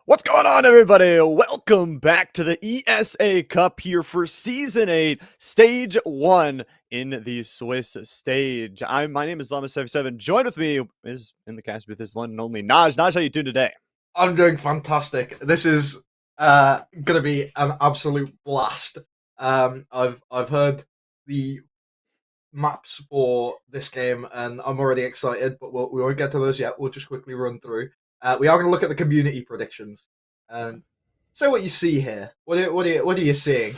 What's going on, everybody? Welcome back to the ESA Cup here for Season 8, Stage 1 in the Swiss stage. My name is Llama77. Joined with me is in the cast with this one and only Naj. Naj, how you doing today? I'm doing fantastic. This is gonna be an absolute blast. I've heard the maps for this game, and I'm already excited. But we won't get to those yet. We'll just quickly run through. We are going to look at the community predictions and say what you see here. What are you seeing?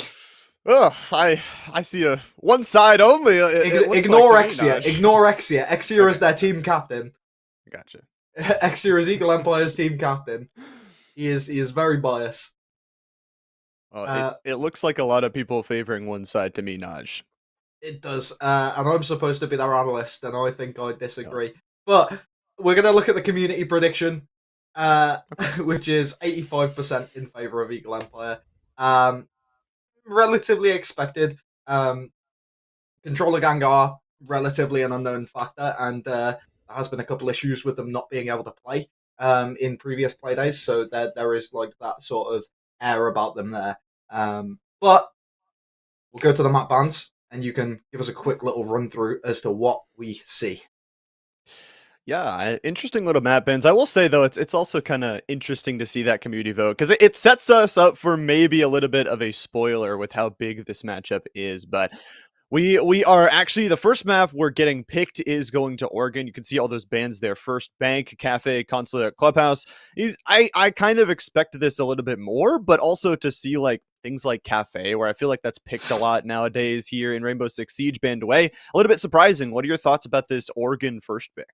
Oh, I see a one side only. It looks like Ignore to me, Exia. Naj. Ignore Exia. Exia is Okay, their team captain. gotcha. Exia is Eagle Empire's team captain. He is very biased. Well, it Uh, it looks like a lot of people favoring one side to me, Naj. It does, and I'm supposed to be their analyst, and I think I Oh, disagree. But we're going to look at the community prediction, okay. which is 85% in favor of Eagle Empire. Um, Relatively expected. Um, Controller gang are relatively an unknown factor, and there has been a couple issues with them not being able to play in previous playdays, so there is like that sort of air about them there. But we'll go to the map bands, and you can give us a quick little run through as to what we see. Yeah, interesting little map bins. I will say though, it's also kind of interesting to see that community vote because it sets us up for maybe a little bit of a spoiler with how big this matchup is. But we are actually the first map we're getting picked is going to Oregon. You can see all those bands there. First Bank, Cafe, Consulate, Clubhouse. I kind of expected this a little bit more, but also to see like things like Cafe, where I feel like that's picked a lot nowadays here in Rainbow Six Siege band away. A little bit surprising. What are your thoughts about this Oregon first pick?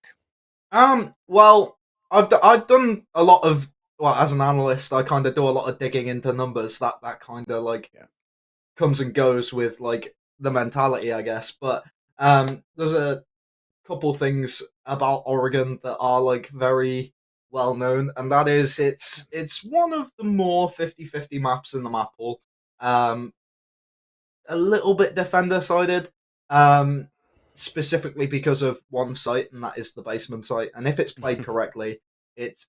Well, I've done a lot of as an analyst, I kind of do a lot of digging into numbers. That kind of like Yeah. comes and goes with like the mentality, I guess. But there's a couple things about Oregon that are like very well known, and that is it's one of the more 50-50 maps in the map pool. Um, a little bit defender sided, um, specifically because of one site, and that is the basement site. And if it's played correctly, it's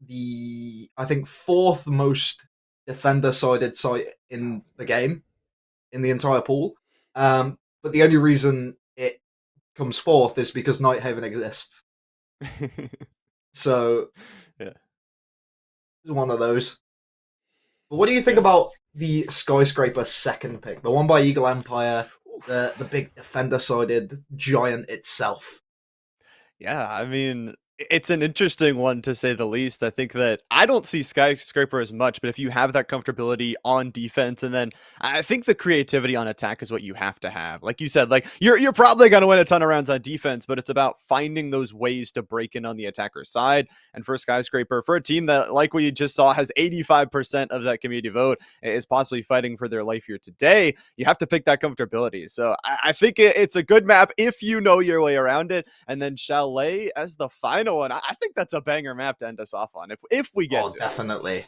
the I think fourth most defender sided site in the game in the entire pool. But the only reason it comes fourth is because Nighthaven exists. So Yeah. it's one of those. But what do you think Yeah. about the skyscraper second pick, the one by Eagle Empire, the big defender sided giant itself? Yeah, I mean, it's an interesting one to say the least. I think that I don't see skyscraper as much, but if you have that comfortability on defense, and then I think the creativity on attack is what you have to have. Like you said, like you're probably going to win a ton of rounds on defense, but it's about finding those ways to break in on the attacker's side. And for skyscraper, for a team that, like we just saw, has 85% of that community vote, is possibly fighting for their life here today, you have to pick that comfortability. So I think it's a good map if you know your way around it. And then Chalet as the final one. I think that's a banger map to end us off on if we get Oh, to it. definitely.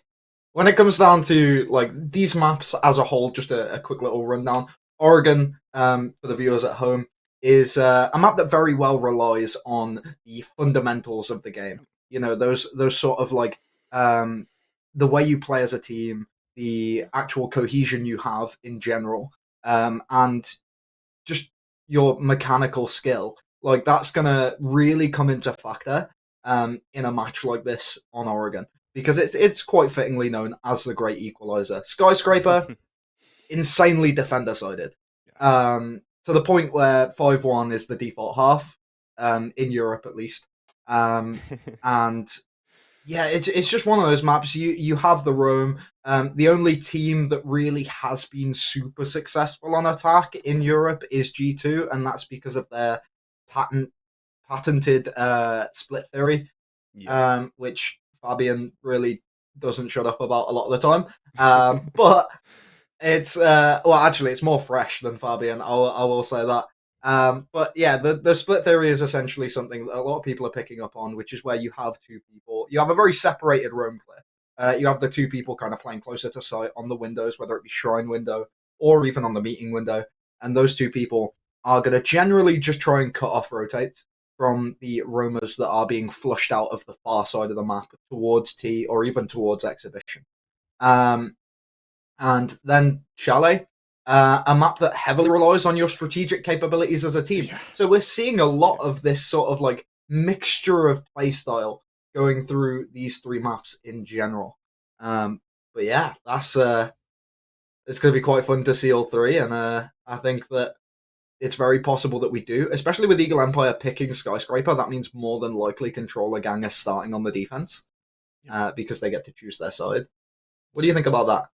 When it comes down to like these maps as a whole, just a quick little rundown. Oregon, for the viewers at home, is a map that very well relies on the fundamentals of the game. You know, those sort of like um, the way you play as a team, the actual cohesion you have in general, and just your mechanical skill. Like that's gonna really come into factor in a match like this on Oregon because it's quite fittingly known as the Great Equalizer. Skyscraper, insanely defender sided, to the point where 5-1 is the default half in Europe at least, and yeah, it's just one of those maps. You have the roam. The only team that really has been super successful on attack in Europe is G2, and that's because of their patent patented split theory, Yeah. which Fabian really doesn't shut up about a lot of the time. But it's well, actually, it's more fresh than Fabian. I will say that. But yeah, the split theory is essentially something that a lot of people are picking up on, which is where you have two people. You have a very separated roam clear. You have the two people kind of playing closer to sight on the windows, whether it be shrine window or even on the meeting window, and those two people are going to generally just try and cut off rotates. from the roamers that are being flushed out of the far side of the map towards T or even towards Exhibition. And then Chalet, a map that heavily relies on your strategic capabilities as a team. Yeah. So we're seeing a lot of this sort of like mixture of playstyle going through these three maps in general. But yeah, that's it's going to be quite fun to see all three, and I think that it's very possible that we do, especially with Eagle Empire picking Skyscraper. That means more than likely Controller Gang is starting on the defense because they get to choose their side. What do you think about that?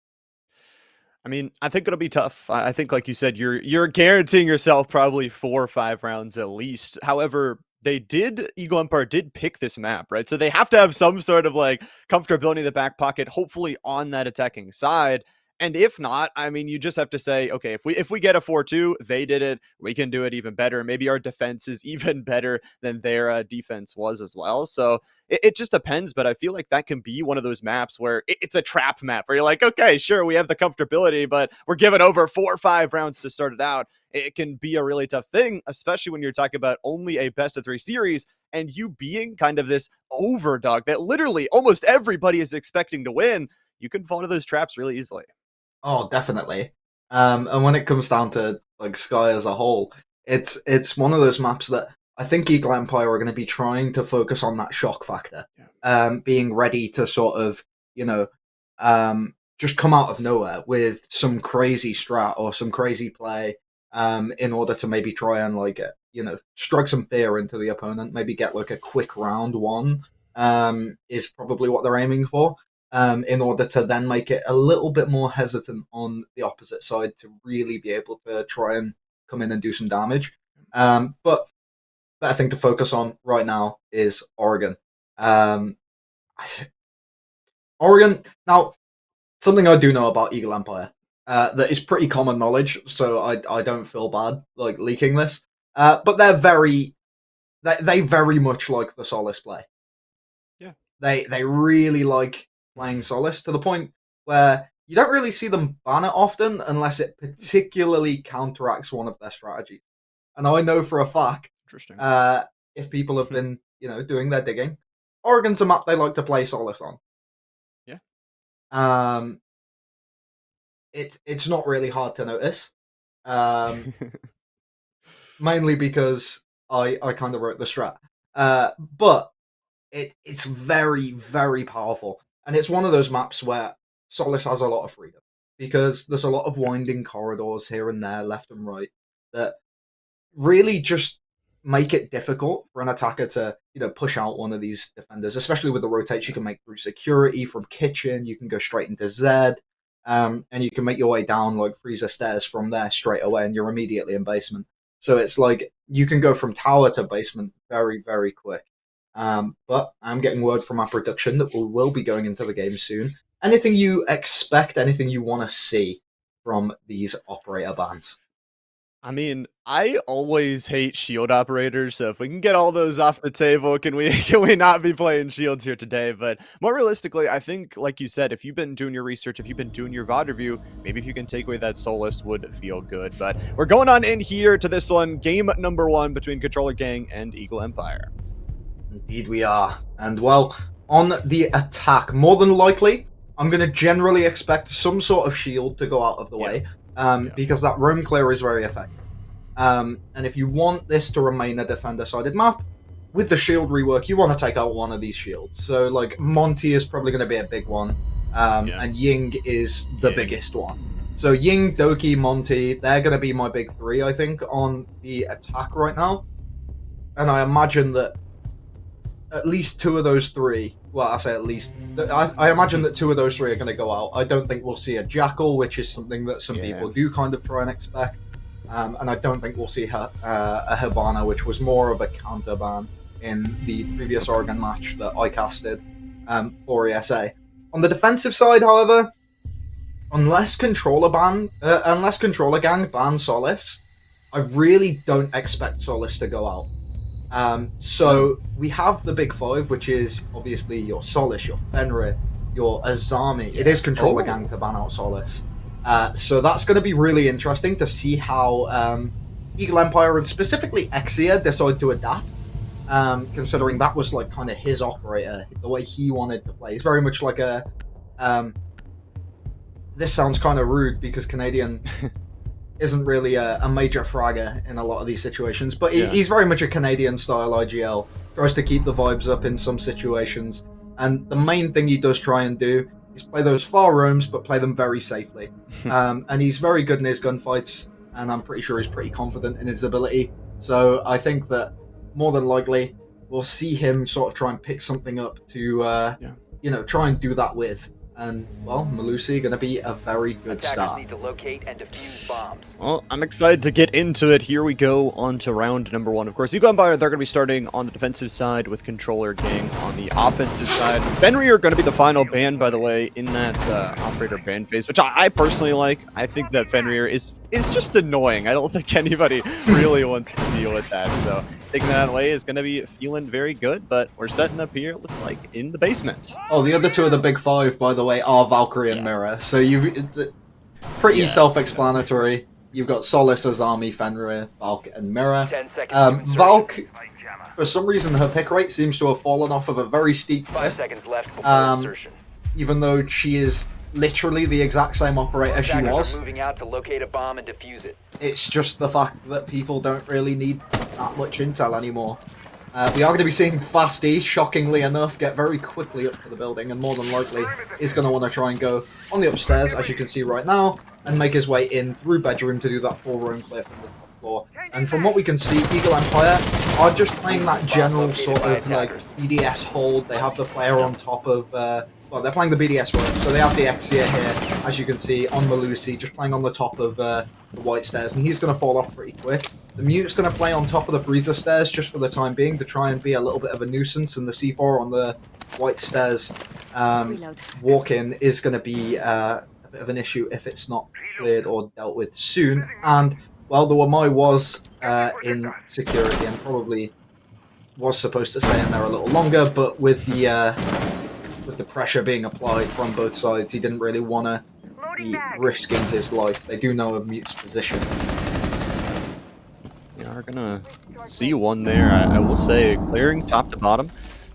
I mean, I think it'll be tough. I think, like you said, you're guaranteeing yourself probably 4 or 5 rounds at least. However, Eagle Empire did pick this map, right? So they have to have some sort of like comfortability in the back pocket, hopefully on that attacking side. And if not, I mean, you just have to say, okay, if we get a 4-2, they did it, we can do it even better. Maybe our defense is even better than their defense was as well. So it just depends, but I feel like that can be one of those maps where it's a trap map where you're like, okay, sure, we have the comfortability, but we're giving over 4 or 5 rounds to start it out. It can be a really tough thing, especially when you're talking about only a best of 3 series and you being kind of this overdog that literally almost everybody is expecting to win. You can fall into those traps really easily. Oh, definitely. And when it comes down to like Sky as a whole, it's one of those maps that I think Eagle Empire are going to be trying to focus on that shock factor, being ready to sort of just come out of nowhere with some crazy strat or some crazy play, in order to maybe try and like strike some fear into the opponent, maybe get like a quick round one, is probably what they're aiming for. In order to then make it a little bit more hesitant on the opposite side to really be able to try and come in and do some damage. But better thing to focus on right now is Oregon. Oregon, now, something I do know about Eagle Empire that is pretty common knowledge, so I don't feel bad like leaking this. But they very much like the Solace play. Yeah. They really like playing Solace to the point where you don't really see them ban it often unless it particularly counteracts one of their strategies. And I know for a fact, Interesting. if people have been doing their digging, Oregon's a map they like to play Solace on. Yeah. It's not really hard to notice, mainly because I kind of wrote the strat, but it's very, very powerful. And it's one of those maps where Solace has a lot of freedom because there's a lot of winding corridors here and there, left and right, that really just make it difficult for an attacker to push out one of these defenders, especially with the rotates you can make through security from kitchen. You can go straight into Z, and you can make your way down like freezer stairs from there straight away, and you're immediately in basement. So it's like you can go from tower to basement very, very quick. But I'm getting word from our production that we will be going into the game soon. Anything you expect, anything you want to see from these operator bans? I mean, I always hate shield operators, so if we can get all those off the table, can we can we not be playing shields here today? But more realistically, I think, like you said, if you've been doing your research, if you've been doing your VOD review, maybe if you can take away that Solace would feel good. But we're going on in here to this one, game number 1 between Controller Gang and Eagle Empire. Indeed we are. And well, on the attack, more than likely, I'm going to generally expect some sort of shield to go out of the way, because that roam clear is very effective. And if you want this to remain a defender-sided map, with the shield rework, you want to take out one of these shields. So, like, Monty is probably going to be a big one, and Ying is the biggest one. So Ying, Doki, Monty, they're going to be my big three, I think, on the attack right now. And I imagine that at least two of those three, well, I say at least, I imagine that two of those three are going to go out. I don't think we'll see a Jackal, which is something that some people do kind of try and expect. And I don't think we'll see a Hibana, which was more of a counter ban in the previous Oregon match that I casted for ESA. On the defensive side, however, unless Controller Gang ban Solace, I really don't expect Solace to go out. So we have the big five, which is obviously your Solace, your Fenrir, your Azami. It is Controller Gang to ban out Solace. So that's going to be really interesting to see how Eagle Empire and specifically Exia decide to adapt. considering that was like kind of his operator, the way he wanted to play. He's very much like a. This sounds kind of rude because Canadian isn't really a major fragger in a lot of these situations, but he's very much a Canadian style IGL. Tries to keep the vibes up in some situations, and the main thing he does try and do is play those far roams, but play them very safely. And he's very good in his gunfights, and I'm pretty sure he's pretty confident in his ability. So I think that more than likely we'll see him sort of try and pick something up to, try and do that with. And, well, Melusi going to be a very good start. Need to locate and defuse bombs. Well, I'm excited to get into it. Here we go on to round number 1. Of course, Eagle Empire, they're going to be starting on the defensive side with Controller Gang on the offensive side. Fenrir going to be the final ban, by the way, in that operator ban phase, which I personally like. I think that Fenrir is just annoying. I don't think anybody really wants to deal with that. So taking that away is going to be feeling very good, but we're setting up here, it looks like, in the basement. Oh, the other two of the big 5, by the way, are Valkyrie and Mirror. So you've pretty self-explanatory. You've got Solace as army, Fenrir, Valk, and Mirror. 10 seconds. Valk, for some reason, her pick rate seems to have fallen off of a very steep 5 cliff. seconds left before insertion. Even though she is literally the exact same operator she Attackers was. are moving out to locate a bomb and defuse it. It's just the fact that people don't really need that much intel anymore. We are going to be seeing Fasty, shockingly enough, get very quickly up to the building, and more than likely is going to want to try and go on the upstairs, as you can see right now, and make his way in through bedroom to do that full room clear from the top floor. And from what we can see, Eagle Empire are just playing that general sort of like BDS hold. They have the player on top of... well, they're playing the BDS room, so they have the Exia here, as you can see, on Melusi, just playing on the top of the white stairs, and he's going to fall off pretty quick. The Mute's going to play on top of the freezer stairs just for the time being to try and be a little bit of a nuisance, and the C4 on the white stairs walk-in is going to be a bit of an issue if it's not cleared or dealt with soon. And, well, the Wamai was in security and probably was supposed to stay in there a little longer, but with the pressure being applied from both sides, he didn't really want to be risking his life. They do know of Mute's position. We are gonna see one there. I will say, clearing top to bottom.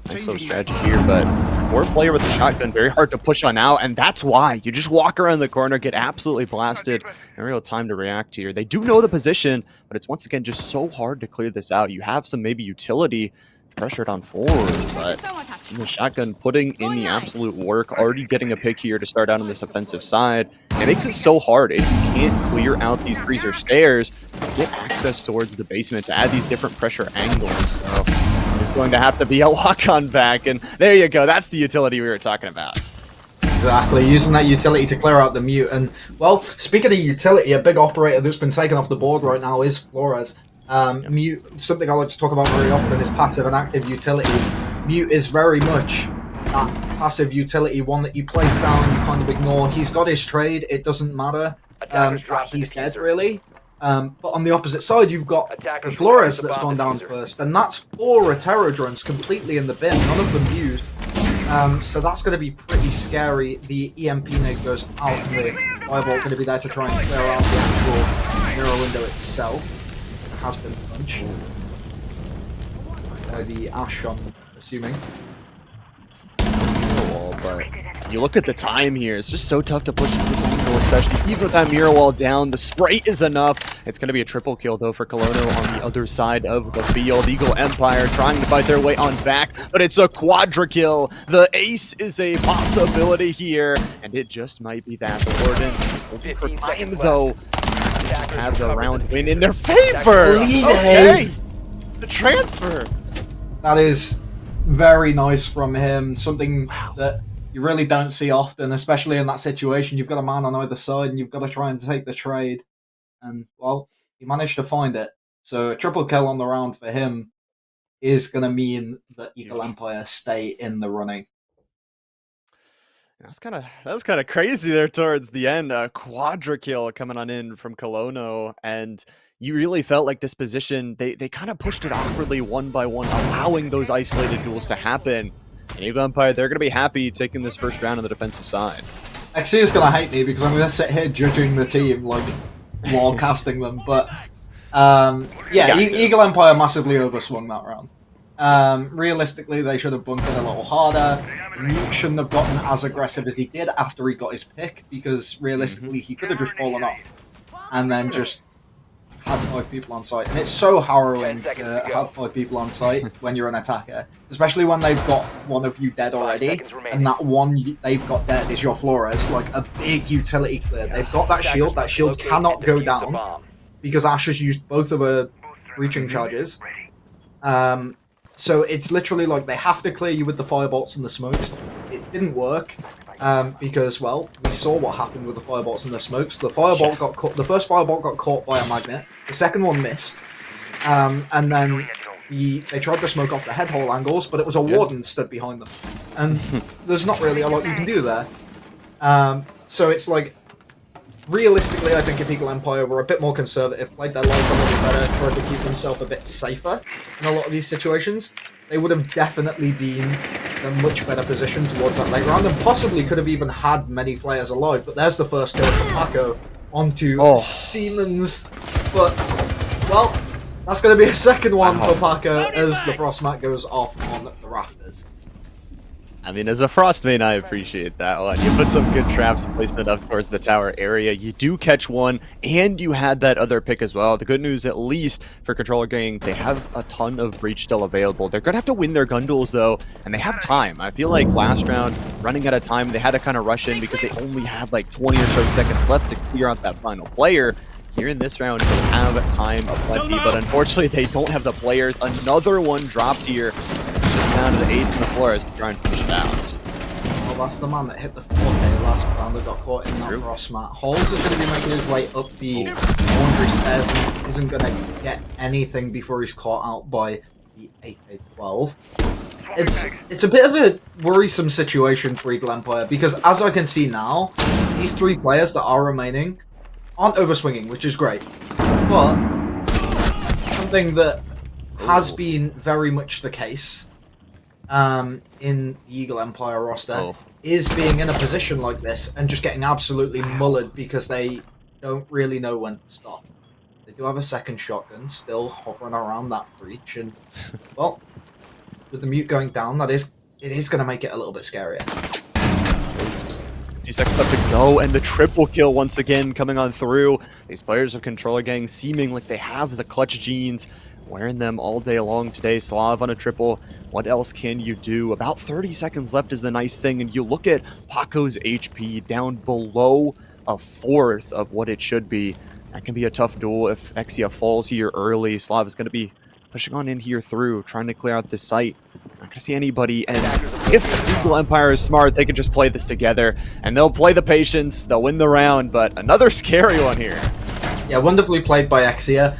Nice little strategy here, but for a player with a shotgun, very hard to push on out, and that's why. You just walk around the corner, get absolutely blasted, no real time to react here. They do know the position, but it's once again just so hard to clear this out. You have some maybe utility pressured on forward, but the shotgun putting in the absolute work, already getting a pick here to start out on this offensive side. It makes it so hard if you can't clear out these freezer stairs, get access towards the basement to add these different pressure angles. So it's going to have to be a lock-on back, and there you go. That's the utility we were talking about. Exactly, using that utility to clear out the Mute. And, well, speaking of utility, a big operator that's been taken off the board right now is Flores. Mute, something I like to talk about very often is passive and active utility. Mute is very much that passive utility, one that you place down, you kind of ignore. He's got his trade, it doesn't matter that he's dead, really. But on the opposite side, you've got the Flores that's gone down first, and that's 4 Terror drones completely in the bin, none of them used. So that's going to be pretty scary. The EMP nade goes out, and the Firebolt going to be there to try and clear out the actual mirror window itself. Has been punched by the Ash, I'm assuming. But you look at the time here, it's just so tough to push this angle, especially even with that mirror wall down. The spray is enough. It's going to be a triple kill, though, for Colono on the other side of the field. Eagle Empire trying to fight their way on back, but it's a quadra kill. The ace is a possibility here, and it just might be that. The Warden looking for time, though. They just have the round win in their favor. Okay, the transfer. That is very nice from him. Something that you really don't see often, especially in that situation. You've got a man on either side, and you've got to try and take the trade. And, well, he managed to find it. So a triple kill on the round for him is going to mean that Eagle Empire stay in the running. That was kind of crazy there towards the end. A quadra kill coming on in from Colono, and you really felt like this position, they kind of pushed it awkwardly one by one, allowing those isolated duels to happen. And Eagle Empire, they're going to be happy taking this first round on the defensive side. XC is going to hate me because I'm going to sit here judging the team, like, while casting them. But, yeah, Eagle Empire massively overswung that round. Realistically, they should have bunked in a little harder. Mute shouldn't have gotten as aggressive as he did after he got his pick, because realistically, he could have just fallen off and then just had 5 people on site. And it's so harrowing 10 seconds to to go. have 5 people on site when you're an attacker, especially when they've got one of you dead 5 already, seconds remaining. and that one they've got dead is your Flores, like a big utility clear. They've got that shield. That shield Locate cannot and go defuse the down bomb. because Ash has used both of her breaching charges. So it's literally like they have to clear you with the firebolts and the smokes. It didn't work because, well, we saw what happened with the firebolts and the smokes. The firebolt got caught. The first firebolt got caught by a magnet. The second one missed, and then they tried to smoke off the head hole angles, but it was a warden stood behind them, and there's not really a lot you can do there. So it's like, realistically, I think if Eagle Empire were a bit more conservative, played their life a little better, tried to keep themselves a bit safer in a lot of these situations, they would have definitely been in a much better position towards that late round, and possibly could have even had many players alive. But there's the first kill from Paco onto Siemens. But, well, that's going to be a second one for Paco as the Frost Mat goes off on the rafters. I mean, as a Frost main, I appreciate that one. You put some good traps placed enough towards the tower area. You do catch one, and you had that other pick as well. The good news, at least, for Controller Gang, they have a ton of breach still available. They're going to have to win their gun duels, though, and they have time. I feel like last round, running out of time, they had to kind of rush in because they only had like 20 or so seconds left to clear out that final player. Here in this round, they have time aplenty, but unfortunately, they don't have the players. Another one dropped here. It's just down to the ace and the Flores to try and push it out. Well, that's the man that hit the 4K last round that got caught in that Frost Mat. Halls is going to be making his way up the laundry stairs and isn't going to get anything before he's caught out by the AK-12. It's a bit of a worrisome situation for Eagle Empire, because as I can see now, these 3 players that are remaining aren't overswinging, which is great. But something that has been very much the case in the Eagle Empire roster is being in a position like this and just getting absolutely mullered because they don't really know when to stop. They do have a second shotgun still hovering around that breach, and well, with the mute going down, it is going to make it a little bit scarier. 50 seconds up to go, and the triple kill once again coming on through. These players of Controller Gang seeming like they have the clutch genes, wearing them all day long today. Slav on a triple. What else can you do? About 30 seconds left is the nice thing, and you look at Paco's HP down below a fourth of what it should be. That can be a tough duel if Exia falls here early. Slav is going to be pushing on in here through, trying to clear out this site. Not going to see anybody, and if Eagle Empire is smart, they can just play this together, and they'll play the patience, they'll win the round, but another scary one here. Yeah, wonderfully played by Exia.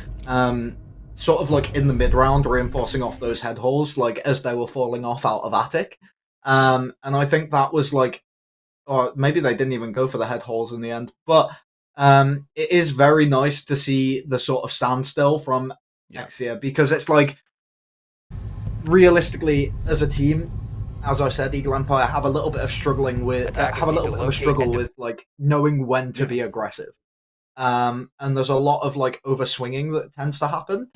Sort of like in the mid-round, reinforcing off those head holes, like as they were falling off out of Attic. And I think that was like, or maybe they didn't even go for the head holes in the end, but it is very nice to see the sort of standstill from Exia, because it's like, realistically, as a team, as I said, Eagle Empire have a little bit of struggling with, a struggle with like knowing when to be aggressive. And there's a lot of like overswinging that tends to happen.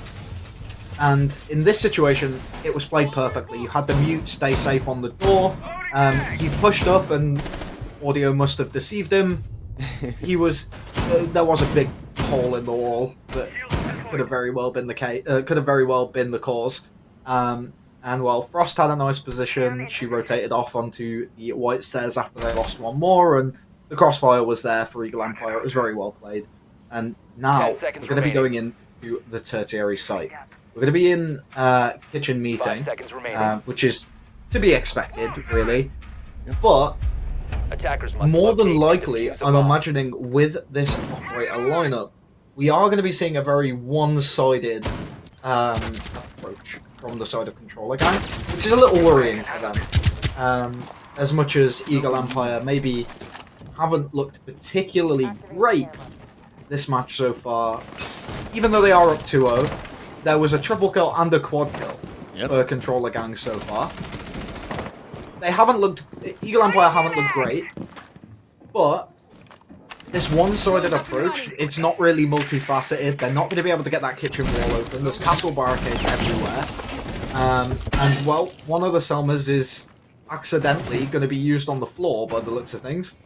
And in this situation, it was played perfectly. You had the mute stay safe on the door. He pushed up, and audio must have deceived him. He was there was a big hole in the wall that could have very well been the case. Could have very well been the cause. And well, Frost had a nice position. She rotated off onto the white stairs after they lost one more, and the crossfire was there for Eagle Empire. It was very well played. And now we're going to be going into the tertiary site. We're going to be in kitchen meeting, which is to be expected, really. But more than likely, I'm imagining with this operator lineup, we are going to be seeing a very one-sided approach from the side of Controller Gang, which is a little worrying for them. As much as Eagle Empire maybe haven't looked particularly great this match so far, even though they are up 2-0, there was a triple kill and a quad kill for Controller Gang so far. They haven't looked, Eagle Empire haven't looked great, but this one-sided approach, it's not really multifaceted. They're not going to be able to get that kitchen wall open. There's castle barricades everywhere. And well, one of the Selmas is accidentally going to be used on the floor by the looks of things.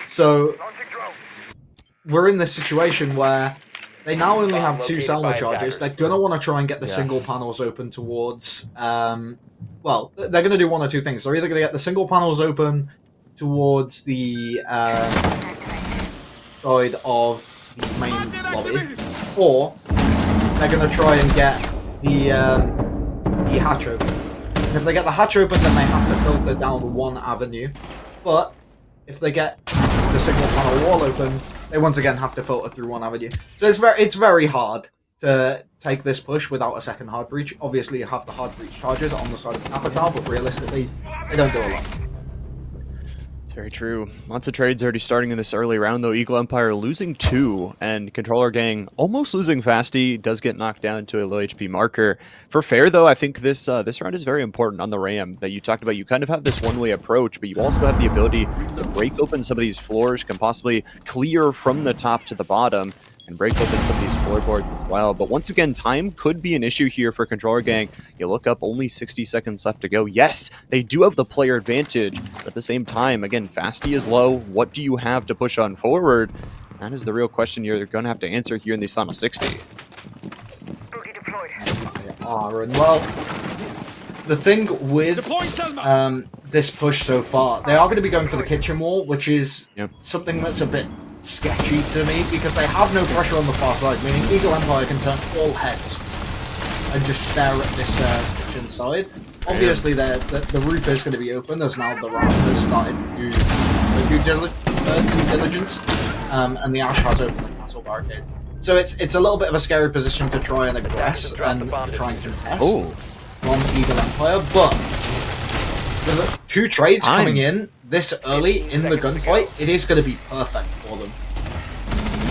So we're in this situation where they now only have 2 Selma charges. They're going to want to try and get the single panels open towards... well, they're going to do one or two things. They're either going to get the single panels open towards the side of the main lobby, or they're going to try and get the hatch open. And if they get the hatch open, then they have to filter down one avenue. But if they get the single panel wall open, they once again have to filter through one avenue. So it's very hard to take this push without a second hard breach. Obviously, you have the hard breach charges on the side of the capital, but realistically, they don't do a lot. It's very true. Lots of trades already starting in this early round, though. Eagle Empire losing 2, and Controller Gang almost losing Fasty. Does get knocked down to a low HP marker. For fair, though, I think this round is very important on the RAM that you talked about. You kind of have this one-way approach, but you also have the ability to break open some of these floors, can possibly clear from the top to the bottom, and break open some of these floorboards as well. But once again, time could be an issue here for Controller Gang. You look up, only 60 seconds left to go. Yes, they do have the player advantage, but at the same time, again, Fasty is low. What do you have to push on forward? That is the real question you're going to have to answer here in these final 60. And well, the thing with this push so far, they are going to be going for the kitchen wall, which is something that's a bit sketchy to me, because they have no pressure on the far side, meaning Eagle Empire can turn all heads and just stare at this kitchen side. Obviously, the roof is going to be open, as now the round has started to do due diligence, and the Ash has opened the castle barricade. So it's a little bit of a scary position to try and aggress and try and contest from Eagle Empire, but with 2 trades coming in this early in the gunfight, it is going to be perfect for them.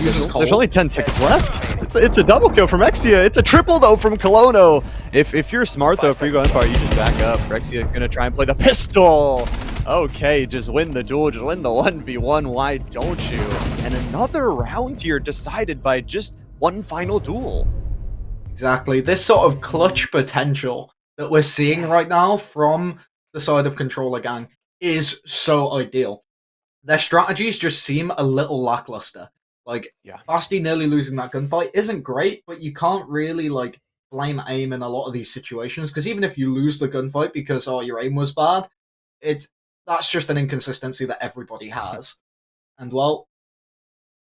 There's only 10 seconds left. It's a double kill from Exia. It's a triple, though, from Colono. If you're smart, though, for Eagle Empire, you just back up. Rexia is going to try and play the pistol. Okay, just win the duel. Just win the 1v1. Why don't you? And another round here decided by just one final duel. Exactly. This sort of clutch potential that we're seeing right now from the side of Controller Gang is so ideal. Their strategies just seem a little lackluster. Like, Fasty nearly losing that gunfight isn't great, but you can't really, like, blame aim in a lot of these situations, because even if you lose the gunfight because, your aim was bad, that's just an inconsistency that everybody has. And, well,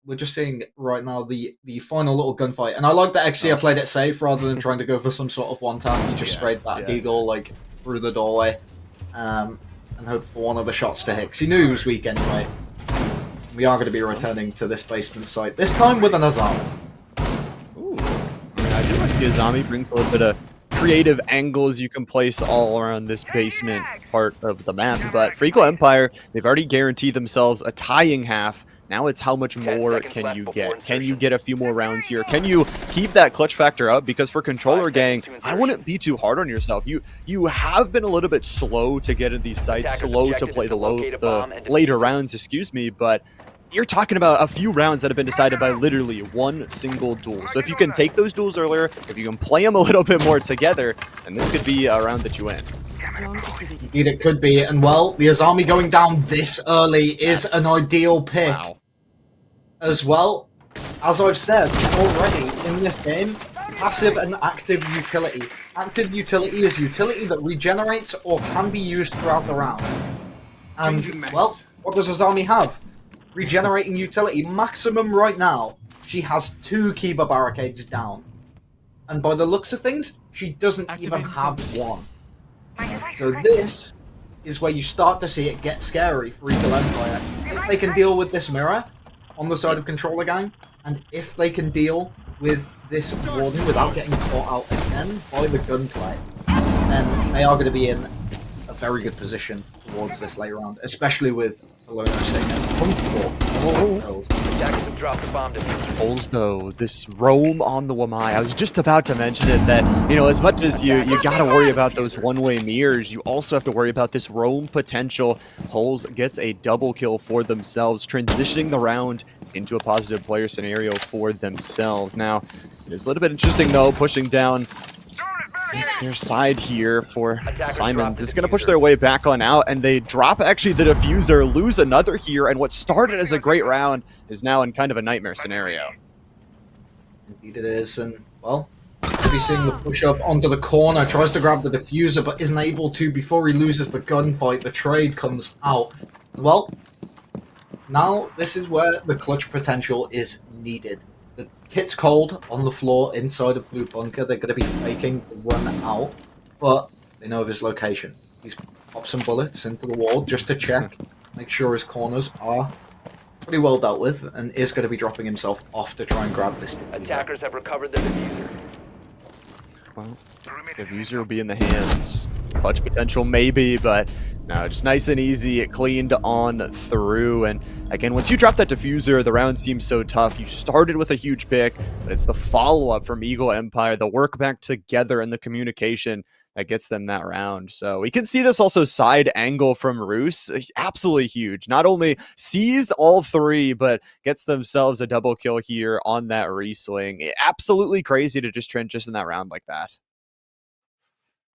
we're just seeing right now the final little gunfight. And I like that Exia played it safe rather than trying to go for some sort of one-tap. He just sprayed that Eagle, like, through the doorway. And hope for one of the shots to hit, because he knew he was weak anyway. We are going to be returning to this basement site, this time with an Azami. Ooh. I do like the Azami, brings a little bit of creative angles you can place all around this basement part of the map, but for Eagle Empire, they've already guaranteed themselves a tying half. Now it's how much more can you get? Can you get a few more rounds here? Can you keep that clutch factor up? Because for Controller Gang, I wouldn't be too hard on yourself. You have been a little bit slow to get in these sites, slow to play the later rounds, excuse me, but you're talking about a few rounds that have been decided by literally one single duel. So if you can take those duels earlier, if you can play them a little bit more together, then this could be a round that you win. Indeed, it could be. And well, the Azami going down this early is an ideal pick. Wow. As well, as I've said already in this game, passive and active utility. Active utility is utility that regenerates or can be used throughout the round. And, well, what does Azami have? Regenerating utility. Maximum right now, she has 2 Kiba barricades down. And by the looks of things, she doesn't even have 1. So this is where you start to see it get scary for Eagle Empire. If they can deal with this mirror on the side of Controller Gang, and if they can deal with this warden without getting caught out again by the gunplay, then they are going to be in a very good position towards this late round, especially with Alona saying comfortable. Holes, though, this roam on the Wamai. I was just about to mention it, that, you know, as much as you gotta worry about those one-way mirrors, you also have to worry about this roam potential. Holes gets a double kill for themselves, transitioning the round into a positive player scenario for themselves. Now, it is a little bit interesting, though, pushing down Near side here for Attackers Simons drop the is going to push diffuser. their way back on out, and they drop actually the diffuser, lose another here, and what started as a great round is now in kind of a nightmare scenario. Indeed it is, and well, we'll be seeing the push up onto the corner, tries to grab the diffuser, but isn't able to before he loses the gunfight. The trade comes out. Well, now this is where the clutch potential is needed. The kit's cold on the floor inside of Blue Bunker. They're going to be faking the run out, but they know of his location. He's popped some bullets into the wall just to check, make sure his corners are pretty well dealt with, and is going to be dropping himself off to try and grab this diffuser. Attackers have recovered the diffuser. Well, diffuser will be in the hands. Clutch potential maybe, but no, just nice and easy. It cleaned on through, and again, once you drop that diffuser, the round seems so tough. You started with a huge pick, but it's the follow-up from Eagle Empire, the work back together and the communication that gets them that round. So we can see this also side angle from Roos. Absolutely huge. Not only sees all three, but gets themselves a double kill here on that reswing. Absolutely crazy to just transition that round like that.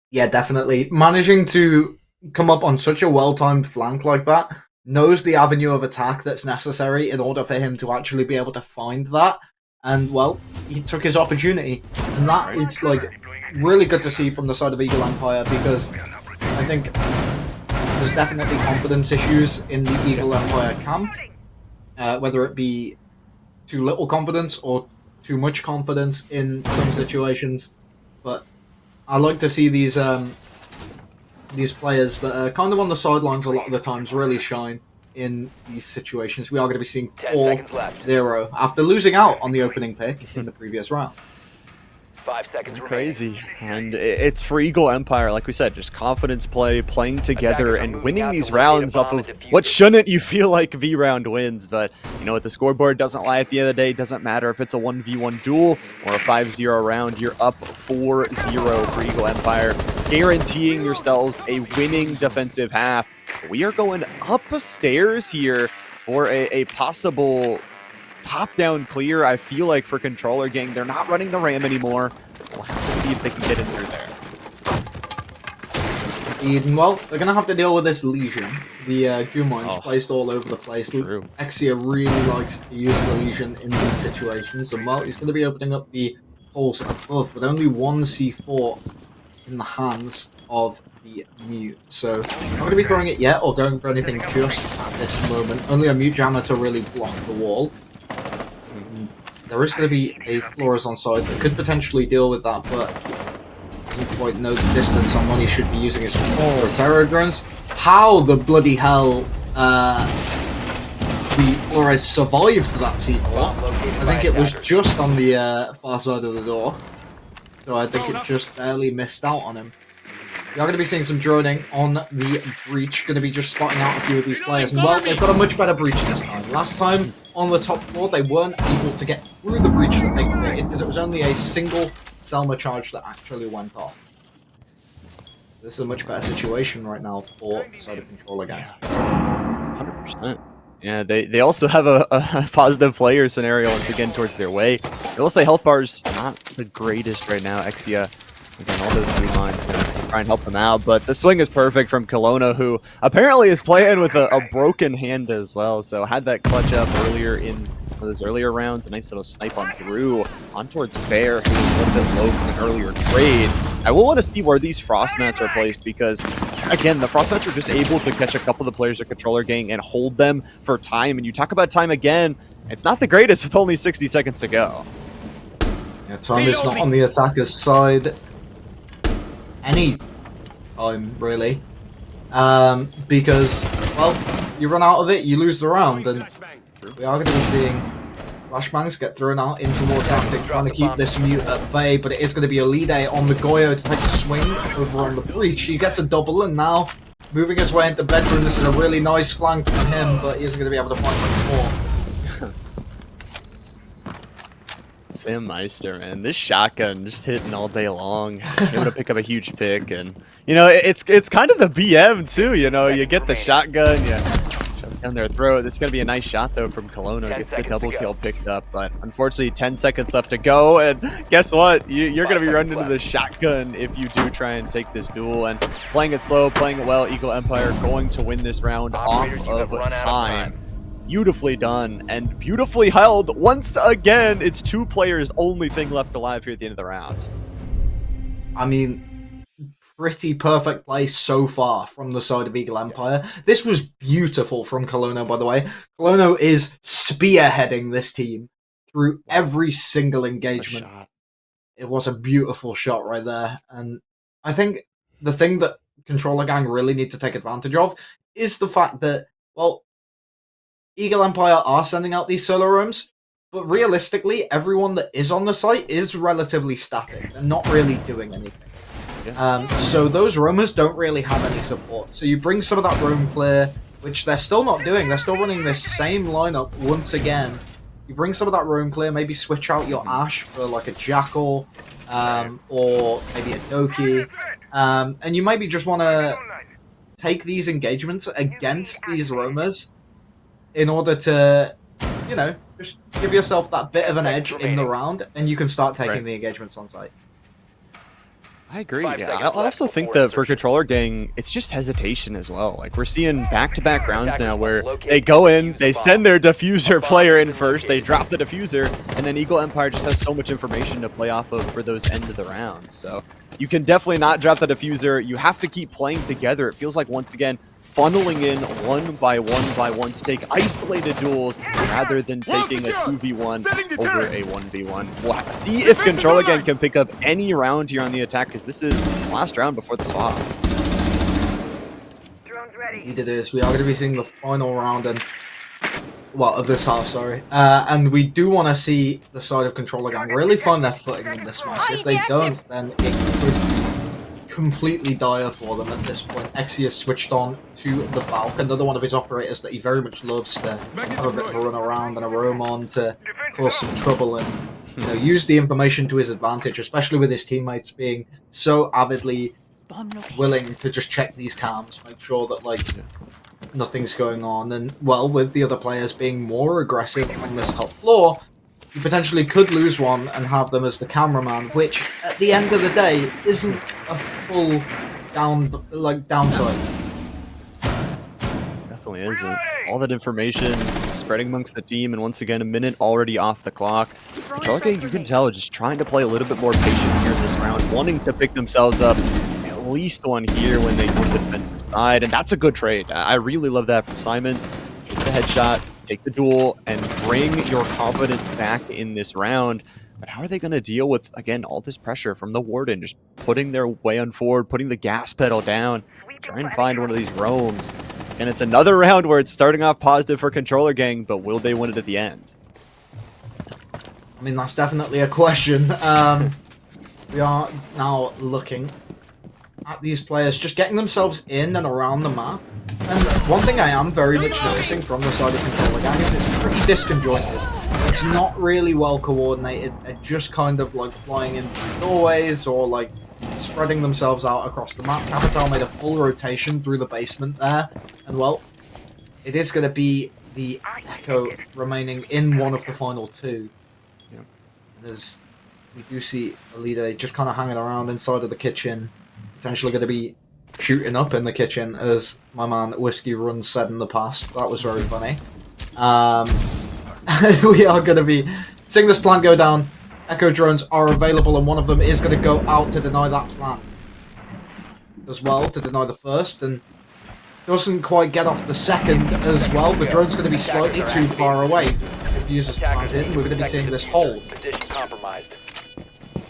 Yeah, definitely. Managing to come up on such a well-timed flank like that, knows the avenue of attack that's necessary in order for him to actually be able to find that. And, well, he took his opportunity. And that is, like, really good to see from the side of Eagle Empire, because I think there's definitely confidence issues in the Eagle Empire camp. Whether it be too little confidence or too much confidence in some situations. But I like to see these players that are kind of on the sidelines a lot of the times really shine in these situations. We are going to be seeing 10 seconds left. 4-0 after losing out on the opening pick in the previous round. 5 seconds remaining. Crazy. And it's for Eagle Empire, like we said, just confidence play, playing together, Attackers are and moving winning out these to locate a rounds off bomb of and defuse what it. shouldn't you feel like V round wins. But you know what, the scoreboard doesn't lie at the end of the day. It doesn't matter if it's a 1v1 duel or a 5-0 round. You're up 4-0 for Eagle Empire, guaranteeing yourselves a winning defensive half. We are going up stairs here for a possible top-down clear. I feel like for Controller Gang, they're not running the Ram anymore. We'll have to see if they can get in through there. Indeed. Well, they're going to have to deal with this Legion. The Gumons Oh, placed all over the place. true. Exia really likes to use the Legion in these situations. And well, he's going to be opening up the holes above with only one C4 in the hands of the Mute. So, not going to be throwing it yet or going for anything just at this moment. Only a Mute Jammer to really block the wall. There is going to be a Flores on side that could potentially deal with that, but doesn't quite know the distance on when he should be using his for terror drones. How the bloody hell the Flores survived that C4? I think it was just on the far side of the door, so I think it just barely missed out on him. We are going to be seeing some droning on the breach, going to be just spotting out a few of these players, and well, they've got a much better breach this time. Last time on the top floor, they weren't able to get through the breach that they created because it was only a single Selma charge that actually went off. This is a much better situation right now for the side of Control again. 100%. Yeah, they also have a positive player scenario once again towards their way. I will say health bar's not the greatest right now. Exia, again, all those green lines going to try and help them out, but the swing is perfect from Kelowna, who apparently is playing with a broken hand as well, so had that clutch up earlier in one of those earlier rounds. A nice little snipe on through, on towards Fair, who was a little bit low from an earlier trade. I will want to see where these frost mats are placed, because again, the frost mats are just able to catch a couple of the players of Controller Gang and hold them for time, and you talk about time again, it's not the greatest with only 60 seconds to go. Yeah, time is not on the attacker's side any time, really. Because, well, you run out of it, you lose the round, and we are going to be seeing flashbangs get thrown out into more tactic, trying to keep this Mute at bay, but it is going to be a lead A on the Goyo to take a swing over on the breach. He gets a double, and now moving his way into bedroom. This is a really nice flank from him, but he isn't going to be able to find much more. Sam Meister, man, this shotgun just hitting all day long, able to pick up a huge pick, and you know it's kind of the BM too. You know, you get the shotgun, you shove down their throat. This is going to be a nice shot, though, from Colonna. 10 Gets the seconds double to go. kill picked up, but unfortunately, 10 seconds left to go. And guess what? You're going to be 5 running seconds into the shotgun if you do try and take this duel. And playing it slow, playing it well, Eagle Empire going to win this round Operators, you off have of run out of time. time. Beautifully done and beautifully held. Once again, it's 2 players' only thing left alive here at the end of the round. I mean, pretty perfect play so far from the side of Eagle Empire. This was beautiful from Colonna, by the way. Colonna is spearheading this team through every single engagement. It was a beautiful shot right there. And I think the thing that Controller Gang really need to take advantage of is the fact that, well, Eagle Empire are sending out these solo rooms, but realistically, everyone that is on the site is relatively static and not really doing anything. So those roamers don't really have any support. So you bring some of that roam clear, which they're still not doing. They're still running this same lineup once again. You bring some of that roam clear, maybe switch out your Ash for like a Jackal, or maybe a Doki, and you maybe just want to take these engagements against these roamers in order to, you know, just give yourself that bit of an edge in the round, and you can start taking the engagements on site. I agree. 5 Yeah, seconds I also left think before that for insertion. Controller Gang, it's just hesitation as well. Like, we're seeing back-to-back rounds now where they go in, they send their diffuser player in first, they drop the diffuser, and then Eagle Empire just has so much information to play off of for those end of the rounds. So you can definitely not drop the diffuser. You have to keep playing together. It feels like, once again, funneling in one by one to take isolated duels rather than taking a 2v1 over a 1v1. We'll see if Control Gang can pick up any round here on the attack, because this is the last round before the swap. Indeed it is. We are going to be seeing the final round and, well, of this half, sorry. And we do want to see the side of Controller Gang really find their footing in this match. If they don't, then it could completely dire for them at this point. Exi has switched on to the Falcon, another one of his operators that he very much loves to have a bit of a run around and a roam on to cause some trouble and, you know, use the information to his advantage, especially with his teammates being so avidly willing to just check these cams, make sure that, like, nothing's going on, and, well, with the other players being more aggressive on this top floor, you potentially could lose one and have them as the cameraman, which, at the end of the day, isn't a full downside. Definitely isn't. All that information spreading amongst the team, and once again, a minute already off the clock. Control Gang, you can tell, just trying to play a little bit more patient here in this round, wanting to pick themselves up at least one here when they go to the defensive side, and that's a good trade. I really love that from Simons. Take the headshot, take the duel, and bring your confidence back in this round. But how are they going to deal with, again, all this pressure from the Warden, just putting their way on forward, putting the gas pedal down, try and find one of these roams. And it's another round where it's starting off positive for Controller Gang, but will they win it at the end? I mean, that's definitely a question. We are now looking at these players just getting themselves in and around the map. And one thing I am very much noticing from the side of Controller Gang is it's pretty disconjointed. It's not really well coordinated. They're just kind of like flying in through doorways or like spreading themselves out across the map. Capital made a full rotation through the basement there. And well, it is going to be the Echo remaining in one of the final two. Yeah. And as we do see Alida just kind of hanging around inside of the kitchen, potentially going to be shooting up in the kitchen, as my man Whiskey Runs said in the past. That was very funny. We are going to be seeing this plant go down. Echo drones are available, and one of them is going to go out to deny that plant as well, to deny the first, and doesn't quite get off the second as well. The drone's going to be slightly too far away. If the user's planted, we're going to be seeing this hold. Position compromised.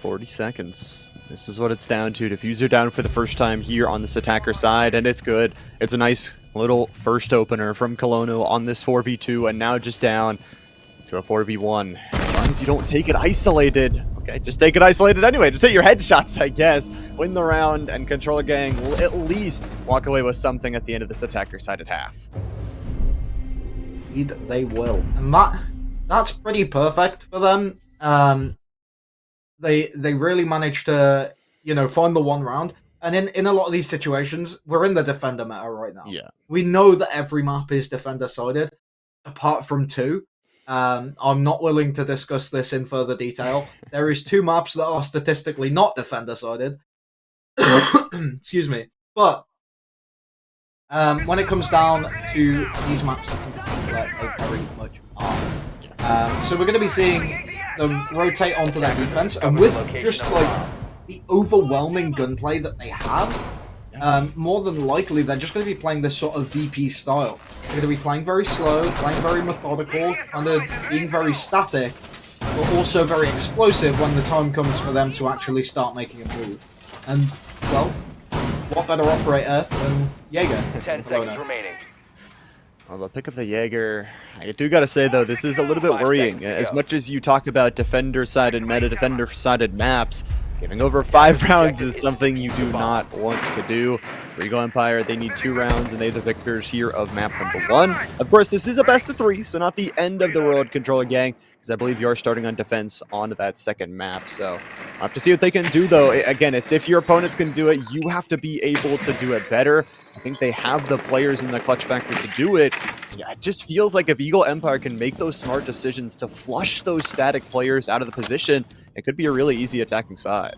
40 seconds. This is what it's down to. Diffuser down for the first time here on this attacker side, and it's good. It's a nice little first opener from Colonna on this 4v2, and now just down to a 4v1. As long as you don't take it isolated, okay, just take it isolated anyway. Just hit your headshots, I guess. Win the round, and Controller Gang will at least walk away with something at the end of this attacker side at half. Indeed, they will. And that's pretty perfect for them. They really managed to, you know, find the one round. And in a lot of these situations, we're in the defender meta right now. Yeah. We know that every map is defender sided, apart from two. I'm not willing to discuss this in further detail. There is two maps that are statistically not defender sided. Excuse me. But when it comes down to these maps in particular, they very much are. So we're going to be seeing them rotate onto their defense, and with just like the overwhelming gunplay that they have, more than likely they're just going to be playing this sort of VP style. They're going to be playing very slow, playing very methodical, kind of being very static, but also very explosive when the time comes for them to actually start making a move. And, well, what better operator than Jaeger? 10 seconds remaining. Well, the pick of the Jaeger, I do gotta say though, this is a little bit 5 worrying. seconds to As go. much as you talk about defender-sided, meta-defender-sided maps, giving over 5 rounds is something you do not want to do. For Eagle Empire, they need 2 rounds, and they're the victors here of map number 1. Of course, this is a best of 3, so not the end of the world, Controller Gang, because I believe you are starting on defense on that second map. So I'll have to see what they can do, though. Again, it's if your opponents can do it, you have to be able to do it better. I think they have the players in the clutch factor to do it. Yeah, it just feels like if Eagle Empire can make those smart decisions to flush those static players out of the position, it could be a really easy attacking side.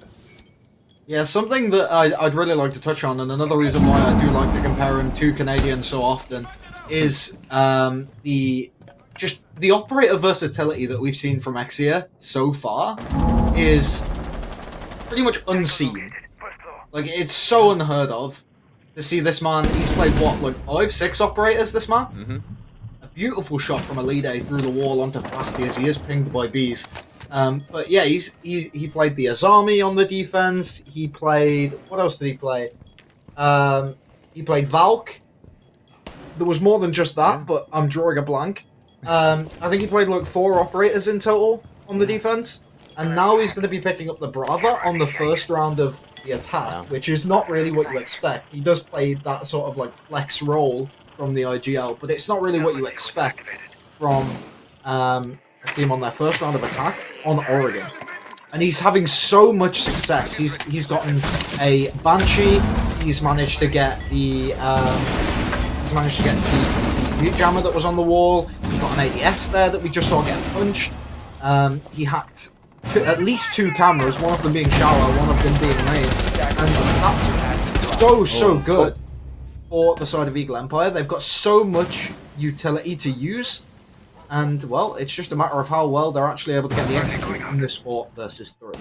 Yeah, something that I'd really like to touch on, and another reason why I do like to compare him to Canadian so often, is the operator versatility that we've seen from Exia so far is pretty much unseen. Like, it's so unheard of to see this man. He's played what, like 5-6 operators this map? A beautiful shot from Elide through the wall onto Flasty as he is pinged by bees. But yeah, he played the Azami on the defense. He played, what else did he play? He played Valk. There was more than just that, but I'm drawing a blank. I think he played like 4 operators in total on the defense, and now he's going to be picking up the Brava on the first round of the attack, which is not really what you expect. He does play that sort of like flex role from the IGL, but it's not really what you expect from a team on their first round of attack on Oregon. And he's having so much success. He's gotten a Banshee. He's managed to get the mute jammer that was on the wall. He's got an ADS there that we just saw get punched. He hacked at least 2 cameras, one of them being shower, one of them being main, and that's so good for the side of Eagle Empire. They've got so much utility to use. And, well, it's just a matter of how well they're actually able to get the execute in this 4 versus 3.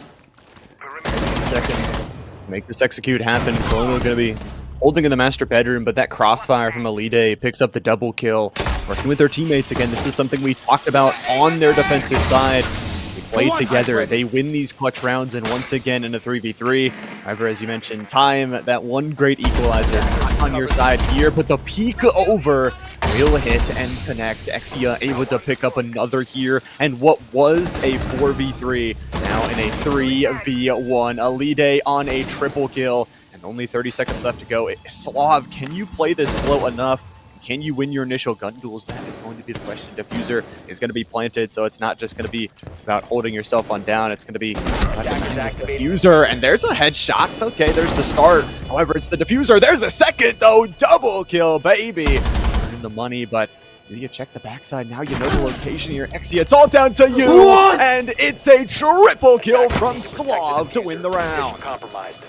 Second, make this execute happen. Colonial going to be holding in the master bedroom, but that crossfire from Elide picks up the double kill. Working with their teammates again, this is something we talked about on their defensive side. They play together, they win these clutch rounds, and once again in a 3v3. However, as you mentioned, time, that one great equalizer not on your side here, but the peek over will hit and connect. Exia able to pick up another here, and what was a 4v3 now in a 3v1. Elide on a triple kill, and only 30 seconds left to go. Slav, can you play this slow enough? Can you win your initial gun duels? That is going to be the question. Diffuser is going to be planted, so it's not just going to be about holding yourself on down. It's going to be about this diffuser, and there's a headshot. Okay, there's the start. However, it's the diffuser. There's a second, though. Double kill, baby. Earning the money, but you check the backside. Now you know the location here. Exia, it's all down to you. What? And it's a triple kill from Slav to win the round. Compromised.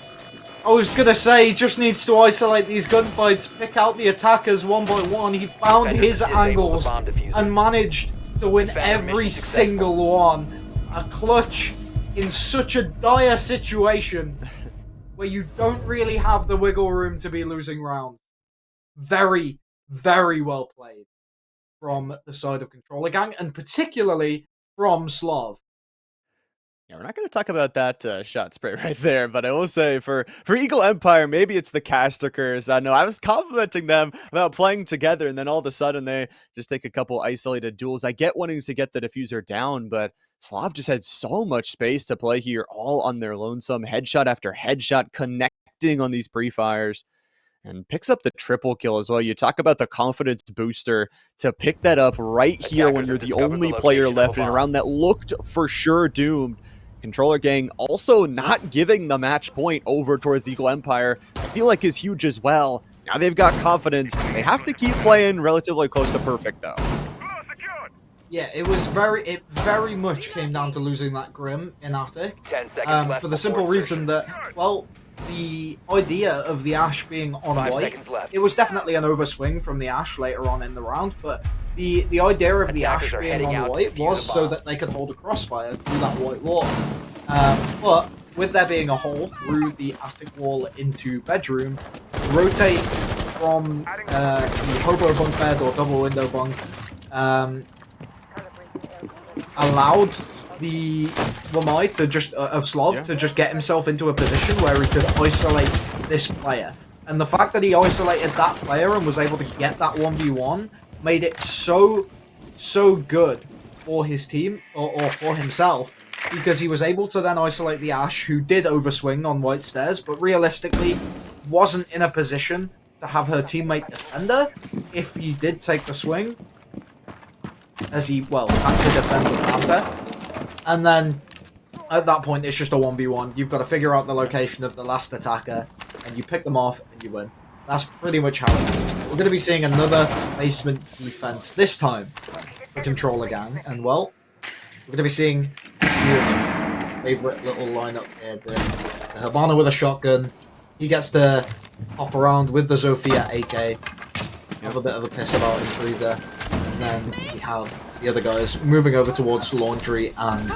I was gonna say, he just needs to isolate these gunfights, pick out the attackers one by one. He found his angles and managed to win every single one. A clutch in such a dire situation where you don't really have the wiggle room to be losing rounds. Very, very well played from the side of Controller Gang, and particularly from Slav. Yeah, we're not going to talk about that shot spray right there, but I will say for Eagle Empire, maybe it's the caster curse. I know I was complimenting them about playing together, and then all of a sudden they just take a couple isolated duels. I get wanting to get the diffuser down, but Slav just had so much space to play here, all on their lonesome. Headshot after headshot connecting on these pre-fires. And picks up the triple kill as well. You talk about the confidence booster to pick that up right here when you're the only player left in a round that looked for sure doomed. Controller Gang also not giving the match point over towards Eagle Empire, I feel like is huge as well. Now they've got confidence. They have to keep playing relatively close to perfect, though. Yeah, it very much came down to losing that Grim in Attic. 10 seconds left For the before simple reason insertion. that, well, the idea of the Ashe being on 5 white, seconds left. it was definitely an overswing from the Ashe later on in the round, but the idea of the Attackers Ashe are being heading out on to white defuse was the so bomb. that they could hold a crossfire through that white wall. But with there being a hole through the attic wall into bedroom, rotate from the hobo bunk bed or double window bunk, allowed the Wamai to just of Slav to just get himself into a position where he could isolate this player. And the fact that he isolated that player and was able to get that 1v1 made it so good for his team or for himself, because he was able to then isolate the Ashe, who did overswing on white stairs, but realistically wasn't in a position to have her teammate defend her if he did take the swing, as he, well, had to defend the counter. And then at that point, it's just a 1v1. You've got to figure out the location of the last attacker, and you pick them off, and you win. That's pretty much how it is. We're going to be seeing another basement defense, this time for Controller Gang, and well, we're going to be seeing Xia's favorite little lineup here, the Habana with a shotgun. He gets to hop around with the Zofia AK, have a bit of a piss about his freezer, and then we have the other guys moving over towards laundry and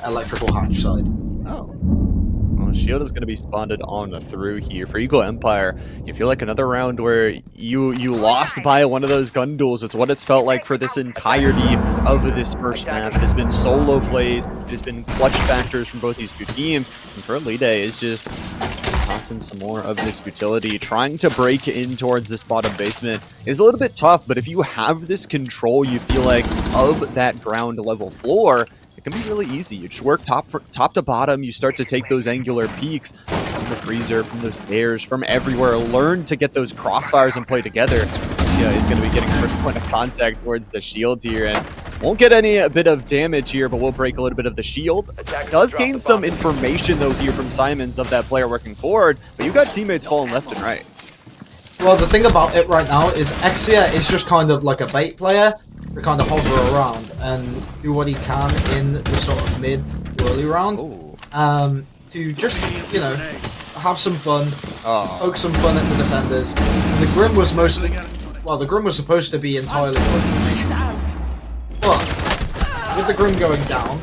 electrical hatch side. Oh. Well, Shield is going to be spawned on through here. For Eagle Empire, you feel like another round where you lost by one of those gun duels. It's what it's felt like for this entirety of this first map. It has been solo plays. It has been clutch factors from both these two teams. And for Elite is just tossing some more of this utility. Trying to break in towards this bottom basement is a little bit tough, but if you have this control, you feel like, of that ground level floor, it can be really easy. You just work top to bottom. You start to take those angular peaks from the freezer, from those stairs, from everywhere. Learn to get those crossfires and play together. Yeah, he's going to be getting first point of contact towards the shield here, and won't get any bit of damage here, but we'll break a little bit of the shield. Does gain some information though here from Simons of that player working forward, but you got teammates falling left and right. Well, the thing about it right now is Exia is just kind of like a bait player to kind of hover around and do what he can in the sort of mid early round, to just, you know, have some fun, poke some fun at the defenders. The Grim was mostly, well, the Grim was supposed to be entirely elimination, but with the Grim going down,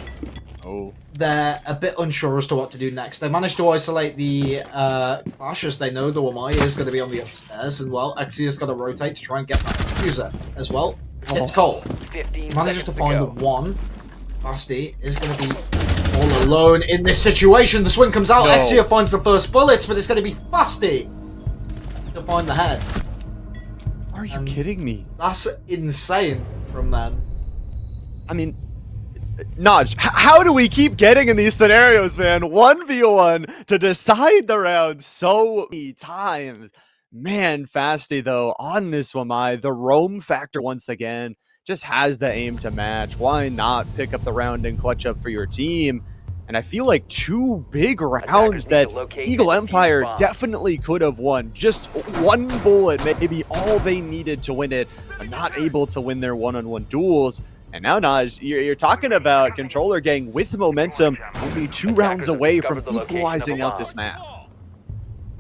they're a bit unsure as to what to do next. They managed to isolate the Clash, as they know the Wamai is going to be on the upstairs, and well, Exia's got to rotate to try and get that diffuser as well. It's cold. He manages to find one. Basti is going to be all alone in this situation. The swing comes out. Exia finds the first bullets, but it's going to be Basti to find the head. Are you kidding me? That's insane from them. I mean, Naj, how do we keep getting in these scenarios, man? 1v1 to decide the round so many times. Man, Fasty, though, on this Wamai, the roam factor once again just has the aim to match. Why not pick up the round and clutch up for your team? And I feel like two big rounds that Eagle Empire definitely could have won. Just one bullet, maybe all they needed to win it, but not able to win their one-on-one duels. And now, Naj, you're talking about Controller Gang with momentum, only 2 rounds away from equalizing out this map.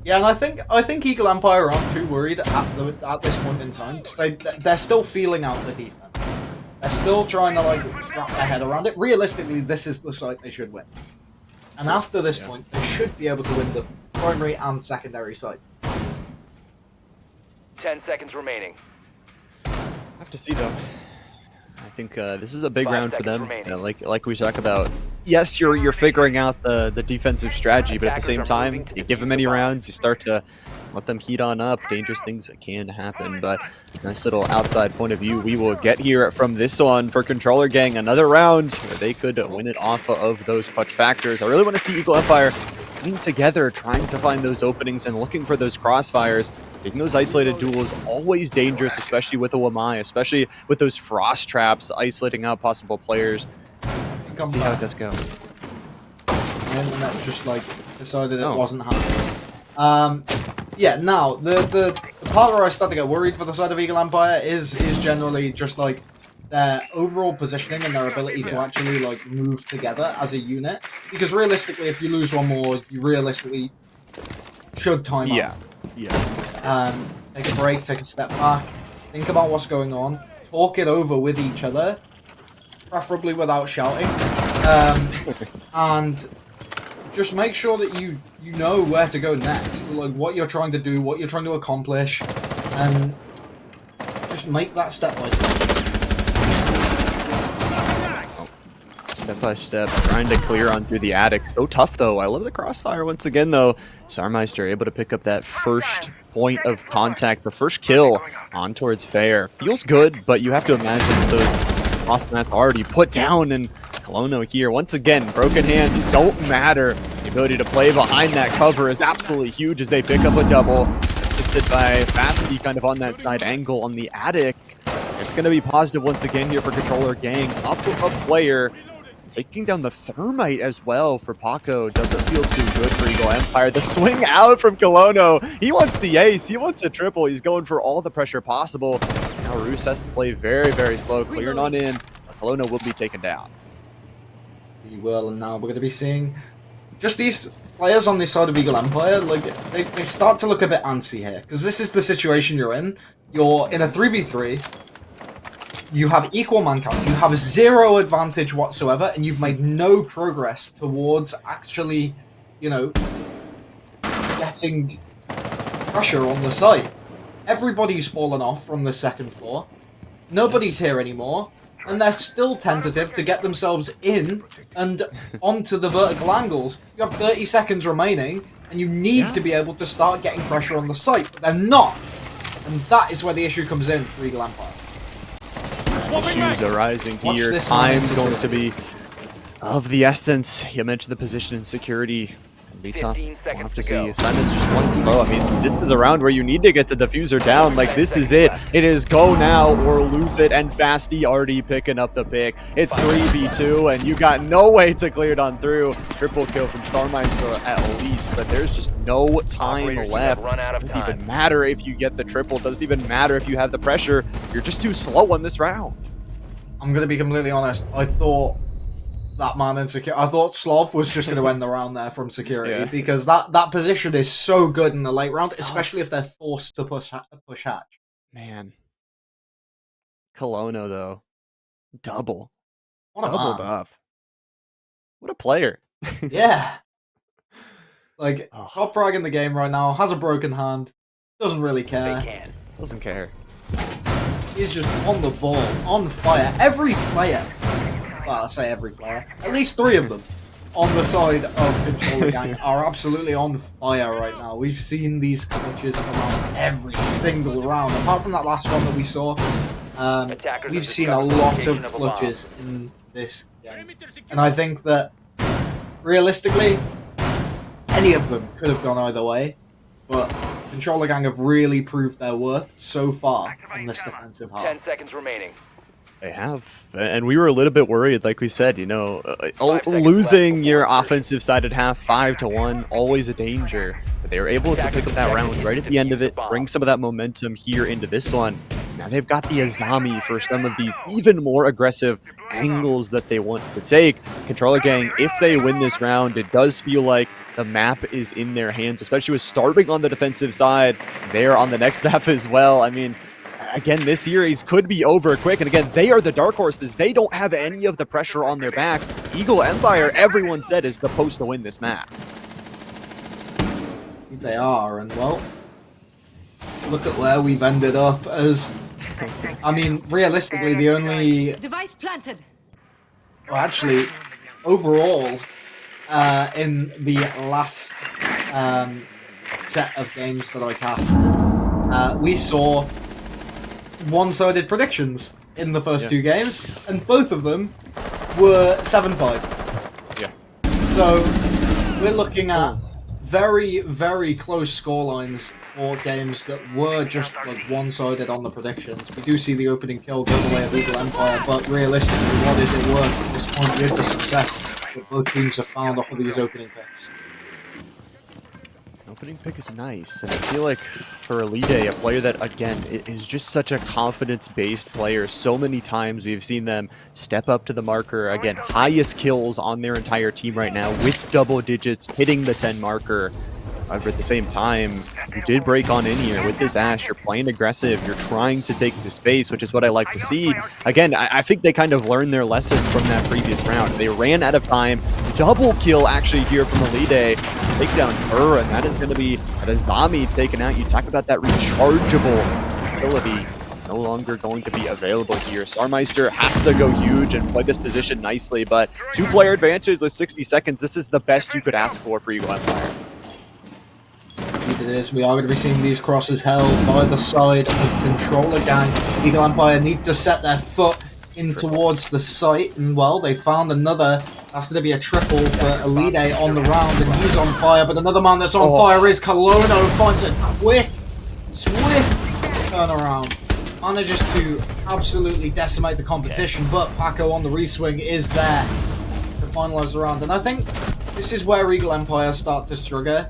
Yeah, and I think Eagle Empire aren't too worried at this point in time, because they're still feeling out the defense. They're still trying to like wrap their head around it. Realistically, this is the site they should win. And after this point, they should be able to win the primary and secondary site. 10 seconds remaining. Have to see though. I think this is a big round for them. You know, like we talk about. Yes, you're figuring out the defensive strategy, but at the same time, you give them any rounds, you start to let them heat on up. Dangerous things that can happen, but nice little outside point of view we will get here from this one for Controller Gang. Another round where they could win it off of those clutch factors. I really want to see Eagle Empire coming together, trying to find those openings and looking for those crossfires. Taking those isolated duels, always dangerous, especially with a Wamai, especially with those frost traps isolating out possible players. See how it does go. the internet just like decided it Oh. wasn't happening. Yeah. Now the part where I start to get worried for the side of Eagle Empire is generally just like their overall positioning and their ability to actually like move together as a unit. Because realistically, if you lose one more, you realistically should time out. Yeah. Take a break, take a step back, think about what's going on, talk it over with each other, preferably without shouting, and just make sure that you know where to go next, like what you're trying to do, what you're trying to accomplish, and just make that step by step. Step by step, trying to clear on through the attic. So tough, though. I love the crossfire once again, though. Sarmeister able to pick up that first point of contact, the first kill on towards Fair. Feels good, but you have to imagine that those cross mats already put down, and Colono here, once again, broken hands don't matter. The ability to play behind that cover is absolutely huge as they pick up a double. Assisted by Fasti kind of on that side angle on the attic. It's going to be positive once again here for Controller Gang. Up a player. Taking down the Thermite as well for Paco. Doesn't feel too good for Eagle Empire. The swing out from Colono. He wants the ace. He wants a triple. He's going for all the pressure possible. Now Roos has to play very, very slow. Clearing on in. Colono will be taken down. He will, and now we're going to be seeing just these players on this side of Eagle Empire. Like, they start to look a bit antsy here. Because this is the situation you're in. You're in a 3v3. You have equal man count, you have 0 advantage whatsoever, and you've made no progress towards actually, you know, getting pressure on the site. Everybody's fallen off from the second floor. Nobody's here anymore, and they're still tentative to get themselves in and onto the vertical angles. You have 30 seconds remaining, and you need to be able to start getting pressure on the site, but they're not. And that is where the issue comes in for Eagle Empire. Issues arising here. Time's going to be of the essence. You mentioned the position and security. It'll be tough. We'll have to see. Simon's just playing slow. I mean, this is a round where you need to get the diffuser down. Like, this is it. It is go now or lose it. And Fasti already picking up the pick. It's 3v2, and you got no way to clear it on through. Triple kill from Sarmeister at least, but there's just no time left. Doesn't even matter if you get the triple. Doesn't even matter if you have the pressure. You're just too slow on this round. I'm going to be completely honest. I thought that man in security, I thought Slav was just going to end the round there from security because that position is so good in the late round, especially if they're forced to push hatch. Man. Colono, though. Double. What a Doubled man. up. What a player. Yeah. Like, top frag in the game right now, has a broken hand, doesn't really care. Doesn't care. He's just on the ball, on fire. Every player, well, I say every player, at least 3 of them on the side of Controller Gang are absolutely on fire right now. We've seen these clutches come out every single round. Apart from that last one that we saw, we've seen a lot of clutches in this game. And I think that, realistically, any of them could have gone either way. But Controller Gang have really proved their worth so far on this defensive half. 10 seconds remaining. They have. And we were a little bit worried, like we said, you know, losing your offensive side at half 5-1, always a danger. But they were able to pick up that round right at the end of it, bring some of that momentum here into this one. Now they've got the Azami for some of these even more aggressive angles that they want to take. Controller Gang, if they win this round, it does feel like the map is in their hands, especially with starting on the defensive side. They're on the next map as well. I mean, again, this series could be over quick. And again, they are the dark horses. They don't have any of the pressure on their back. Eagle Empire, everyone said, is supposed to win this map. They are, and well, look at where we've ended up as, I mean, realistically, the only... Device planted. Well, actually, overall, in the last set of games that I casted, we saw one-sided predictions in the first 2 games, and both of them were 7-5. Yeah. So, we're looking at very, very close scorelines for games that were just like one-sided on the predictions. We do see the opening kill go the way of Eagle Empire, but realistically, what is it worth at this point with the success that both teams have found off of these opening picks. Opening pick is nice, and I feel like for Elite, a player that, again, is just such a confidence-based player. So many times we've seen them step up to the marker. Again, highest kills on their entire team right now with double digits, hitting the 10 marker. However, at the same time, you did break on in here with this Ashe. You're playing aggressive. You're trying to take the space, which is what I like to see. Again, I think they kind of learned their lesson from that previous round. They ran out of time. Double kill actually here from Elite. Take down her, and that is going to be a Azami taken out. You talk about that rechargeable utility. No longer going to be available here. Starmeister has to go huge and play this position nicely, but two-player advantage with 60 seconds. This is the best you could ask for Eagle Empire. It is. We are going to be seeing these crosses held by the side of Controller Gang. Eagle Empire need to set their foot in towards the site, and well, they found another. That's going to be a triple for Elite on the round, and he's on fire. But another man that's on fire is Colono. Finds a quick, swift turnaround. Manages to absolutely decimate the competition, but Paco on the reswing is there to finalize the round. And I think this is where Eagle Empire start to struggle.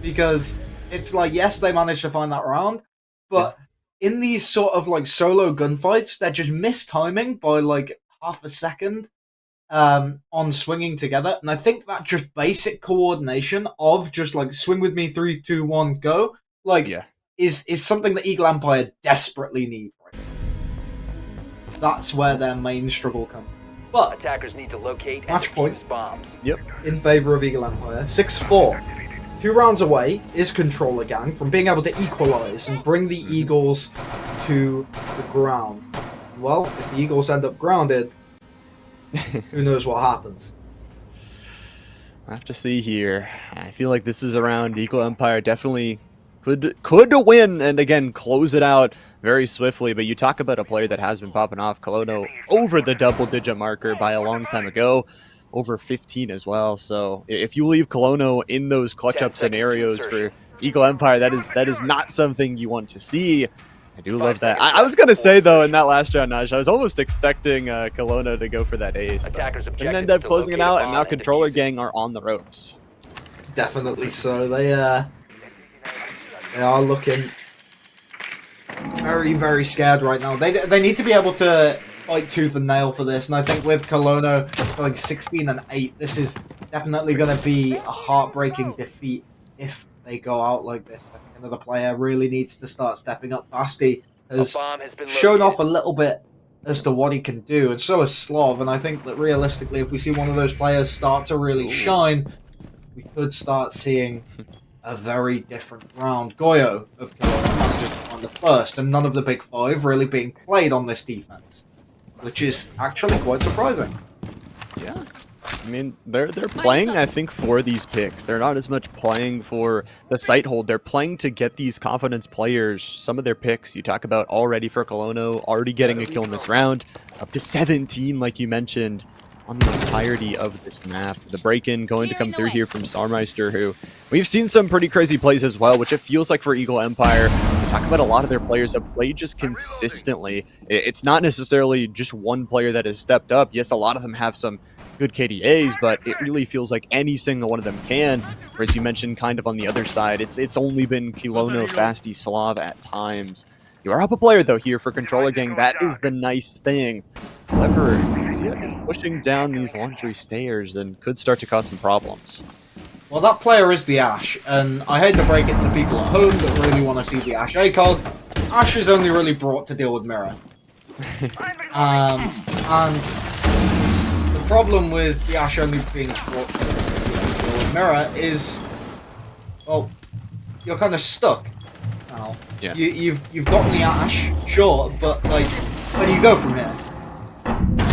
Because it's like, yes, they managed to find that round, but in these sort of like solo gunfights, they're just mistiming by like half a second on swinging together. And I think that just basic coordination of just like swing with me, 3, 2, 1, go, like is something that Eagle Empire desperately need right now. That's where their main struggle comes. But attackers need to locate match point bombs. In favor of Eagle Empire. 6-4. 2 rounds away is Controller Gang from being able to equalize and bring the Eagles to the ground. Well, if the Eagles end up grounded, who knows what happens. I have to see here. I feel like this is around Eagle Empire definitely could win and again close it out very swiftly, but you talk about a player that has been popping off. Colono over the double-digit marker by a long time ago, over 15 as well. So if you leave Colono in those clutch-up scenarios for Eagle Empire, that is not something you want to see. I do love that. I was going to say, though, in that last round, Naj, I was almost expecting Colono to go for that ace, but didn't end up closing it out, and now Controller Gang are on the ropes. Definitely so. They are looking very, very scared right now. They need to be able to fight tooth and nail for this, and I think with Colono going 16-8, this is definitely going to be a heartbreaking defeat if they go out like this. I think another player really needs to start stepping up. Basti has shown off a little bit as to what he can do, and so has Slav, and I think that realistically, if we see one of those players start to really shine, we could start seeing a very different round. Goyo of Colono manages to find the first, and none of the big five really being played on this defense, which is actually quite surprising. Yeah, I mean they're playing, I think, for these picks. They're not as much playing for the site hold. They're playing to get these confidence players some of their picks. You talk about already for Colono, already getting a kill in this round, up to 17, like you mentioned, on the entirety of this map. The break-in going to come through here from Starmeister, who we've seen some pretty crazy plays as well, which it feels like for Eagle Empire. We talk about a lot of their players have played just consistently. It's not necessarily just one player that has stepped up. Yes, a lot of them have some good KDAs, but it really feels like any single one of them can. Whereas you mentioned kind of on the other side, it's only been Colono, Fasti, Slav at times. You are up a player, though, here for Controller Gang. That is the nice thing. However, Xia is pushing down these laundry stairs and could start to cause some problems. Well, that player is the Ashe, and I hate to break it to people at home that really want to see the Ashe ACOG. Ashe is only really brought to deal with Mirror. And the problem with the Ashe only being brought to deal with Mirror is, well, you're kind of stuck now. Yeah. You've gotten the Ashe, sure, but like, where do you go from here?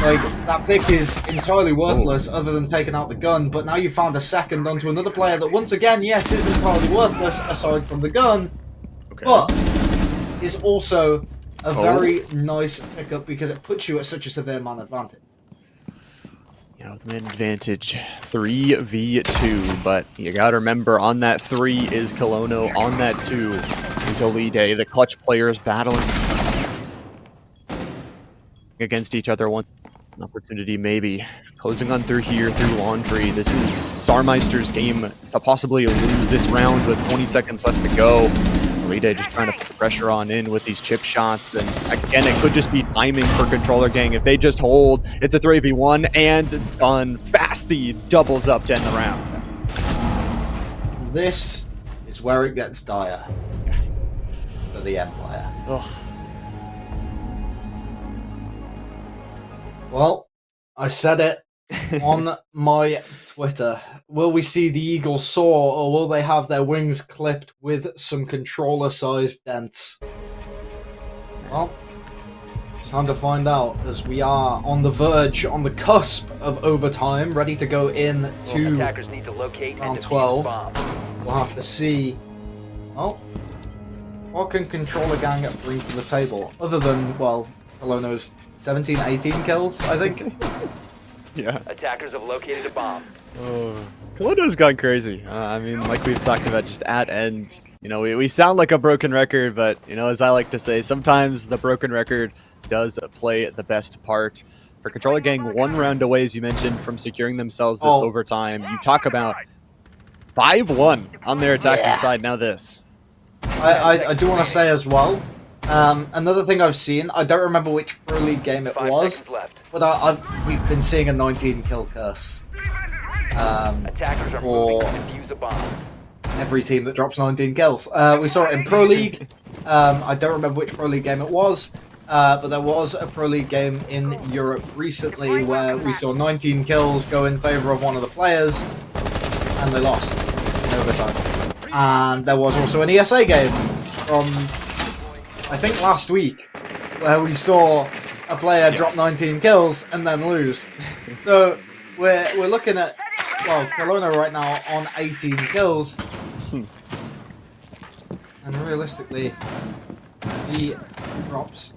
Like, that pick is entirely worthless other than taking out the gun, but now you found a second onto another player that, once again, yes, is entirely worthless aside from the gun, but is also a very nice pickup because it puts you at such a severe man advantage. Yeah, with man advantage, 3v2, but you gotta remember, on that 3 is Colono, on that 2 is Elite. The clutch players battling against each other once An opportunity maybe. Closing on through here, through Laundry. This is Sarmeister's game to possibly lose this round with 20 seconds left to go. Rita just trying to put the pressure on in with these chip shots. And again, it could just be timing for Controller Gang. If they just hold, it's a 3v1 and done. Fasty doubles up to end the round. This is where it gets dire for the Empire. Ugh. Well, I said it on my Twitter. Will we see the Eagles soar, or will they have their wings clipped with some controller-sized dents? Well, it's time to find out, as we are on the verge, on the cusp of overtime, ready to go in to Attackers need to locate round and defuse 12. the bomb. We'll have to see. Well, what can Controller Gang bring to the table, other than, well, Colono's 17, 18 kills, I think. Yeah. Attackers have located a bomb. Oh, Kelowna's gone crazy. I mean, like we've talked about, just at ends. You know, we sound like a broken record, but, you know, as I like to say, sometimes the broken record does play the best part. For Controller Gang, one round away, as you mentioned, from securing themselves this overtime. You talk about 5-1 on their attacking side. Now this. I do want to say as well, another thing I've seen, I don't remember which Pro League game it 5 was, seconds left. but we've been seeing a 19 kill curse. Attackers are for moving to defuse a bomb. every team that drops 19 kills. We saw it in Pro League. I don't remember which Pro League game it was, but there was a Pro League game in Europe recently where we saw 19 kills go in favor of one of the players, and they lost in overtime. And there was also an ESA game from, I think, last week, where we saw a player drop 19 kills and then lose. So we're looking at, well, Kelowna right now on 18 kills. And realistically, he drops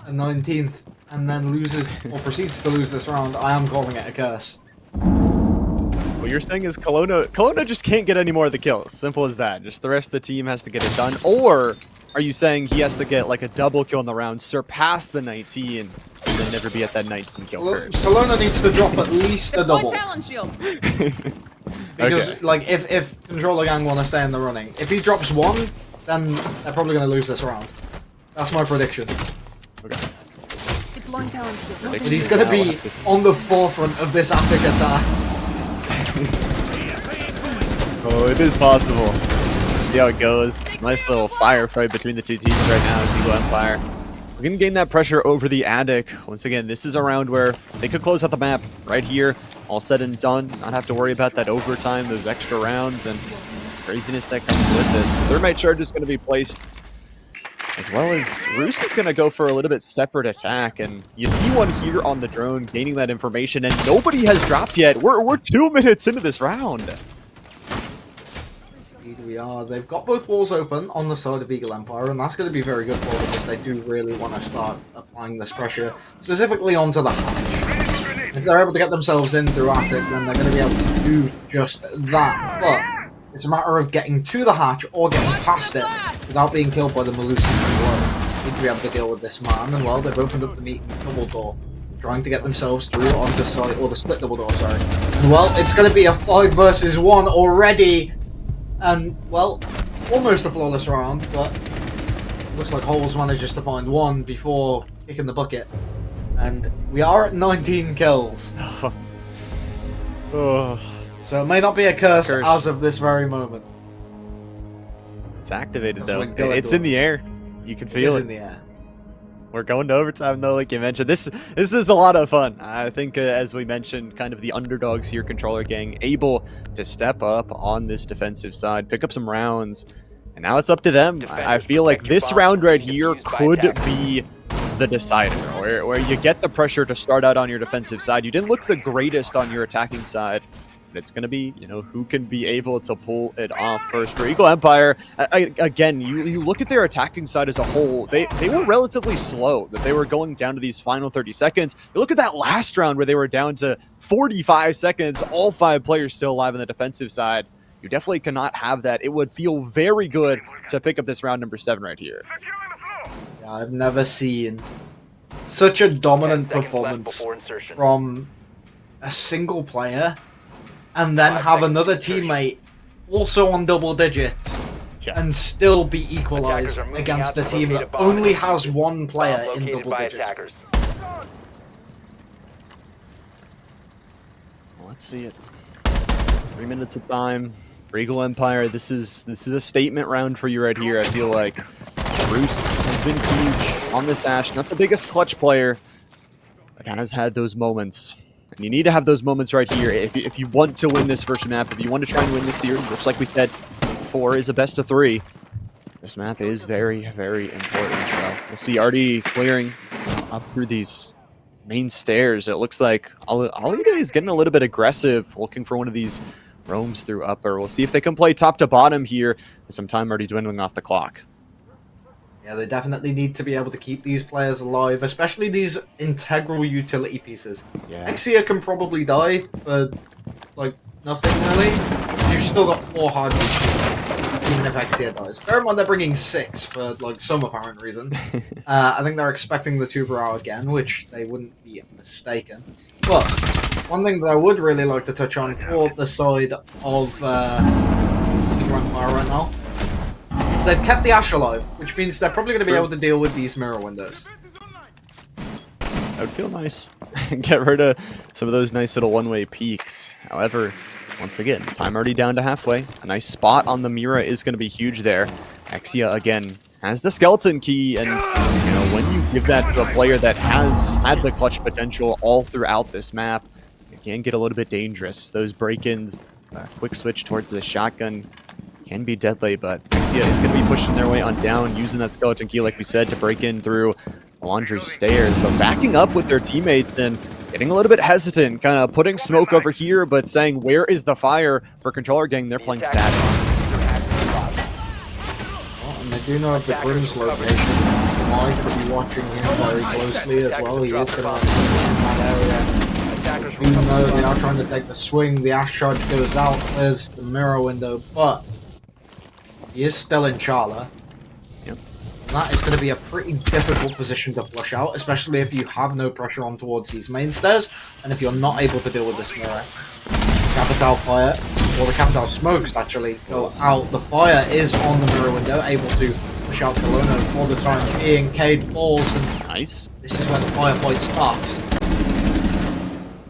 a 19th and then loses, or proceeds to lose this round. I am calling it a curse. What you're saying is Kelowna just can't get any more of the kills. Simple as that. Just the rest of the team has to get it done. Or are you saying he has to get like a double kill in the round, surpass the 19, and then never be at that 19 kill curse? Kelowna needs to drop at least a double. Because, Okay. like, if Controller Gang want to stay in the running, if he drops one, then they're probably going to lose this round. That's my prediction. Okay. But he's going to be on the forefront of this Attic attack. Oh, it is possible. See how it goes. Nice little firefight between the two teams right now as Eagle Empire. We're going to gain that pressure over the Attic. Once again, this is a round where they could close out the map right here. All said and done. Not have to worry about that overtime, those extra rounds, and craziness that comes with it. Thermite charge is going to be placed, as well as Roos is going to go for a little bit separate attack. And you see one here on the drone gaining that information, and nobody has dropped yet. We're 2 minutes into this round. Indeed we are. They've got both walls open on the side of Eagle Empire, and that's going to be very good for them because they do really want to start applying this pressure, specifically onto the hatch. If they're able to get themselves in through Attic, then they're going to be able to do just that. But it's a matter of getting to the hatch or getting past it without being killed by the Malusi below. Need to be able to deal with this man, and well, they've opened up the meeting double door, trying to get themselves through onto site, or the split double door, sorry. And well, it's going to be a 5 versus 1 already, and well, almost a flawless round, but looks like Holes manages to find one before kicking the bucket. And we are at 19 kills. Oh, So it may not be a curse as of this very moment. it's activated That's though. what Go It's do. in the air. You can feel It is it. in the air. We're going to overtime though, like you mentioned. This is a lot of fun. I think, as we mentioned, kind of the underdogs here, Controller Gang, able to step up on this defensive side, pick up some rounds, and now it's up to them. I feel like this round right here could be the decider, where you get the pressure to start out on your defensive side. You didn't look the greatest on your attacking side. But it's going to be, you know, who can be able to pull it off first. For Eagle Empire, again, you look at their attacking side as a whole, they were relatively slow, that they were going down to these final 30 seconds. You look at that last round where they were down to 45 seconds, all 5 players still alive on the defensive side. You definitely cannot have that. It would feel very good to pick up this round number 7 right here. Yeah, I've never seen such a 10 dominant seconds left performance before insertion. from a single player, and then 5 have seconds another to insertion. teammate also on double digits Yeah. and still be equalized Attackers are moving against out a to team locate that a bomb only and has defuse it. one player Bomb in located double by digits. attackers. Let's see it. 3 minutes of time. For Eagle Empire, this is a statement round for you right here. I feel like Bruce has been huge on this Ashe. Not the biggest clutch player, but has had those moments. And you need to have those moments right here if you want to win this first map, if you want to try and win this series, which, like we said, 4 is a best of 3. This map is very, very important. So we'll see Artie clearing up through these main stairs. It looks like Alida is getting a little bit aggressive, looking for one of these roams through upper. We'll see if they can play top to bottom here. With some time already dwindling off the clock. Yeah, they definitely need to be able to keep these players alive, especially these integral utility pieces. Yeah. Exia can probably die for, like, nothing really. You've still got 4 hard hits, even if Exia dies. Bear in mind they're bringing 6 for, like, some apparent reason. I think they're expecting the Tuber out again, which they wouldn't be mistaken. But one thing that I would really like to touch on for the side of Empire right now is they've kept the Ashe alive, which means they're probably going to be True. able to deal with these mirror windows. That would feel nice. Get rid of some of those nice little one-way peaks. However, once again, time already down to halfway. A nice spot on the Mira is going to be huge there. Exia, again, has the skeleton key, and, you know, when you give that to a player that has had the clutch potential all throughout this map, it can get a little bit dangerous. Those break-ins, quick switch towards the shotgun can be deadly, but Exia is going to be pushing their way on down, using that skeleton key, like we said, to break in through Laundry stairs, but backing up with their teammates and getting a little bit hesitant, kind of putting smoke over here, but saying, where is the fire for Controller Gang? They're playing static. Well, and they do know of the Grimm's location. Mike will be watching him very closely as well. He is going to be in that area. Even though they are trying to take the swing, the Ashe charge goes out. There's the mirror window, but he is still in Charla. That is going to be a pretty difficult position to flush out, especially if you have no pressure on towards these main stairs, and if you're not able to deal with this mirror. Capital fire, or the Capital smokes actually go out. The fire is on the mirror window, able to push out Colonna for the time being. Cade falls, and Nice. this is where the firefight starts.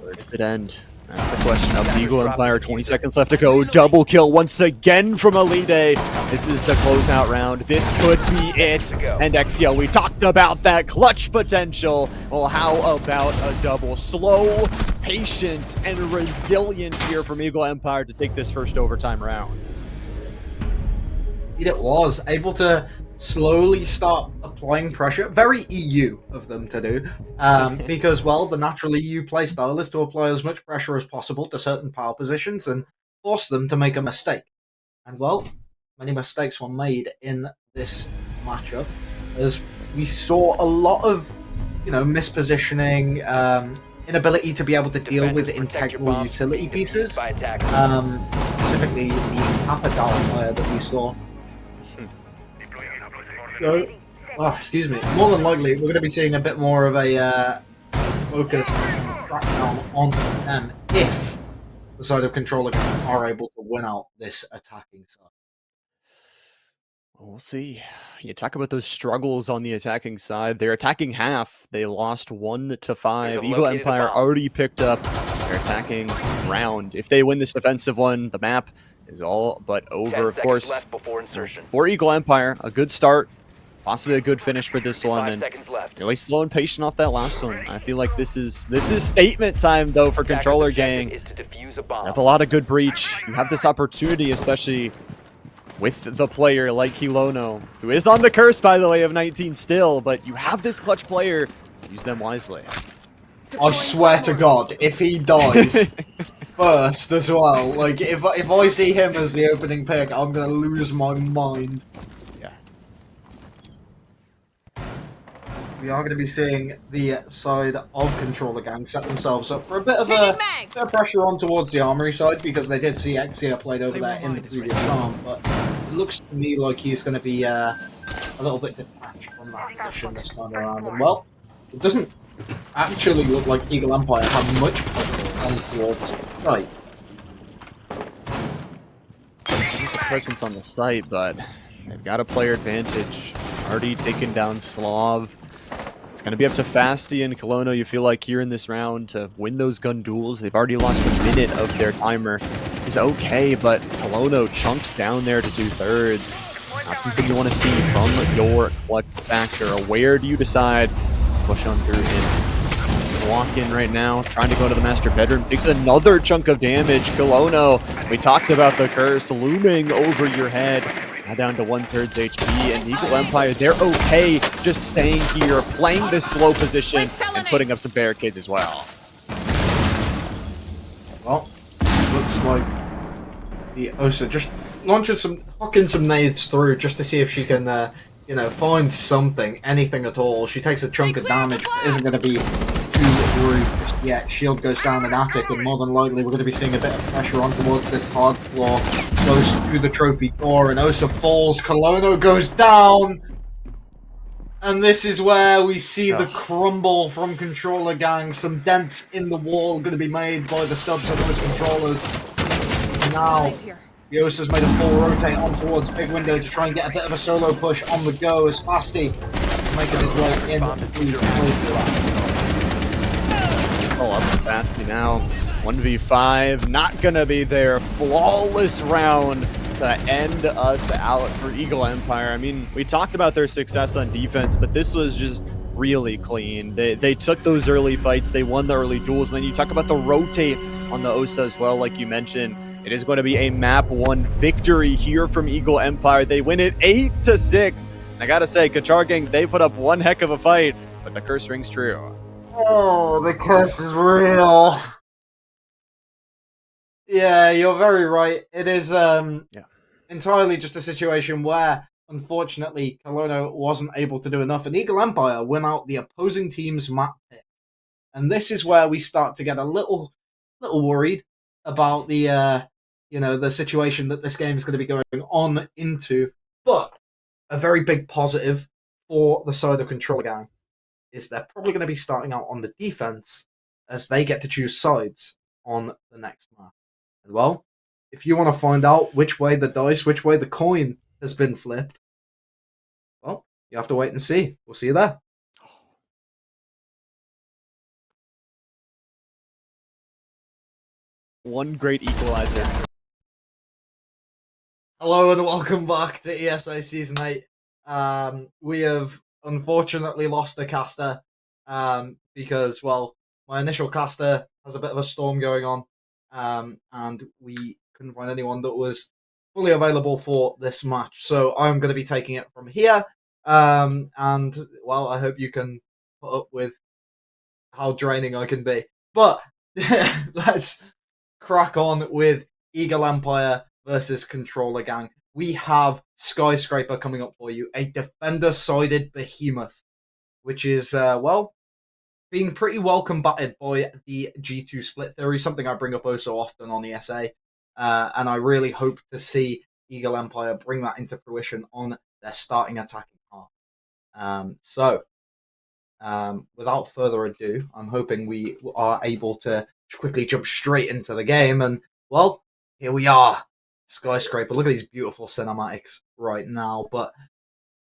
Where does it end? That's the question. Up to Eagle Empire, 20 seconds left to go. Double kill once again from Elite. This is the closeout round. This could be it. And Exia, we talked about that clutch potential. Well, how about a double? Slow, patient, and resilient here from Eagle Empire to take this first overtime round. It was able to slowly start applying pressure. Very EU of them to do, because, well, the natural EU playstyle is to apply as much pressure as possible to certain power positions and force them to make a mistake. And, well, many mistakes were made in this matchup, as we saw a lot of, you know, mispositioning, inability to be able to deal with integral utility pieces, specifically the Capital fire that we saw. So, excuse me. More than likely, we're going to be seeing a bit more of a focus crackdown on them if the side of Controller are able to win out this attacking side. We'll see. You talk about those struggles on the attacking side. They're attacking half. They lost 1-5. Eagle Empire already picked up their attacking round. If they win this defensive one, the map is all but over. Of course, for Eagle Empire, a good start. Possibly a good finish for this one, and really slow and patient off that last one. I feel like this is statement time though for Controller Gang. You have a lot of good breach. You have this opportunity, especially with the player like Hilono, who is on the curse, by the way, of 19 still, but you have this clutch player. Use them wisely. I swear to God, if he dies first as well, like if I see him as the opening pick, I'm gonna lose my mind. We are going to be seeing the side of Controller Gang set themselves up for a bit of pressure on towards the Armory side, because they did see Exia played over there in the previous round, but it looks to me like he's going to be a little bit detached from that position this time around. And, well, it doesn't actually look like Eagle Empire have much pressure on towards right. There's a presence on the site, but they've got a player advantage. Already taken down Slav. It's going to be up to Fasty and Kolono, you feel like, here in this round to win those gun duels. They've already lost a minute of their timer. Is okay, but Kolono chunks down there to 2/3. Not something you want to see from your clutch factor. Where do you decide? Push on through him. Walk in right now, trying to go to the master bedroom. Takes another chunk of damage. Kolono, we talked about the curse looming over your head. Now down to 1/3 HP, and Eagle Empire, they're okay just staying here, playing this slow position, and putting up some barricades as well. Well, looks like the Osa just launching hooking some nades through just to see if she can, find something, anything at all. She takes a chunk of damage, but isn't going to be too rude just yet. Shield goes down in attic, and more than likely we're going to be seeing a bit of pressure on towards this hard floor. Goes through the trophy door, and Osa falls. Kolono goes down. And this is where we see the crumble from Controller Gang. Some dents in the wall going to be made by the stubs of those controllers. Now, Yosa's made a full rotate on towards Big Window to try and get a bit of a solo push on the go as Fasty making his way in. Pull up Fasty now. 1v5, not going to be their flawless round to end us out for Eagle Empire. I mean, we talked about their success on defense, but this was just really clean. They took those early fights, they won the early duels, and then you talk about the rotate on the Osa as well, like you mentioned. It is going to be a map 1 victory here from Eagle Empire. They win it 8-6. I gotta say, Kachar Gang, they put up one heck of a fight, but the curse rings true. Oh, the curse is real. Yeah, you're very right. It is entirely just a situation where, unfortunately, Kolono wasn't able to do enough, and Eagle Empire win out the opposing team's map pick. And this is where we start to get a little worried about the situation that this game is going to be going on into. But a very big positive for the side of Controller Gang is they're probably going to be starting out on the defense as they get to choose sides on the next map. And well, if you want to find out which way the coin has been flipped, well, you have to wait and see. We'll see you there. One great equalizer. Hello and welcome back to ESA Season 8. We have unfortunately lost a caster because, well, my initial caster has a bit of a storm going on, and we couldn't find anyone that was fully available for this match. So I'm going to be taking it from here, and, well, I hope you can put up with how draining I can be. But let's crack on with Eagle Empire versus Controller Gang. We have Skyscraper coming up for you, a defender-sided behemoth, which is, being pretty well combated by the G2 split theory, something I bring up oh so often on ESA, and I really hope to see Eagle Empire bring that into fruition on their starting attacking half. Without further ado, I'm hoping we are able to quickly jump straight into the game, and, well, here we are. Skyscraper. Look at these beautiful cinematics right now. But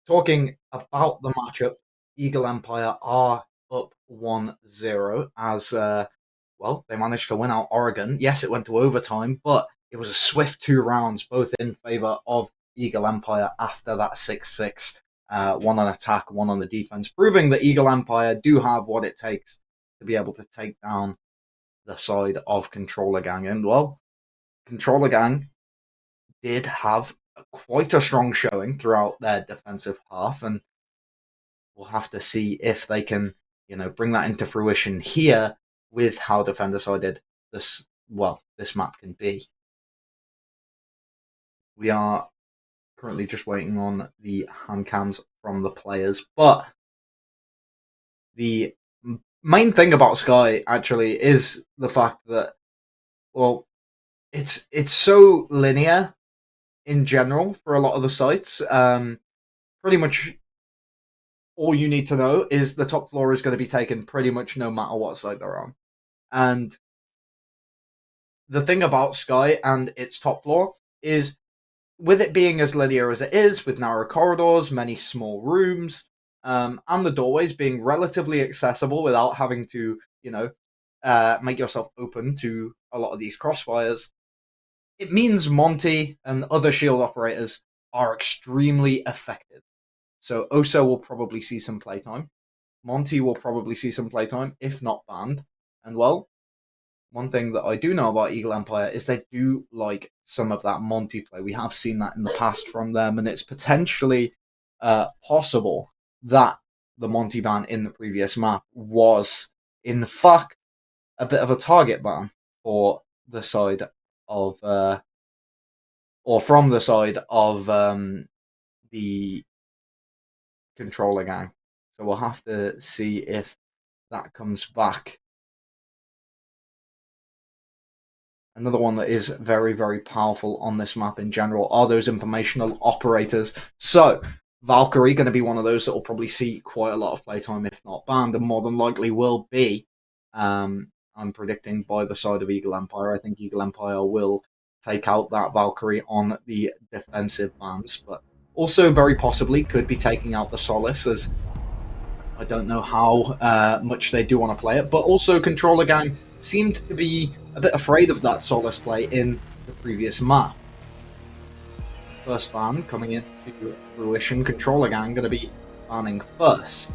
talking about the matchup, Eagle Empire are up 1-0 as, they managed to win out Oregon. Yes, it went to overtime, but it was a swift 2 rounds, both in favor of Eagle Empire after that 6-6. One on attack, one on the defense, proving that Eagle Empire do have what it takes to be able to take down the side of Controller Gang. And, well, Controller Gang did have quite a strong showing throughout their defensive half, and we'll have to see if they can, bring that into fruition here with how defender-sided this map can be. We are currently just waiting on the hand cams from the players, but the main thing about Sky actually is the fact that, well, it's so linear in general for a lot of the sites. Pretty much all you need to know is the top floor is going to be taken pretty much no matter what side they're on. And the thing about Sky and its top floor is, with it being as linear as it is, with narrow corridors, many small rooms, and the doorways being relatively accessible without having to, make yourself open to a lot of these crossfires, it means Monty and other shield operators are extremely effective. So Osa will probably see some playtime. Monty will probably see some playtime, if not banned. And well, one thing that I do know about Eagle Empire is they do like some of that Monty play. We have seen that in the past from them, and it's potentially possible that the Monty ban in the previous map was, in fact, a bit of a target ban for the side of, or from the side of the controller gang. So we'll have to see if that comes back. Another one that is very, very powerful on this map in general are those informational operators. So, Valkyrie going to be one of those that will probably see quite a lot of playtime, if not banned, and more than likely will be, I'm predicting, by the side of Eagle Empire. I think Eagle Empire will take out that Valkyrie on the defensive bans, but also very possibly could be taking out the Solace, as I don't know how much they do want to play it, but also Controller Gang seemed to be a bit afraid of that Solace play in the previous map. First ban coming into fruition, Controller Gang going to be banning first.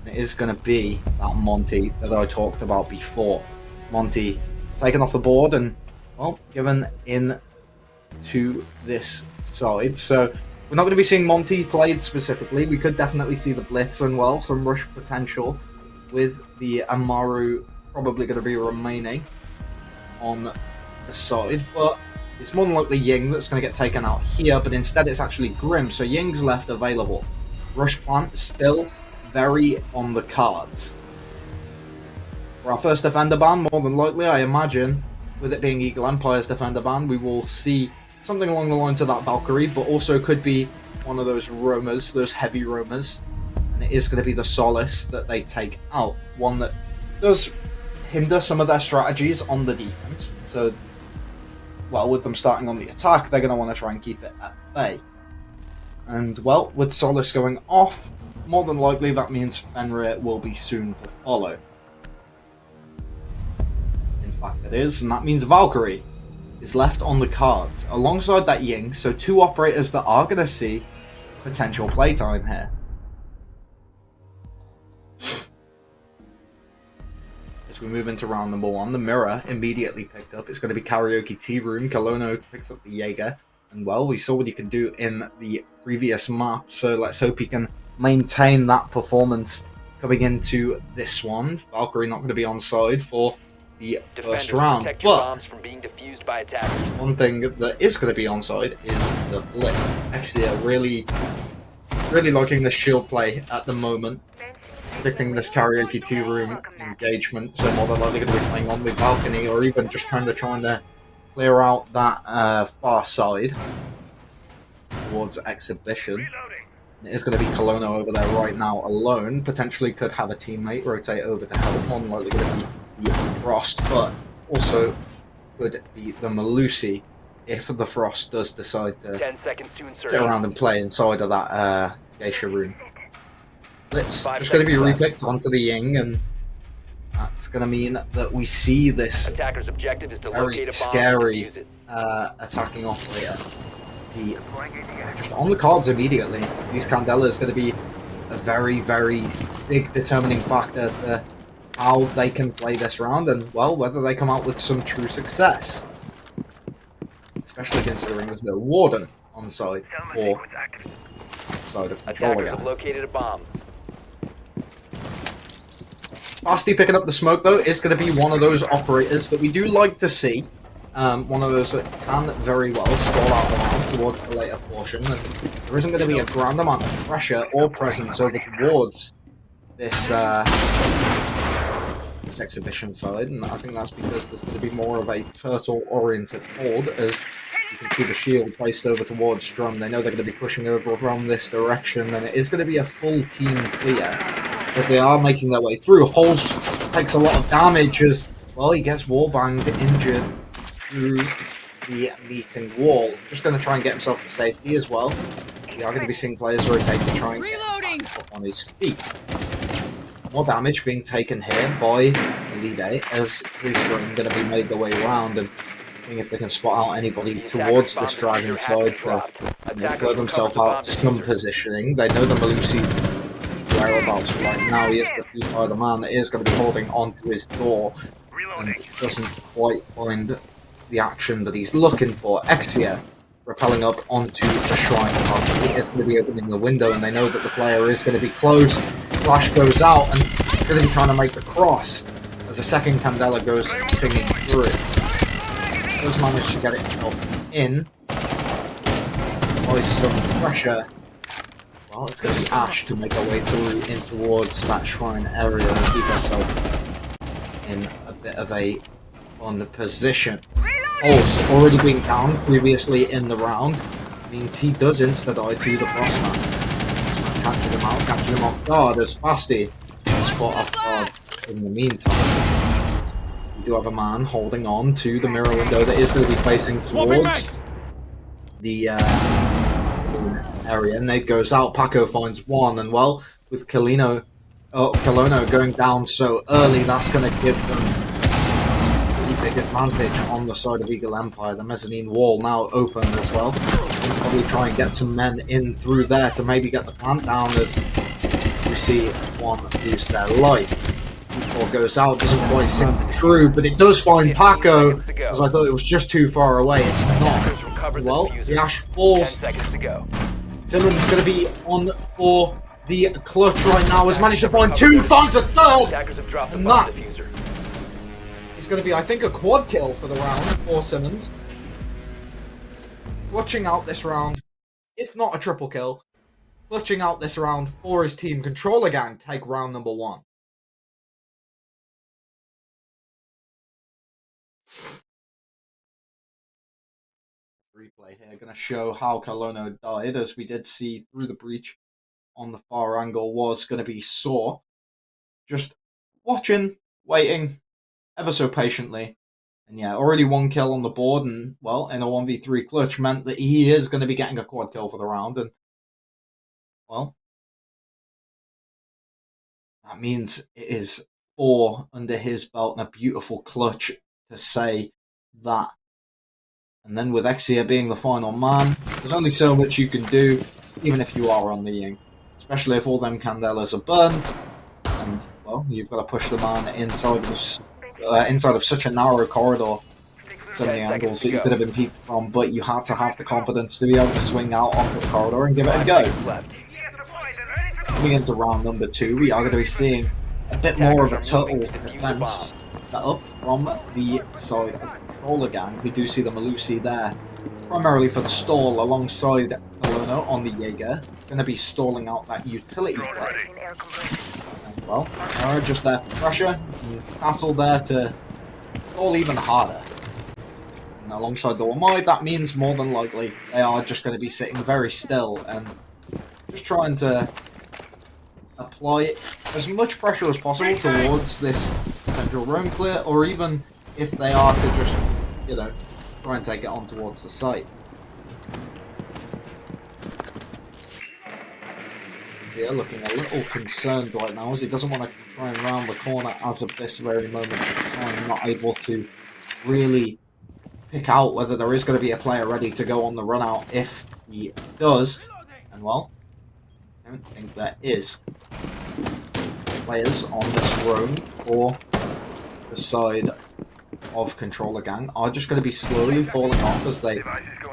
And it is going to be that Monty that I talked about before. Monty taken off the board and, well, given in to this side. So we're not going to be seeing Monty played specifically. We could definitely see the Blitz and, well, some rush potential, with the Amaru probably going to be remaining on the side. But it's more than likely Ying that's going to get taken out here, but instead it's actually Grim. So Ying's left available. Rush Plant still very on the cards. For our first defender ban, more than likely, I imagine, with it being Eagle Empire's defender ban, we will see something along the lines of that Valkyrie, but also could be one of those roamers, those heavy roamers. And it is going to be the Solace that they take out. One that does hinder some of their strategies on the defense. So, well, with them starting on the attack, they're going to want to try and keep it at bay. And, well, with Solace going off, more than likely that means Fenrir will be soon to follow. In fact, it is, and that means Valkyrie is left on the cards alongside that Ying. So two operators that are going to see potential playtime here. As we move into round number one, the mirror immediately picked up. It's going to be Karaoke Tea Room. Kalono picks up the Jaeger. And, well, we saw what he could do in the previous map, so let's hope he can maintain that performance coming into this one. Valkyrie not going to be on side for the first round, but from being defused by attackers. One thing that is going to be on side is the Blitz. Actually, really liking the shield play at the moment. Predicting this Karaoke Tea Room engagement, so more than likely going to be playing on the balcony, or even just kind of trying to clear out that far side towards Exhibition. It is going to be Kalono over there right now alone. Potentially could have a teammate rotate over to help. More than likely going to be the Frost, but also could be the Malusi if the Frost does decide to 10 seconds to insert. sit around and play inside of that Geisha room. It's just going to be repicked onto the Ying, and that's going to mean that we see this Attacker's objective is to very locate a bomb scary and defuse it. attacking operator. Just on the cards immediately. These Candela is going to be a very, very big determining factor to how they can play this round, and, well, whether they come out with some true success. Especially considering there's no Warden on side or side of Controller Attackers have Gang. located a bomb. Fasty picking up the smoke, though, is going to be one of those operators that we do like to see. One of those that can very well stall out the round towards the later portion. And there isn't going to be a grand amount of pressure or presence over towards this this exhibition side, and I think that's because there's going to be more of a turtle-oriented horde, as You can see the shield placed over towards Strum. They know they're going to be pushing over from this direction, and it is going to be a full team clear as they are making their way through. Holes takes a lot of damage as, well, he gets wallbanged, injured through the meeting wall. Just going to try and get himself to safety as well. We are going to be seeing players rotate to try and get back up on his feet. More damage being taken here by Elite as his drone going to be made their way around and seeing if they can spot out anybody towards this dragon side to blow themselves out some positioning. They know the Malusi's whereabouts right now. He is defeated by the man that is going to be holding onto his door and doesn't quite find the action that he's looking for. Exia rappelling up onto the shrine path. He is going to be opening the window, and they know that the player is going to be close. Flash goes out, and he's going to be trying to make the cross as a second Candela goes singing through it. Does manage to get it in by some pressure. Well, it's going to be Ash to make her way through in towards that shrine area and keep herself in a bit of a fun position. Pulse already being down previously in the round means he does insta-die to the boss man. Capture him out, capture him off guard as Fasti spot off guard in the meantime. We do have a man holding on to the mirror window that is going to be facing towards the area. Nate goes out, Paco finds one, and well, with Colono going down so early, that's going to give them a big advantage on the side of Eagle Empire. The mezzanine wall now open as well. We'll probably try and get some men in through there to maybe get the plant down as we see one lose their life. Before goes out, doesn't quite seem true, but it does find Paco, because I thought it was just too far away. It's not. Well, the Ash falls. Simmons going to be on for the clutch right now. Has managed to find two, finds a third, and that is going to be, I think, a quad kill for the round for Simmons. Clutching out this round, if not a triple kill, clutching out this round for his team. Controller Gang take round number 1. Replay here going to show how Colono died, as we did see through the breach on the far angle was going to be Saw. Just watching, waiting, ever so patiently. And yeah, already 1 kill on the board, and well, in a 1v3 clutch meant that he is going to be getting a quad kill for the round, and well, that means it is 4 under his belt and a beautiful clutch to say that. And then with Exia being the final man, there's only so much you can do, even if you are on the Ying. Especially if all them Candelas are burned. And, well, you've got to push the man inside of such a narrow corridor. So many angles that you could have been peeked from, but you had to have the confidence to be able to swing out onto the corridor and give it a go. Coming into round number 2, we are going to be seeing a bit more of a total defense set up from the side of Controller Gang. We do see the Malusi there, primarily for the stall alongside Colono on the Jaeger. Going to be stalling out that utility play. And, well, just there for pressure, and Castle there to stall even harder. And alongside the Wamai, that means more than likely they are just going to be sitting very still and just trying to apply as much pressure as possible towards this central roam clear, or even if they are to just, you know, try and take it on towards the site. Zia looking a little concerned right now as he doesn't want to try and round the corner as of this very moment of time, not able to really pick out whether there is going to be a player ready to go on the run out if he does. And well, I don't think there is. Players on this roam for the side of Controller Gang are just going to be slowly falling off as they,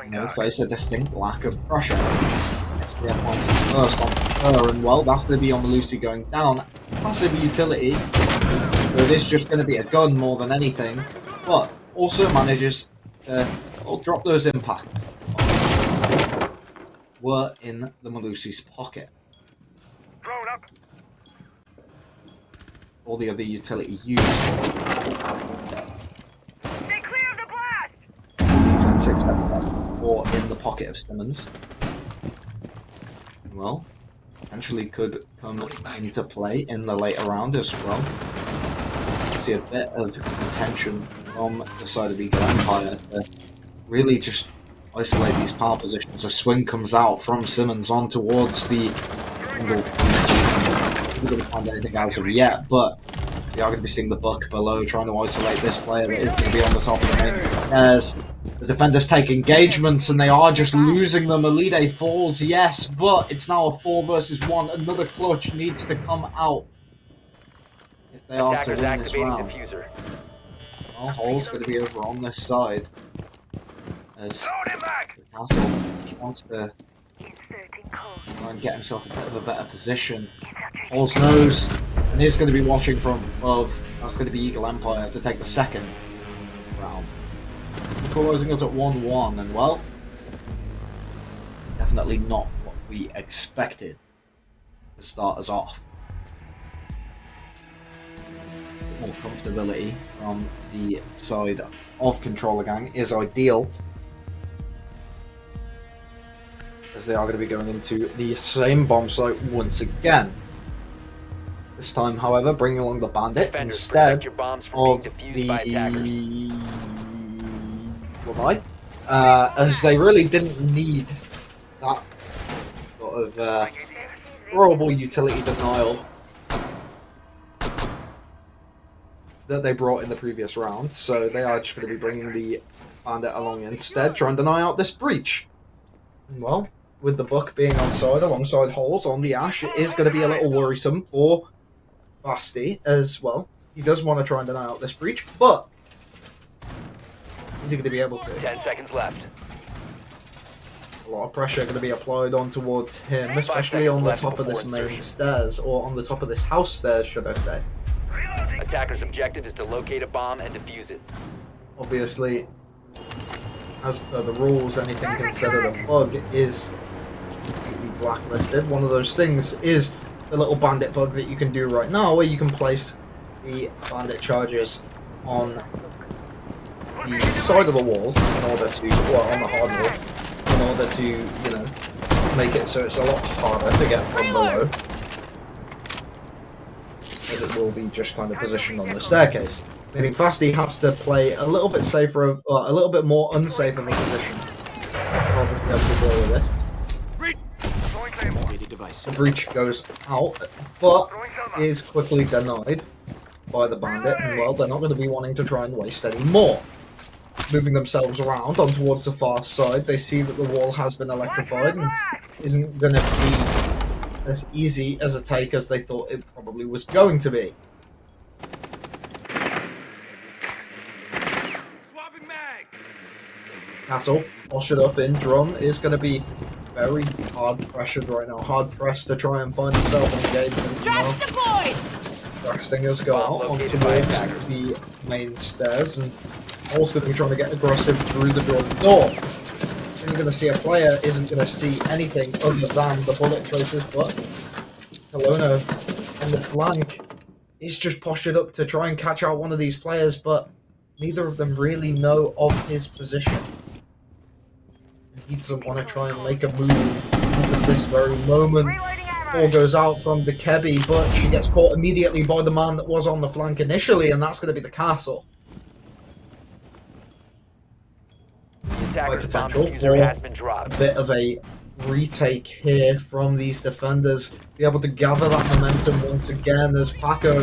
you know, face a distinct lack of pressure. SDF wants the first on her, and well, that's going to be on Lucy going down. Passive utility, so it is just going to be a gun more than anything, but also manages to drop those impacts. Were in the Malusi's pocket. All the other utility used. Stay clear of the blast! Defense except the pocket of Simmons. Well, potentially could come into play in the later round as well. See a bit of contention from the side of Eagle Empire to really just isolate these power positions. A swing comes out from Simmons on towards the single. Isn't going to find anything as of yet, but we are going to be seeing the buck below, trying to isolate this player that is going to be on the top of the main stairs. The defenders take engagements and they are just losing them. Elide falls, yes, but it's now a 4 versus 1. Another clutch needs to come out if they are to Attackers win this activating round. diffuser. Well, Hull's going to be over on this side as the castle just wants to try and get himself a bit of a better position. Hull's knows and is going to be watching from above. That's going to be Eagle Empire to take the second round. Closing us at 1-1, and well, definitely not what we expected to start us off. More comfortability from the side of Controller Gang is ideal, as they are going to be going into the same bomb site once again. This time, however, bringing along the bandit Defenders, instead protect your bombs from of being defused by attackers. as they really didn't need that sort of horrible utility denial that they brought in the previous round, so they are just going to be bringing the bandit along instead, trying to deny out this breach. And well, with the buck being on side alongside holes on the ash, it is going to be a little worrisome for Fasty as well. He does want to try and deny out this breach, but is he going to be able to? 10 seconds left. A lot of pressure going to be applied on towards him, 5 especially seconds on the left top of this before main insertion. stairs, or on the top of this house stairs, should I say. Attacker's objective is to locate a bomb and defuse it. Obviously, as per the rules, anything considered a bug is completely blacklisted. One of those things is the little bandit bug that you can do right now, where you can place the bandit charges on the side of the wall in order to, well, on the hard wall, in order to, you know, make it so it's a lot harder to get from below, as it will be just kind of positioned on the staircase. Meaning Fasty has to play a little bit safer, or a little bit more unsafe of a position in order to be able to deal with this. The breach goes out, but is quickly denied by the bandit, and well, they're not going to be wanting to try and waste any more. Moving themselves around on towards the far side, they see that the wall has been electrified and isn't going to be as easy as a take as they thought it probably was going to be. Castle, postured up in drum, is going to be very hard pressured right now. Hard pressed to try and find himself an engagement. Stingers go out on towards the main stairs, and also going to be trying to get aggressive through the door. Isn't going to see a player, isn't going to see anything other than the bullet traces, but Kelowna on the flank is just postured up to try and catch out one of these players, but neither of them really know of his position. He doesn't want to try and make a move at this very moment. Ball goes out from the Kebby, but she gets caught immediately by the man that was on the flank initially, and that's going to be the castle. High potential for a bit of a retake here from these defenders. Be able to gather that momentum once again as Paco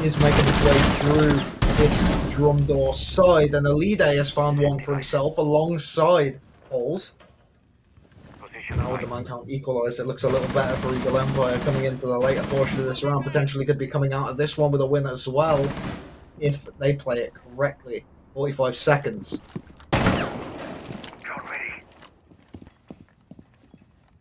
is making his way through this drum door side, and Elide has found one for himself alongside Holes. Now with the man count equalised, it looks a little better for Eagle Empire coming into the later portion of this round. Potentially could be coming out of this one with a win as well, if they play it correctly. 45 seconds.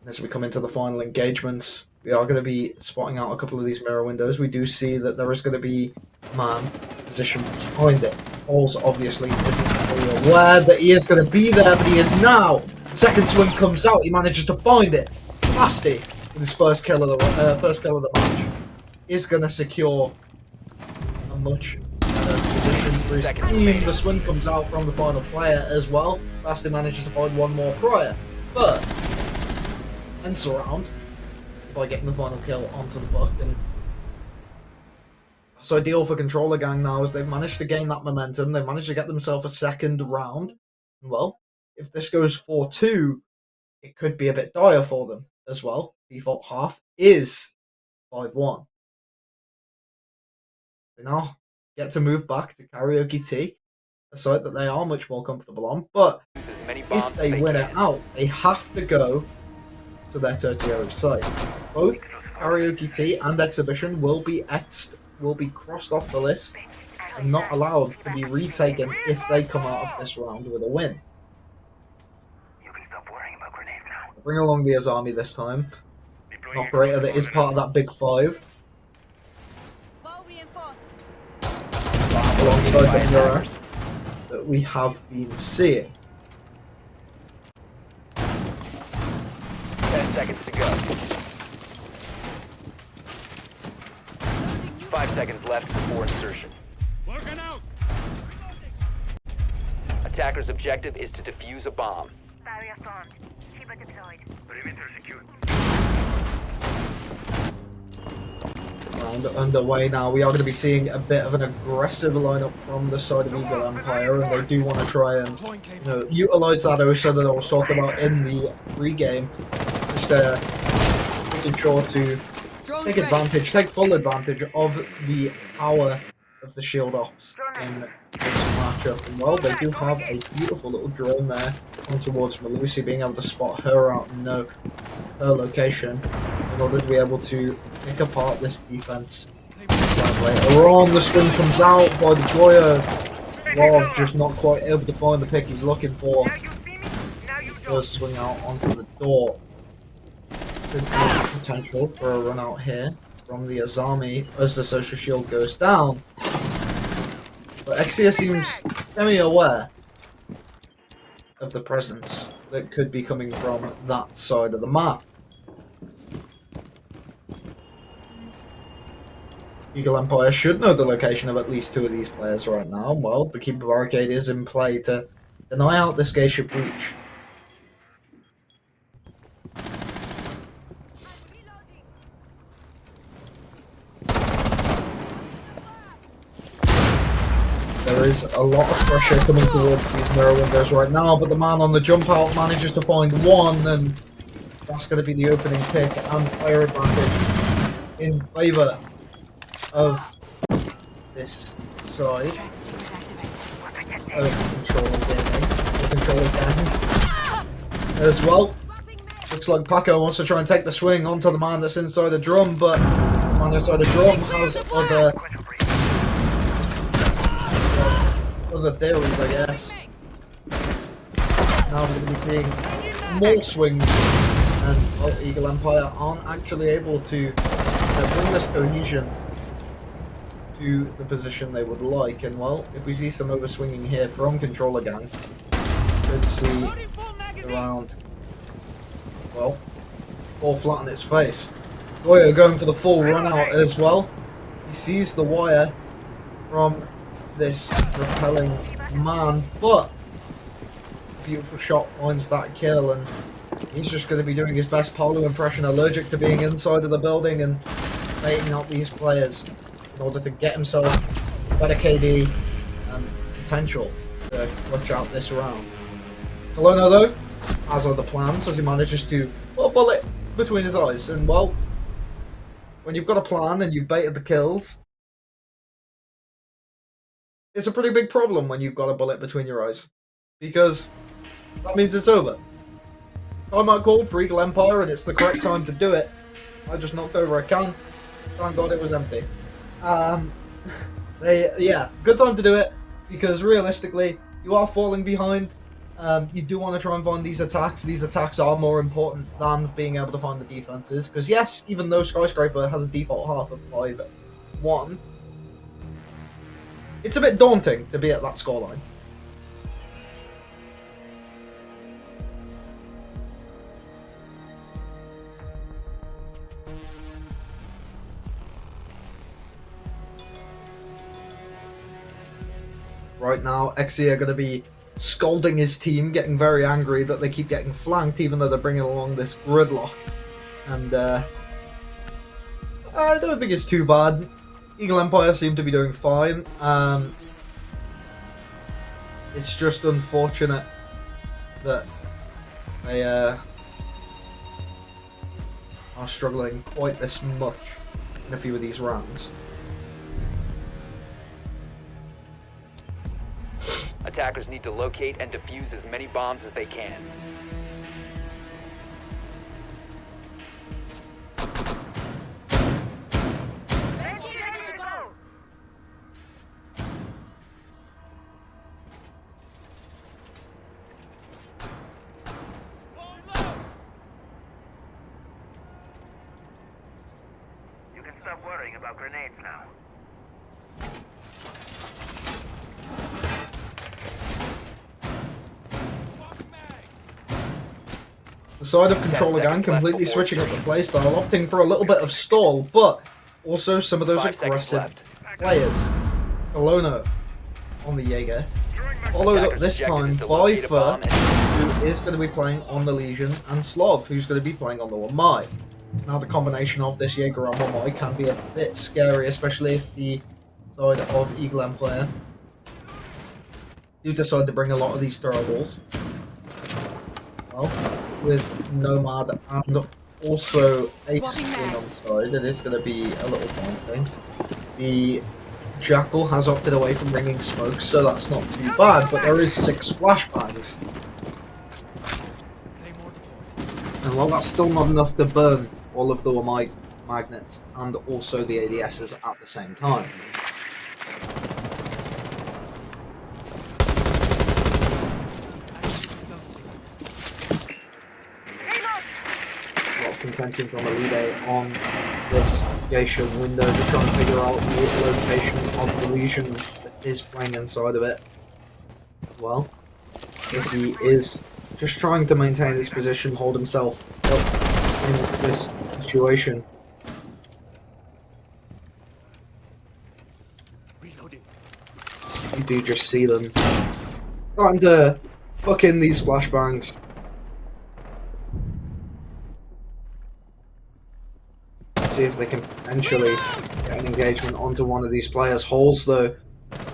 As we come into the final engagements, we are going to be spotting out a couple of these mirror windows. We do see that there is going to be a man positioned behind it. Holes obviously isn't fully aware that he is going to be there, but he is now. Second swing comes out, he manages to find it. Fasty, with his first kill of the match, is going to secure a much better position for his team. The swing comes out from the final player as well. Fasty manages to find one more prior. but ends the round by getting the final kill onto the Buck, and that's ideal for Controller Gang now, as they've managed to gain that momentum. They've managed to get themselves a second round. And well, if this goes 4-2, it could be a bit dire for them as well. Default half is 5-1. They now get to move back to Karaoke T, a site that they are much more comfortable on, but As many if bombs they as win it can. out, they have to go to their tertiary site. Both Karaoke T and Exhibition will be crossed off the list and not allowed to be retaken if they come out of this round with a win. Bring along the Azami this time. An operator that is part of that big five. Alongside the mirror that we have been seeing. 10 seconds to go. 5 seconds left before insertion. Working out. Attacker's objective is to defuse a bomb. Barrier formed. Keep it deployed. Perimeter secured. Round underway now. We are going to be seeing a bit of an aggressive lineup from the side of Eagle Empire, and they do want to try and utilize that OSA that I was talking about in the pre-game. Just making sure to take advantage, take full advantage of the power of the shield ops in this matchup. And well, they do have a beautiful little drone there on towards Malusi, being able to spot her out and know her location in order to be able to pick apart this defense. Later on, the swing comes out by the Goya. Love just not quite able to find the pick he's looking for. Does swing out onto the door. Could be potential for a run out here from the Azami as the social shield goes down. But Exia seems semi-aware of the presence that could be coming from that side of the map. Eagle Empire should know the location of at least two of these players right now. Well, the Keeper Barricade is in play to deny out this Geisha breach. There is a lot of pressure coming towards these mirror windows right now, but the man on the jump out manages to find one, and that's going to be the opening pick and player advantage in favour of this side of Controller Gang as well. Looks like Paco wants to try and take the swing onto the man that's inside a drum, but the man inside a drum has other theories, I guess. Now we're going to be seeing more swings, and Eagle Empire aren't actually able to bring this cohesion to the position they would like. And well, if we see some overswinging here from Controller Gang, could see the round, well, fall flat on its face. Goyo going for the full run out as well. He sees the wire from this repelling man, but beautiful shot finds that kill, and he's just going to be doing his best Paolo impression, allergic to being inside of the building and baiting out these players in order to get himself better KD and potential to clutch out this round. Colonna, though, has other plans as he manages to put a bullet between his eyes, and well, when you've got a plan and you've baited the kills, it's a pretty big problem when you've got a bullet between your eyes, because that means it's over. Time out called for Eagle Empire, and it's the correct time to do it. I just knocked over a can. Thank God it was empty. Yeah, good time to do it, because realistically, you are falling behind. You do want to try and find these attacks. These attacks are more important than being able to find the defenses, because yes, even though Skyscraper has a default half of 5-1, it's a bit daunting to be at that scoreline. Right now, XE are going to be scolding his team, getting very angry that they keep getting flanked, even though they're bringing along this gridlock. And I don't think it's too bad. Eagle Empire seem to be doing fine. It's just unfortunate that they are struggling quite this much in a few of these rounds. Attackers need to locate and defuse as many bombs as they can. You can stop worrying about grenades now. The side of Control again, completely switching up the playstyle, opting for a little bit of stall, but also some of those 5 seconds aggressive left. players. Colono on the Jaeger, followed up Attackers' this objective time is to by locate a Fur, bomb and who is going to be playing on the Legion, and Slog, who's going to be playing on the Wamai. Now the combination of this Jaeger and Wamai can be a bit scary, especially if the side of Eagle Empire do decide to bring a lot of these throwables. Well, with Nomad and also Ace being on the side, it is going to be a little daunting. The Jackal has opted away from bringing smoke, so that's not too bad, but there is 6 flashbangs. And while that's still not enough to burn all of the Wamai magnets and also the ADSs at the same time. A lot of contention from Elide on this Geisha window, just trying to figure out the location of the Legion that is playing inside of it. Well, as he is just trying to maintain his position, hold himself up in this situation. You do just see them starting to hook in these flashbangs. See if they can potentially get an engagement onto one of these players. Holes though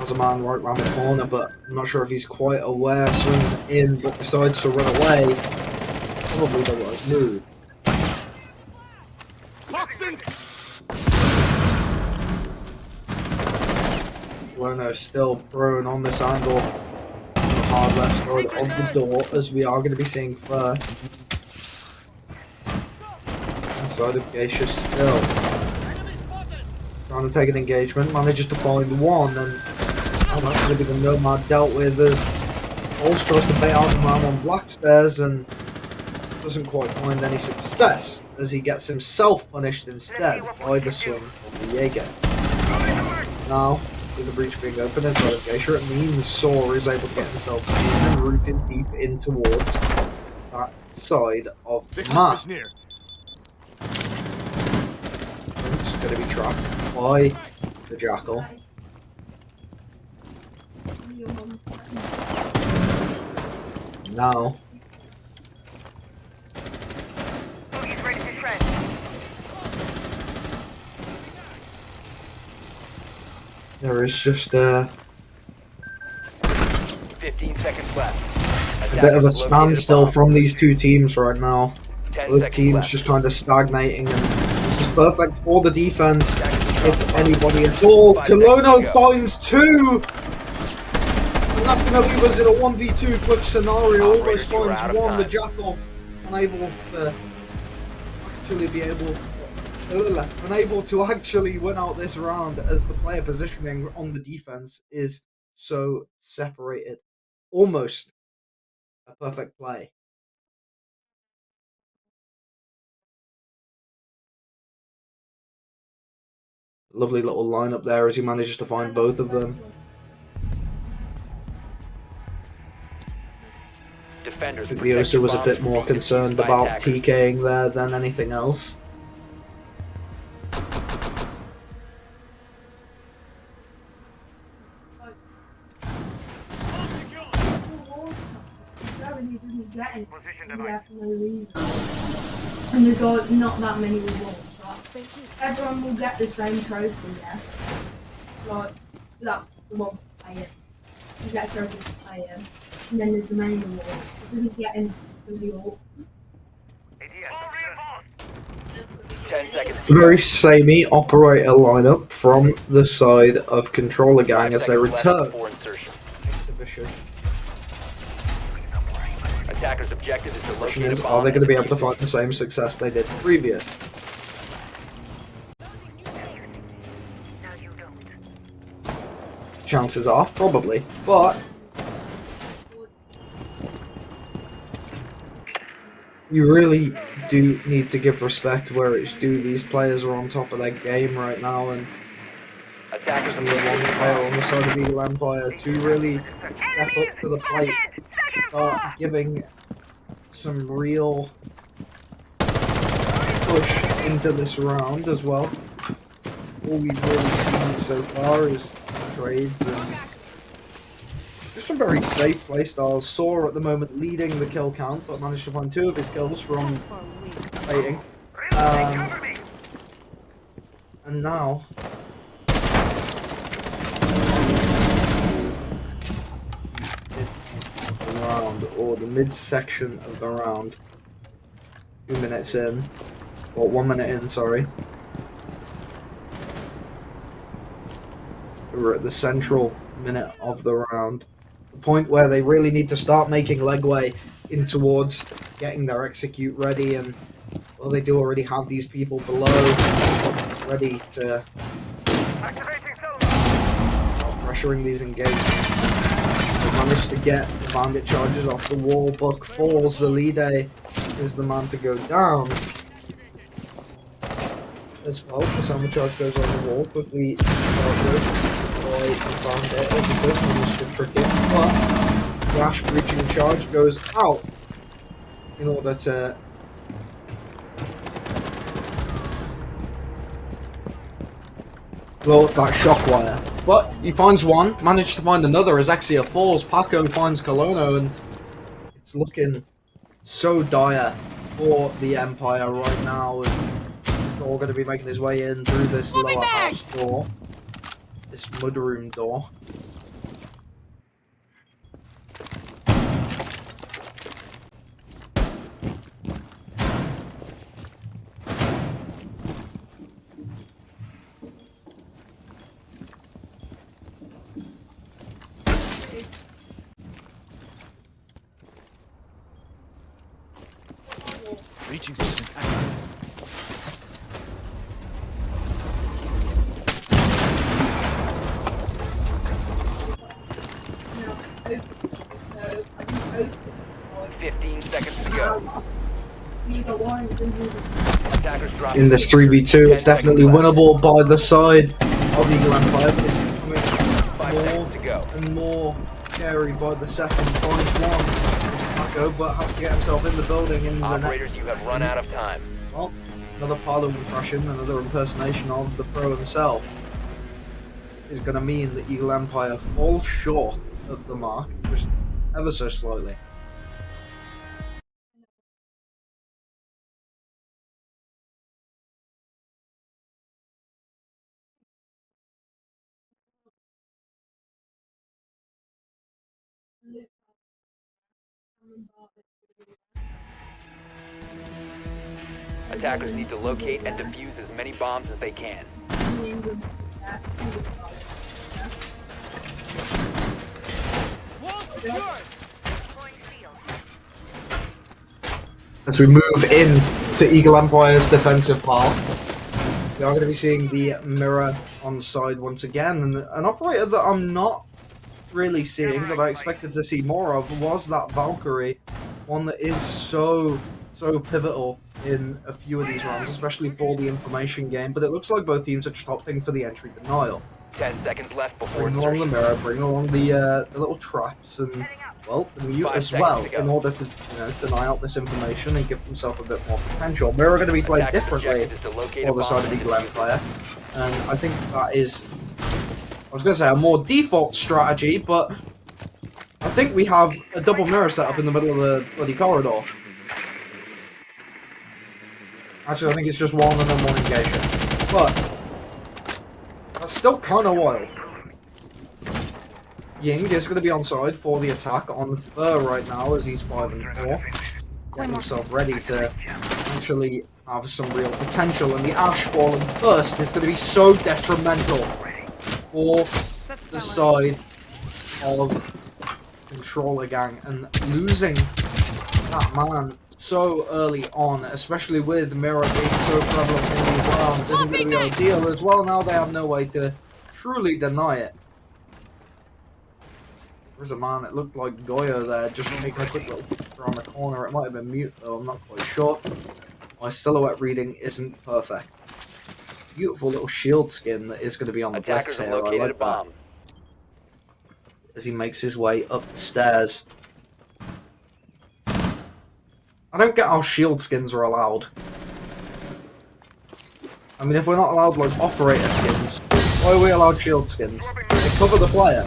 has a man right round the corner, but I'm not sure if he's quite aware. Swings in, but decides to run away. Probably the right move. Lono still prone on this angle. On the hard left side of the door, as we are going to be seeing Fur. Inside of Geisha still. Trying to take an engagement, manages to find one, and that's going to be the Nomad dealt with as Pulse tries to bait out the man on Black Stairs and doesn't quite find any success as he gets himself punished instead by the swing of the Jaeger. Now, with the breach being open inside of Geisha, it means Saw is able to get himself and rooted deep in towards that side of the map. It's going to be trapped by the Jackal. Now, He's ready to shred. there is just 15 seconds left. a bit of a standstill from these two teams right now. 10 Both seconds teams left. just kind of stagnating, and this is perfect for the defense, if anybody at all. Colono finds 2! And that's going to leave us in a 1v2 clutch scenario. Almost finds 1, the Jackal unable to actually unable to actually win out this round, as the player positioning on the defense is so separated. Almost a perfect play. Lovely little lineup there as he manages to find both of them. Defenders I think protect the ESA was a bombs bit from more being concerned defused by about attackers. TKing there than anything else. Extraction do device. that for no reason. And there's not that many rewards. Like, everyone will get the same trophy, yeah. Like, that's the one for playing. You get a trophy for playing. And then there's the main reward. It doesn't get into the all. ADS. All reinforced. 10 seconds to go. Very samey operator lineup from the side of Controller Gang 5 as they seconds left return. before insertion. Exhibition. Attacker's objective is to Question locate is, a bomb. are they going to be able to and find the same success they did previous? No, you don't. Chances are, probably, but you really do need to give respect where it's due. These players are on top of their game right now, and Attackers only one player on the side of Eagle Empire to really step up to the plate, start giving some real push into this round as well. All we've really seen so far is trades and just some very safe playstyles. Saw at the moment leading the kill count, but managed to find 2 of his kills from baiting. Cover me. And now the round, or the midsection of the round. 2 minutes in, or 1 minute in, sorry. We're at the central minute of the round. The point where they really need to start making legway in towards getting their execute ready, and well, they do already have these people below ready to Activating solar. pressuring these engagements. They managed to get the bandit charges off the wall. Buck falls. Zalide is the man to go down. As well, the summer charge goes on the wall. Quickly dealt with by the bandit as he does manage to trick it. But Flash breaching charge goes out in order to blow up that shock wire. But he finds one, managed to find another as Exia falls. Paco finds Colono, and it's looking so dire for the Empire right now as they're all going to be making his way in through this lower house door, this mudroom door. Reaching sequence active. No, no, I just hope 15 seconds to go. either one is going to be Attackers drop. In this 3v2, it's definitely winnable by the side of Eagle Empire, but it's 5 becoming seconds to go. more and more scary by the second. Finds one, is Paco, but has to get himself in the building in the Operators, next. you have run out of time. Well, another Parliament impression, another impersonation of the pro himself, is going to mean that Eagle Empire falls short of the mark, just ever so slightly. Attackers need to locate and defuse as many bombs as they can. As we move in to Eagle Empire's defensive part, we are going to be seeing the mirror on side once again, and an operator that I'm not really seeing, that I expected to see more of, was that Valkyrie, one that is so pivotal in a few of these rounds, especially for the information game, but it looks like both teams are just opting for the entry denial. 10 seconds left before Bring along the insertion. mirror, bring along the little traps, and well, the mute 5 as seconds well, to go. in order to deny out this information and give themselves a bit more potential. Mirror are going to be played Attackers' differently objective is to locate a for the bomb side of and Eagle defuse it. Empire, and I think that is, I was going to say, a more default strategy, but I think we have a double mirror set up in the middle of the bloody corridor. Actually, I think it's just one and then one engagement. But that's still kind of wild. Ying is going to be on side for the attack on Fur right now as he's 5 and 4. Getting himself ready to actually have some real potential. And the Ash falling first is going to be so detrimental for the side of Controller Gang. And losing that man so early on, especially with Mirror being so prevalent in these rounds, isn't going to be ideal as well. Now they have no way to truly deny it. There's a man, it looked like Goyo there, just taking a quick little picture on the corner. It might have been mute though, I'm not quite sure. My silhouette reading isn't perfect. Beautiful little shield skin that is going to be on the blitz Attackers have here, I located a like that. bomb. As he makes his way up the stairs. I don't get how shield skins are allowed. I mean, if we're not allowed, like, operator skins, why are we allowed shield skins? They cover the player.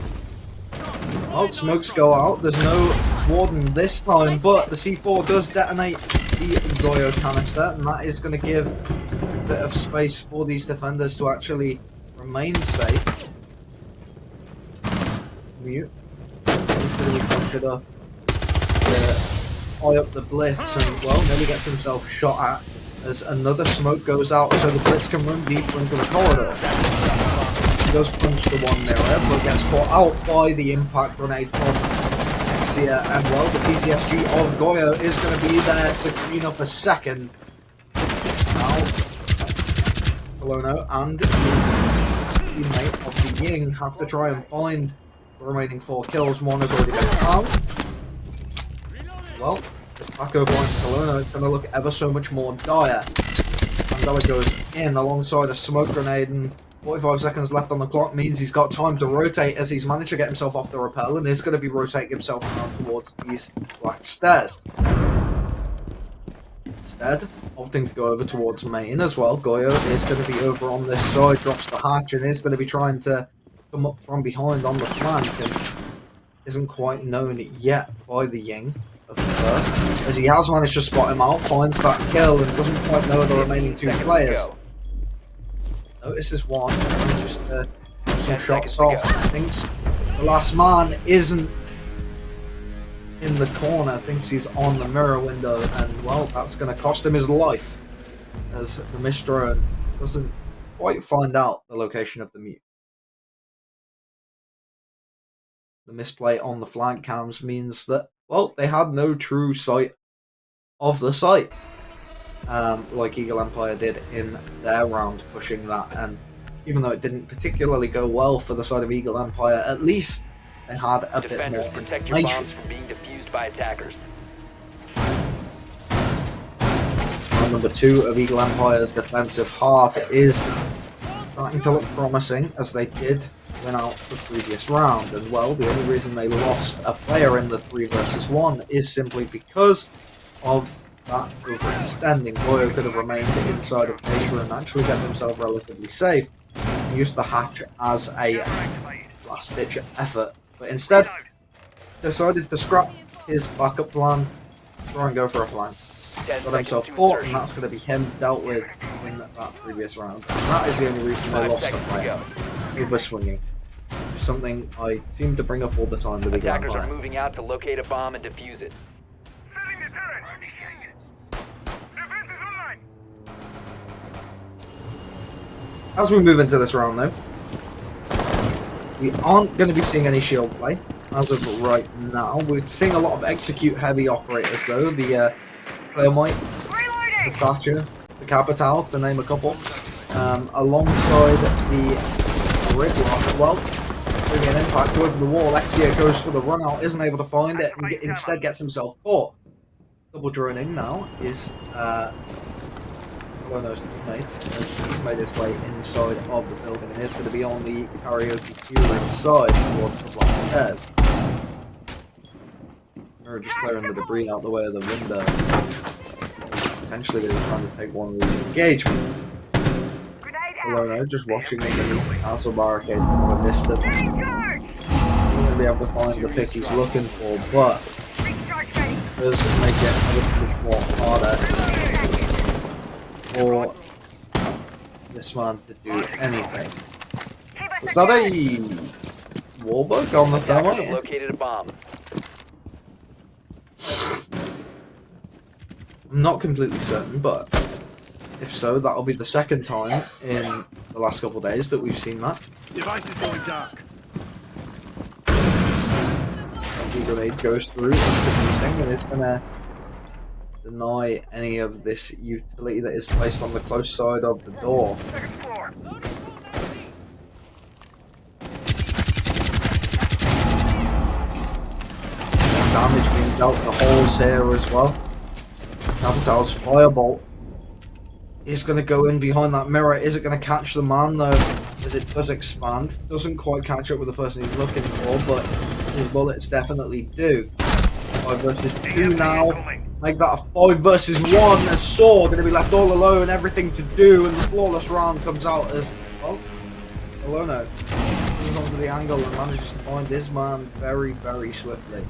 Well, smokes go out. There's no warden this time, but the C4 does detonate the Goyo canister, and that is going to give a bit of space for these defenders to actually remain safe. Mute. He's going to be captured up to eye up the blitz, and well, nearly gets himself shot at as another smoke goes out, so the blitz can run deeper into the corridor. Does punch the one mirror, but gets caught out by the impact grenade from Exia, and well, the TCSG of Goyo is going to be there to clean up a second. Now, Colono and his teammate of the Ying have to try and find the remaining 4 kills. One has already been found. Well, the back over onto Colono, it's going to look ever so much more dire. Mandela goes in alongside a smoke grenade, and 45 seconds left on the clock means he's got time to rotate as he's managed to get himself off the rappel and is going to be rotating himself around towards these black stairs. Instead, opting to go over towards main as well, Goyo is going to be over on this side, drops the hatch and is going to be trying to come up from behind on the flank and isn't quite known yet by the Ying of Fur, as he has managed to spot him out, finds that kill and doesn't quite know the remaining 2 players. Notices one, and just some shots off. Thinks the last man isn't in the corner, thinks he's on the mirror window, and well, that's going to cost him his life, as the missed drone doesn't quite find out the location of the mute. The misplay on the flank cams means that, well, they had no true sight of the site. Like Eagle Empire did in their round, pushing that, and even though it didn't particularly go well for the side of Eagle Empire, at least they had a bit more Protect your information. bombs from being defused by attackers. Round number 2 of Eagle Empire's defensive half is starting to look promising, as they did win out the previous round, and well, the only reason they lost a player in the 3 versus 1 is simply because of that overextending. Goyo could have remained inside of Asia and actually kept himself relatively safe and used the hatch as a last-ditch effort, but instead decided to scrap his backup plan, try and go for a flank. 10 Got himself seconds to caught, and insertion. that's going to be him dealt with in that previous round. And that is the only reason they 5 lost a seconds to player. go. Over swinging. Something I seem to bring up all the time with Eagle Attackers are Empire. moving out to locate a bomb and defuse it. Setting the turret. Defense is online. As we move into this round though, we aren't going to be seeing any shield play as of right now. We're seeing a lot of execute heavy operators though. The Claymite, the Thatcher, the Capital, to name a couple, alongside the Gridlock. Well, doing an impact over the wall, Exia goes for the run out, isn't able to find it, and instead gets himself caught. Double droning now is Colono's teammates, as he's made his way inside of the building and is going to be on the karaoke queuing side towards the black stairs. We're just clearing the debris out the way of the window. Potentially going to be trying to take one of these engagement. Colono just watching them in the castle barricade from a distance. He's going to be able to find the pick he's looking for, but does make it a little bit more harder. this man to do anything. Is that a warbug on the Attackers have thermite? located a bomb. I'm not completely certain, but if so, that'll be the second time in the last couple of days that we've seen that. Device is going dark. The grenade goes through into the meeting, and it's gonna deny any of this utility that is placed on the close side of the door. Second floor. Damage being dealt to holes here as well. Capital's firebolt is going to go in behind that mirror. Is it going to catch the man though? As it does expand, doesn't quite catch up with the person he's looking for, but his bullets definitely do. 5 versus 2 now. Make that a 5 versus 1. A Saw going to be left all alone, everything to do, and the flawless round comes out as well. Alono comes onto the angle and manages to find his man very, very swiftly.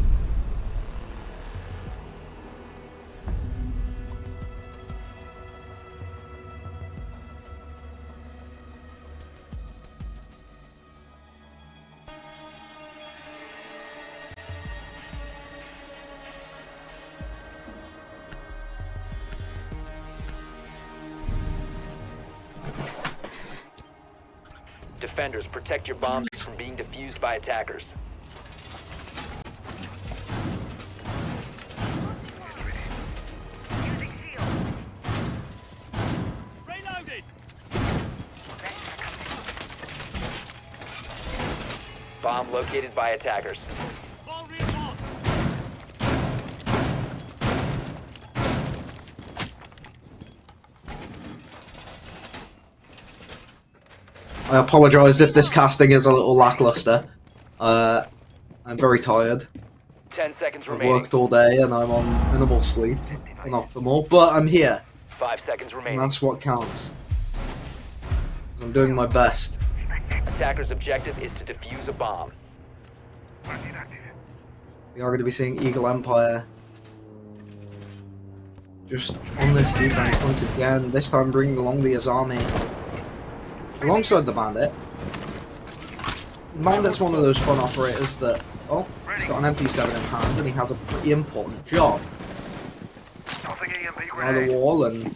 Defenders, protect your bombs from being defused by attackers. Using shield. Reloaded. Bomb located by attackers. All reinforced. I apologise if this casting is a little lackluster. I'm very tired. 10 seconds I've remaining. worked all day and I'm on minimal sleep, unoptimal, but I'm here, 5 seconds and remaining. that's what counts. 'Cause I'm doing my best. Attackers' objective is to defuse a bomb. We are going to be seeing Eagle Empire just on this defense once again, this time bringing along the Azami alongside the Bandit. Bandit's one of those fun operators that, oh, he's got an MP7 in hand and he has a pretty important job. Tossing EMP By the grenade. wall and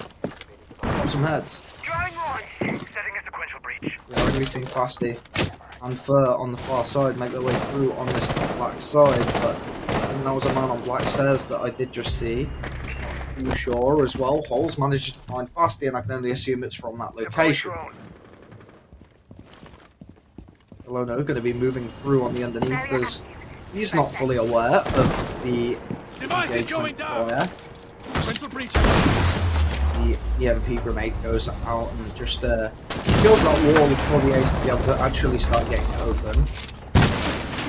pop some heads. Drawing launch. Setting a sequential breach. We are going to be seeing Fasty and Fur on the far side make their way through on this black side, but I think that was a man on black stairs that I did just see. Not too sure as well. Holes managed to find Fasty, and I can only assume it's from that location. Alono going to be moving through on the underneath as he's not fully aware of the Device is going engagement down. where Sequential breach. the EMP grenade goes out and just kills that wall before the Ace to be able to actually start getting it open.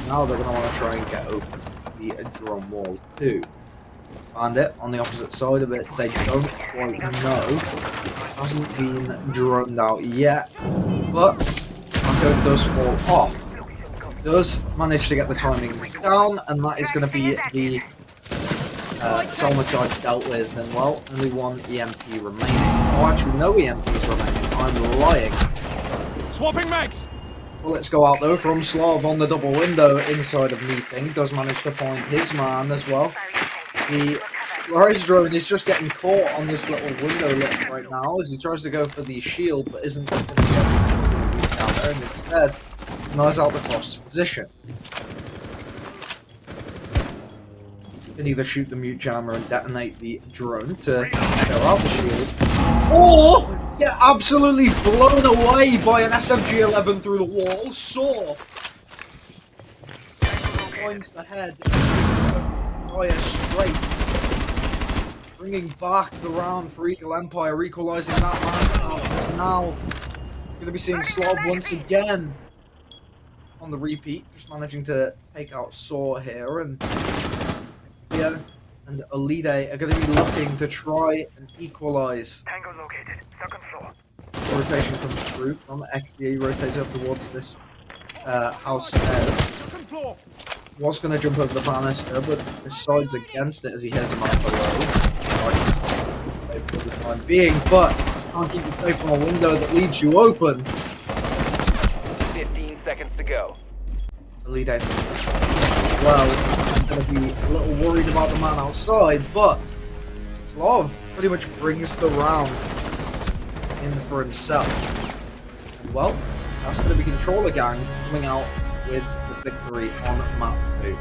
Now they're going to want to try and get open the drum wall too. Bandit on the opposite side of it, they don't quite know. It hasn't been droned out yet, but Marco does fall off. Does manage to get the timing down, and that is going to be the Selma charge dealt with, and well, only one EMP remaining. Oh, actually, no EMPs remaining. I'm lying. Swapping mags. Bullets go out though from Slav on the double window inside of meeting. Does manage to find his man as well. The Rise drone is just getting caught on this little window lip right now as he tries to go for the shield, but isn't going to get down there, and instead denies out the cross position. You can either shoot the mute jammer and detonate the drone to clear out the shield, or get absolutely blown away by an SMG-11 through the wall. Saw finds the head, fire straight, bringing back the round for Eagle Empire, equalising that man out. Is now going to be seeing Slav once again on the repeat, just managing to take out Saw here, and yeah, and Elide are going to be looking to try and equalise. Tango located. Second floor. Rotation comes through from XD, rotates up towards this house stairs. Second floor. Was going to jump over the banister, but decides against it as he hears him out below. Right, for the time being, but can't keep you safe from a window that leaves you open. 15 seconds to go. Elite. Well, I'm going to be a little worried about the man outside, but Slav pretty much brings the round in for himself. And well, that's going to be Controller Gang coming out with the victory on map 2.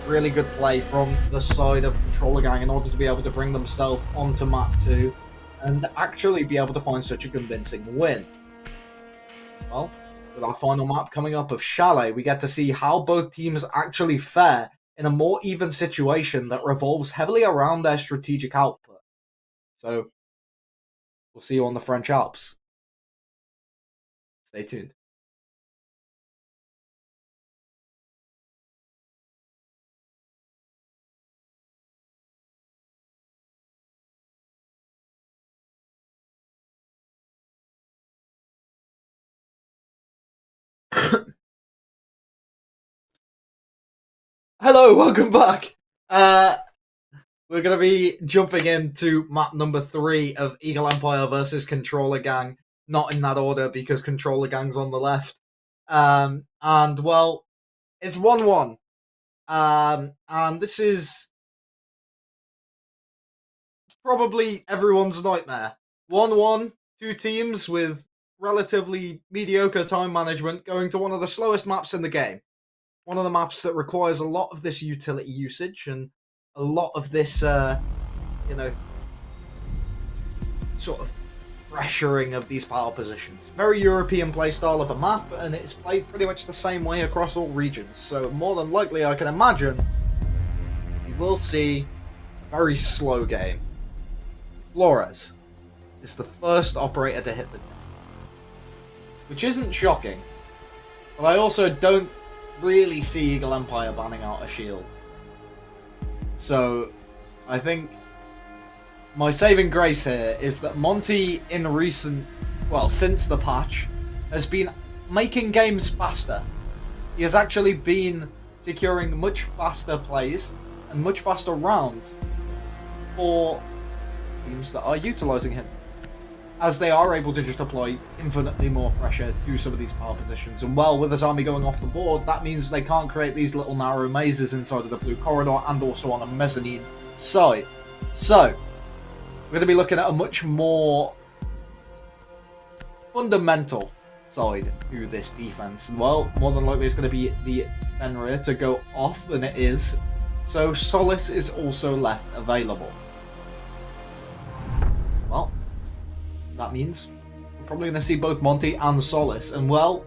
Really good play from the side of Controller Gang in order to be able to bring themselves onto map 2 and actually be able to find such a convincing win. Well, with our final map coming up of Chalet, we get to see how both teams actually fare in a more even situation that revolves heavily around their strategic output. So, we'll see you on the French Alps. Stay tuned. Hello, welcome back. We're going to be jumping into map number 3 of Eagle Empire versus Controller Gang. Not in that order because Controller Gang's on the left. And well, it's 1-1. And this is probably everyone's nightmare. 1-1, 2 teams with relatively mediocre time management going to one of the slowest maps in the game. One of the maps that requires a lot of this utility usage and a lot of this, sort of pressuring of these power positions. Very European playstyle of a map, and it's played pretty much the same way across all regions. So more than likely, I can imagine, we will see a very slow game. Flores is the first operator to hit the deck, which isn't shocking, but I also don't really see Eagle Empire banning out a shield. So, I think my saving grace here is that Monty since the patch, has been making games faster. He has actually been securing much faster plays and much faster rounds for teams that are utilising him, as they are able to just apply infinitely more pressure to some of these power positions. And well, with his army going off the board, that means they can't create these little narrow mazes inside of the blue corridor and also on a mezzanine side. So, we're going to be looking at a much more fundamental side to this defense. And well, more than likely it's going to be the Fenrir to go off, and it is. So Solace is also left available. Well, that means we're probably going to see both Monty and Solace. And well,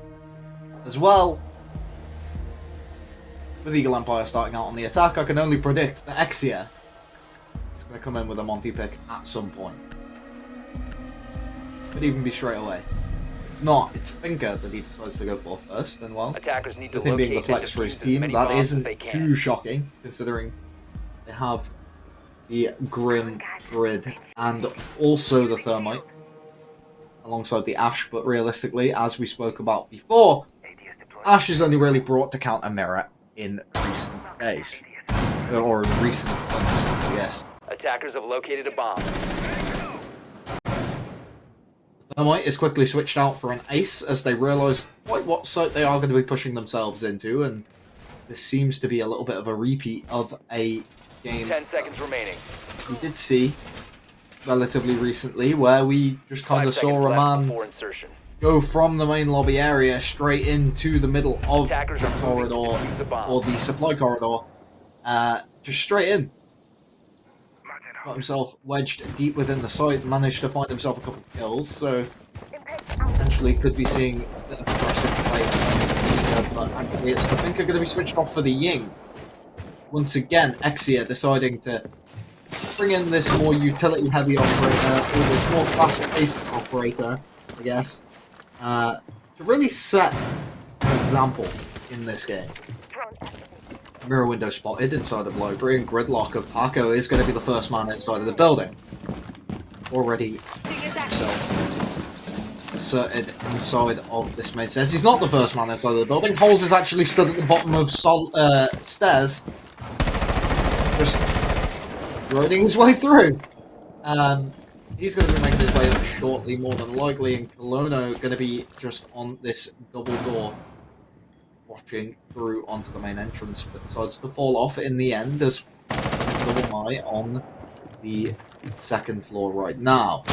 as well, with Eagle Empire starting out on the attack, I can only predict that Exia is going to come in with a Monty pick at some point. Could even be straight away. It's not. It's Finker that he decides to go for first. And well, Attackers need to with him being the locate flex and for his defuse as team, many that bombs as isn't they can. too shocking, considering they have the Grim Grid and also the Thermite alongside the Ash. But realistically, as we spoke about before, Ash is only really brought to counter Mirror in recent days, or in recent months, yes. Attackers have located a bomb. Thermite is quickly switched out for an Ace as they realise quite what site they are going to be pushing themselves into, and this seems to be a little bit of a repeat of a game 10 seconds remaining. we did see relatively recently, where we just kind 5 of seconds saw a left man before insertion. go from the main lobby area straight into the middle of Attackers the are moving to corridor, defuse the bomb. or the supply corridor, just straight in. Got himself wedged deep within the site and managed to find himself a couple of kills, so potentially could be seeing a bit of aggressive play. But actually it's the Finker going to be switched off for the Ying. Once again, Exia deciding to bring in this more utility heavy operator, or this more fast paced operator, I guess, to really set an example in this game. Mirror window spotted inside of library, and Gridlock of Paco is going to be the first man inside of the building. Already himself inserted inside of this main stairs. He's not the first man inside of the building. Holes is actually stood at the bottom of stairs, just roading his way through. He's going to be making his way up shortly, more than likely, and Colono going to be just on this double door, watching through onto the main entrance, but decides to fall off in the end as double eye on the second floor right now.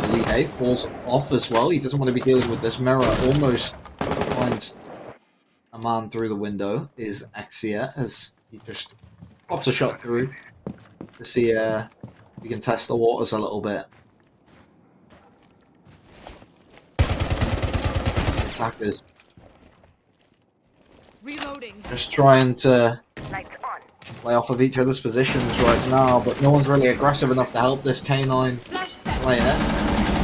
Lide falls off as well. He doesn't want to be dealing with this mirror. Almost finds a man through the window. Is Exia as he just pops a shot through to see if he can test the waters a little bit. Attackers Reloading. just trying to Lights on. play off of each other's positions right now, but no one's really aggressive enough to help this K9 Flash set. player.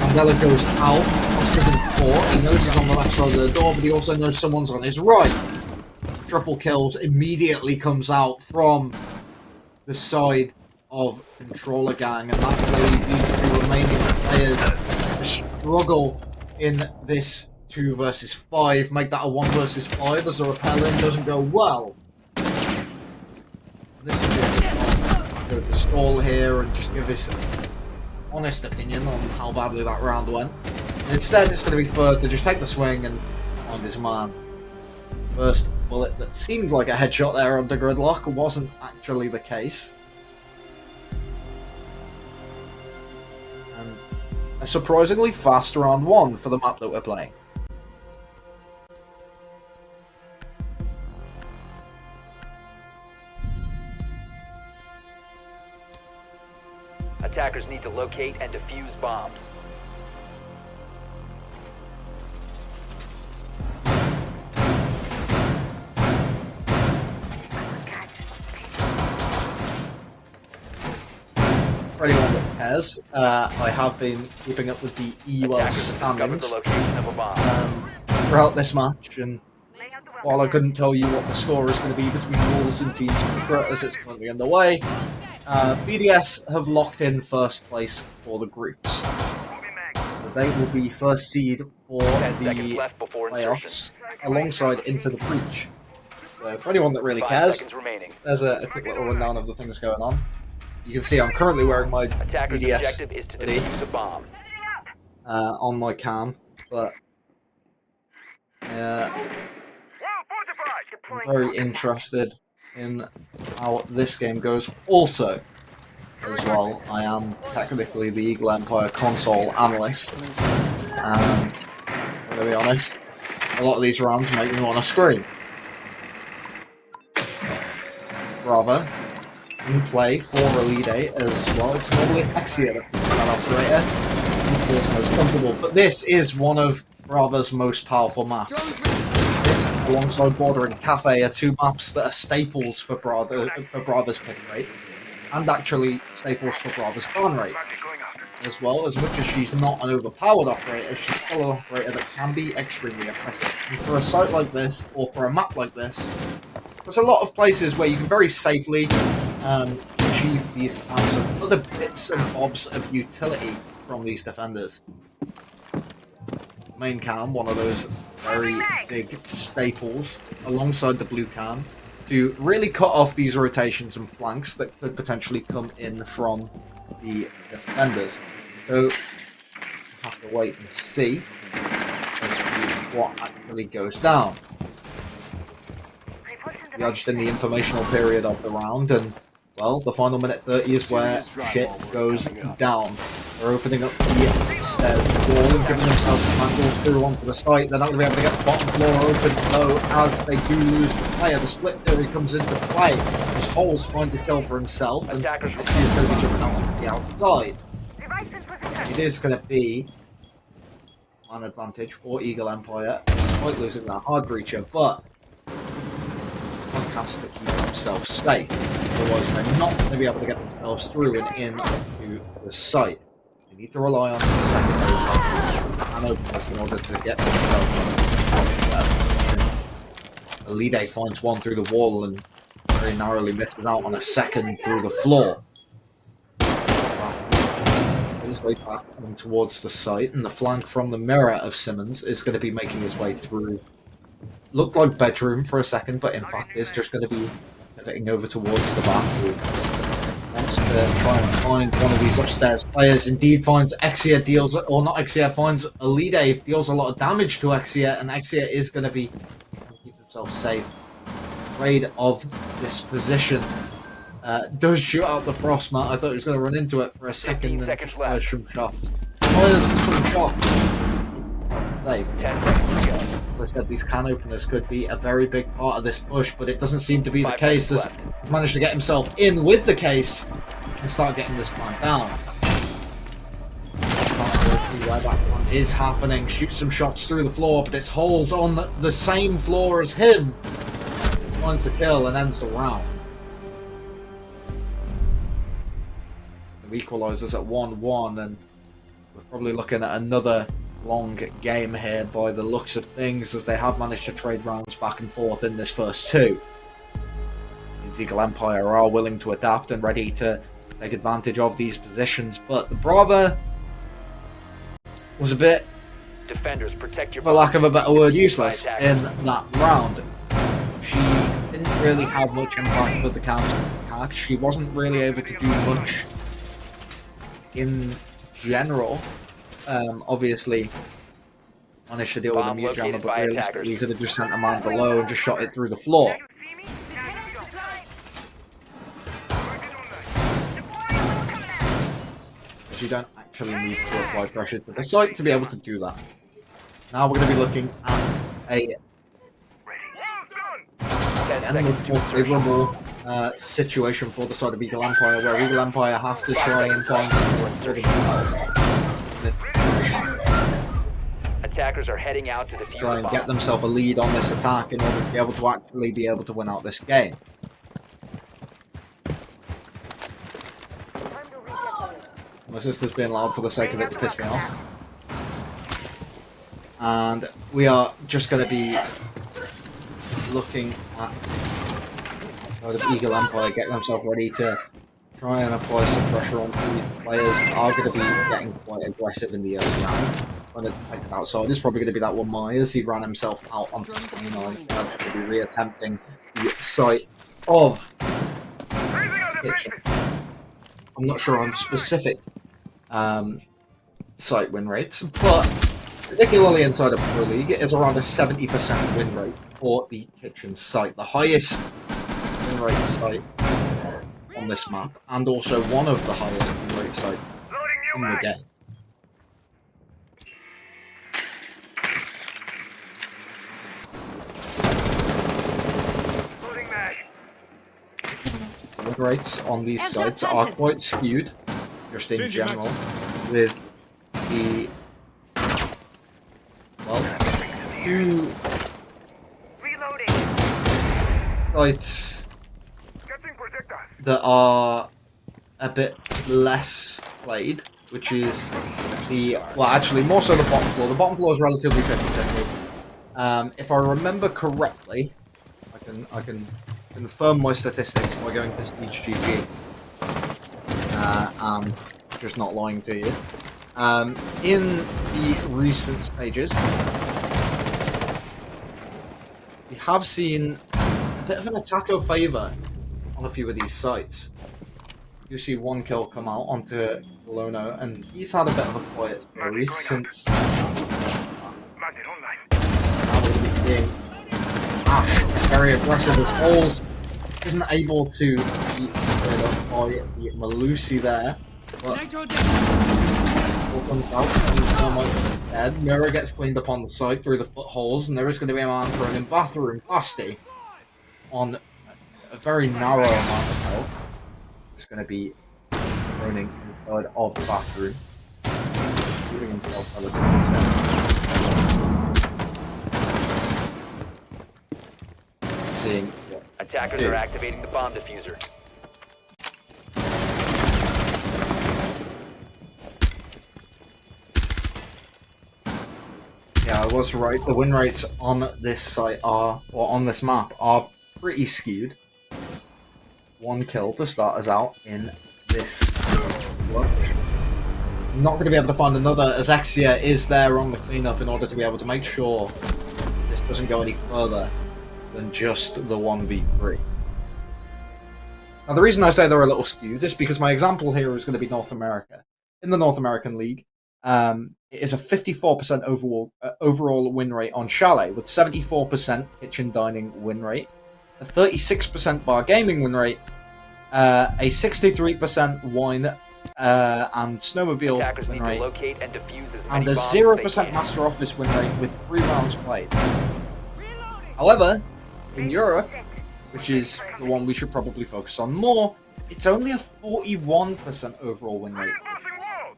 Mandela goes out. Oscar's in court. He knows he's on the left side of the door, but he also knows someone's on his right. Triple kills immediately comes out from the side of Controller Gang, and that's going to leave these two remaining players to struggle in this 2 versus 5. Make that a 1 versus 5 as the repelling doesn't go well. This is go to stall here and just give his honest opinion on how badly that round went. Instead, it's going to be Third to just take the swing and find his man. First bullet that seemed like a headshot there under Gridlock wasn't actually the case. And a surprisingly fast round 1 for the map that we're playing. Attackers need to locate and defuse bombs. For anyone that cares, I have been keeping up with the EUL Attackers have discovered the standings location of a bomb. throughout this match, and Laying out the while I welcome couldn't tell you what the score is going to be between Wolves and Team Secret as it's currently underway, BDS have locked in first place for the groups. mat. Moving mag. They will be first seed for 10 seconds the left before insertion. playoffs alongside Into the Breach. So for anyone that really 5 cares, seconds remaining. there's a quick little rundown of the things going on. You can see I'm currently wearing my Attacker's BDS objective is to hoodie defuse the bomb. on my cam, but Wow, fortified. I'm Deploying. very interested in how this game goes. Also, as well, I am technically the Eagle Empire console analyst, and I'm gonna be honest, a lot of these rounds make me want to scream. Bravo. In play for Relide as well. It's normally Exia that operator. He feels most comfortable, but this is one of Bravo's most powerful maps. Drones ready. This, alongside Border and Cafe, are 2 maps that are staples for Bravo's pick rate, and actually staples for Bravo's ban rate. Rocket going up. As well, as much as she's not an overpowered operator, she's still an operator that can be extremely oppressive. And for a site like this, or for a map like this, there's a lot of places where you can very safely achieve these kinds of other bits and bobs of utility from these defenders. Main cam, one of those very big staples, alongside the blue cam, to really cut off these rotations and flanks that could potentially come in from the defenders. So, we'll have to wait and see as to what actually goes down. We are just in the informational period of the round, and well, the final minute 30 is where shit goes down. They're opening up the stairs wall and giving themselves angles through onto the site. They're not going to be able to get the bottom floor open, though, as they do lose the player. The split theory comes into play as Holes finds a kill for himself, and Attackers Exia is going to be jumping out on the outside. Device in position. It is going to be an advantage for Eagle Empire, despite losing that hard breacher, but one has to keep themselves safe. Otherwise, they're not going to be able to get themselves through and in to the site. They need to rely on the secondary and openness in order to get themselves out of that position. Elide finds one through the wall and very narrowly misses out on a second through the floor. His way back and towards the site, and the flank from the mirror of Simmons is going to be making his way through. Looked like bedroom for a second, but in fact is just going to be heading over towards the bathroom. Once to try and find one of these upstairs players. Indeed finds Exia deals, or not Exia, finds Elide, deals a lot of damage to Exia, and Exia is going to be trying to keep himself safe. Afraid of this position. Does shoot out the Frostmat. I thought he was going to run into it for a second. 15 And seconds fires left. some shots. Fires some shots. Safe. 10 seconds to go. As I said, these can openers could be a very big part of this push, but it doesn't seem to be the 5 case. seconds As left. he's managed to get himself in with the case and start getting this plan down. Can't really see where that one is happening. Shoots some shots through the floor, but it's holes on the same floor as him. Finds the kill and ends the round. The equalizers at 1-1, and we're probably looking at another long game here by the looks of things, as they have managed to trade rounds back and forth in this first two. The Eagle Empire are willing to adapt and ready to take advantage of these positions, but the Brava was a bit, Defenders, protect your for lack of a better word, Defused by useless attackers. in that round. She didn't really have much impact with the counter attack. She wasn't really able to do much in general. Obviously managed to deal with the Bomb mute jammer, located but by realistically attackers. you could have just sent a man below and just shot it through the floor. Can you see me? Now you go. Working on that. Deploy a little command. Because you don't actually need to apply pressure to the site to be able to do that. Now we're going to be looking at a 10 and seconds much to more insertion. favourable situation for the side of Eagle Empire, where Eagle Empire have to try and find some sort of Attackers are heading out to defuse try the and bomb. get themselves a lead on this attack in order to be able to actually be able to win out this game. My sister's being loud for the sake of it to piss me off. And we are just going to be looking at the Eagle Empire getting themselves ready to try and apply some pressure on these players that are going to be getting quite aggressive in the early round. Trying to take it outside. It's probably going to be that one Myers. He ran himself out onto the 29. I'm just going to be re-attempting the site of Kitchen. I'm not sure on specific site win rates, but particularly inside of Pro League, it is around a 70% win rate for the Kitchen site. The highest win rate site on this map, and also one of the highest win rate sites in the game. Loading mag. Win rates on these sites are quite skewed, just in Changing general, max. with the, well, two Reloading. sites Getting projectile. that are a bit less played, which is the, well, actually more so the bottom floor. The bottom floor is relatively 50-50. If I remember correctly, I can confirm my statistics by going to Siege GG and just not lying to you. In the recent stages, we have seen a bit of an attacker favour on a few of these sites. You see one kill come out onto Lono, and he's had a bit of a quiet story since Martin online. now we're going to be seeing Ash very aggressive as Holes isn't able to be cleared up by the Malusi there, but Hole comes out and Thermite dead. Mirror gets cleaned up on the site through the footholes, and there is going to be a man thrown in bathroom Basti on a very narrow amount of health. It's going to be running inside of the bathroom, keeping himself relatively safe. Seeing what Attackers are activating the bomb diffuser. Yeah, I was right. The win rates on this site are, or on this map, are pretty skewed. One kill to start us out in this watch. Not going to be able to find another, as Exia is there on the cleanup in order to be able to make sure this doesn't go any further than just the 1v3. Now, the reason I say they're a little skewed is because my example here is going to be North America. In the North American League, it is a 54% overall win rate on Chalet, with 74% kitchen dining win rate, a 36% bar gaming win rate, a 63% wine and snowmobile Attackers win need to rate, locate and defuse as and many a bombs as 0% they can. master office win rate with 3 rounds played. However, in Europe, which is the one we should probably focus on more, it's only a 41% overall win rate, Reinforcing wall!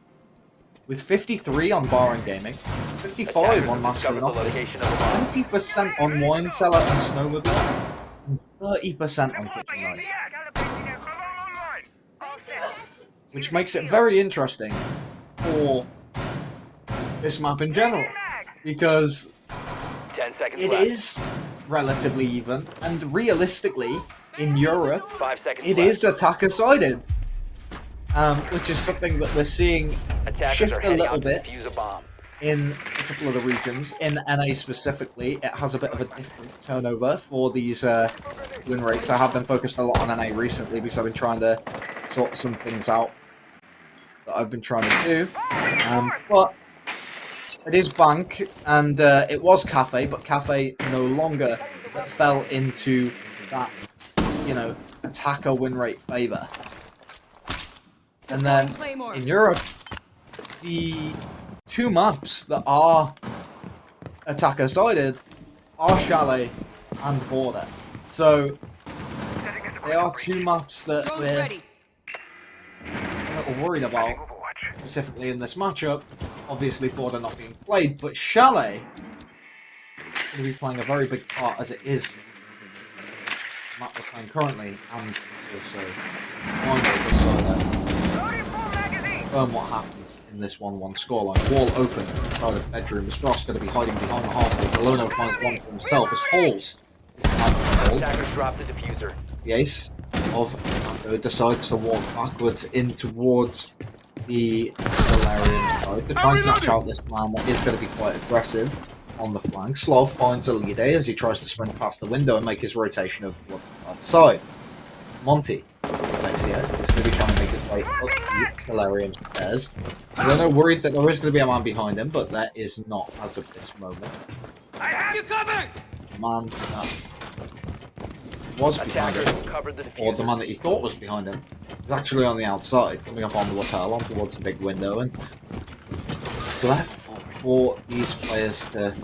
with 53 on bar and gaming, 55 Attackers on have master discovered and the office, location of the bomb. 20% on wine cellar and snowmobile, and 30% on kitchen Reporting dining, ATS! Calibrating cover online! All set! which makes it very interesting for this map in general, because 10 seconds it left. is relatively even, and realistically, in Europe, 5 seconds it left. is attacker-sided, which is something that we're seeing Attackers shift are a heading little out to bit defuse a bomb. in a couple of the regions. In NA specifically, it has a bit of a different turnover for these win rates. I have been focused a lot on NA recently because I've been trying to sort some things out that I've been trying to do. But it is Bank, and it was Cafe, but Cafe no longer, that fell into that, attacker win rate favor. And then in Europe, the 2 maps that are attacker sided are Chalet and Border. So they are 2 maps that we're a little worried about, Overwatch. specifically in this matchup. Obviously Border not being played, but Chalet is going to be playing a very big part, as it is the map we're playing currently, and also finally so Loading full magazine! confirm what happens in this 1-1 scoreline. Wall open inside of the bedroom. Frost going to be hiding behind the halfway. Bolono finds one for himself as Halls is out. Attackers drop the diffuser. The ace of Mando decides to walk backwards in towards the Solarian side to try and catch out this man that is going to be quite aggressive on the flank. Slav finds a lead A as he tries to sprint past the window and make his rotation over towards the other side. Monty, Alexia, is going to be trying to make his way up the Solarian stairs. Bolono worried that there is going to be a man behind him, but there is not as of this moment. I have you covered! The man that was behind Attackers him, have covered the or the diffuser. man that he thought was behind him, is actually on the outside, coming up on the lapel, on towards the big window, and it's left for these players to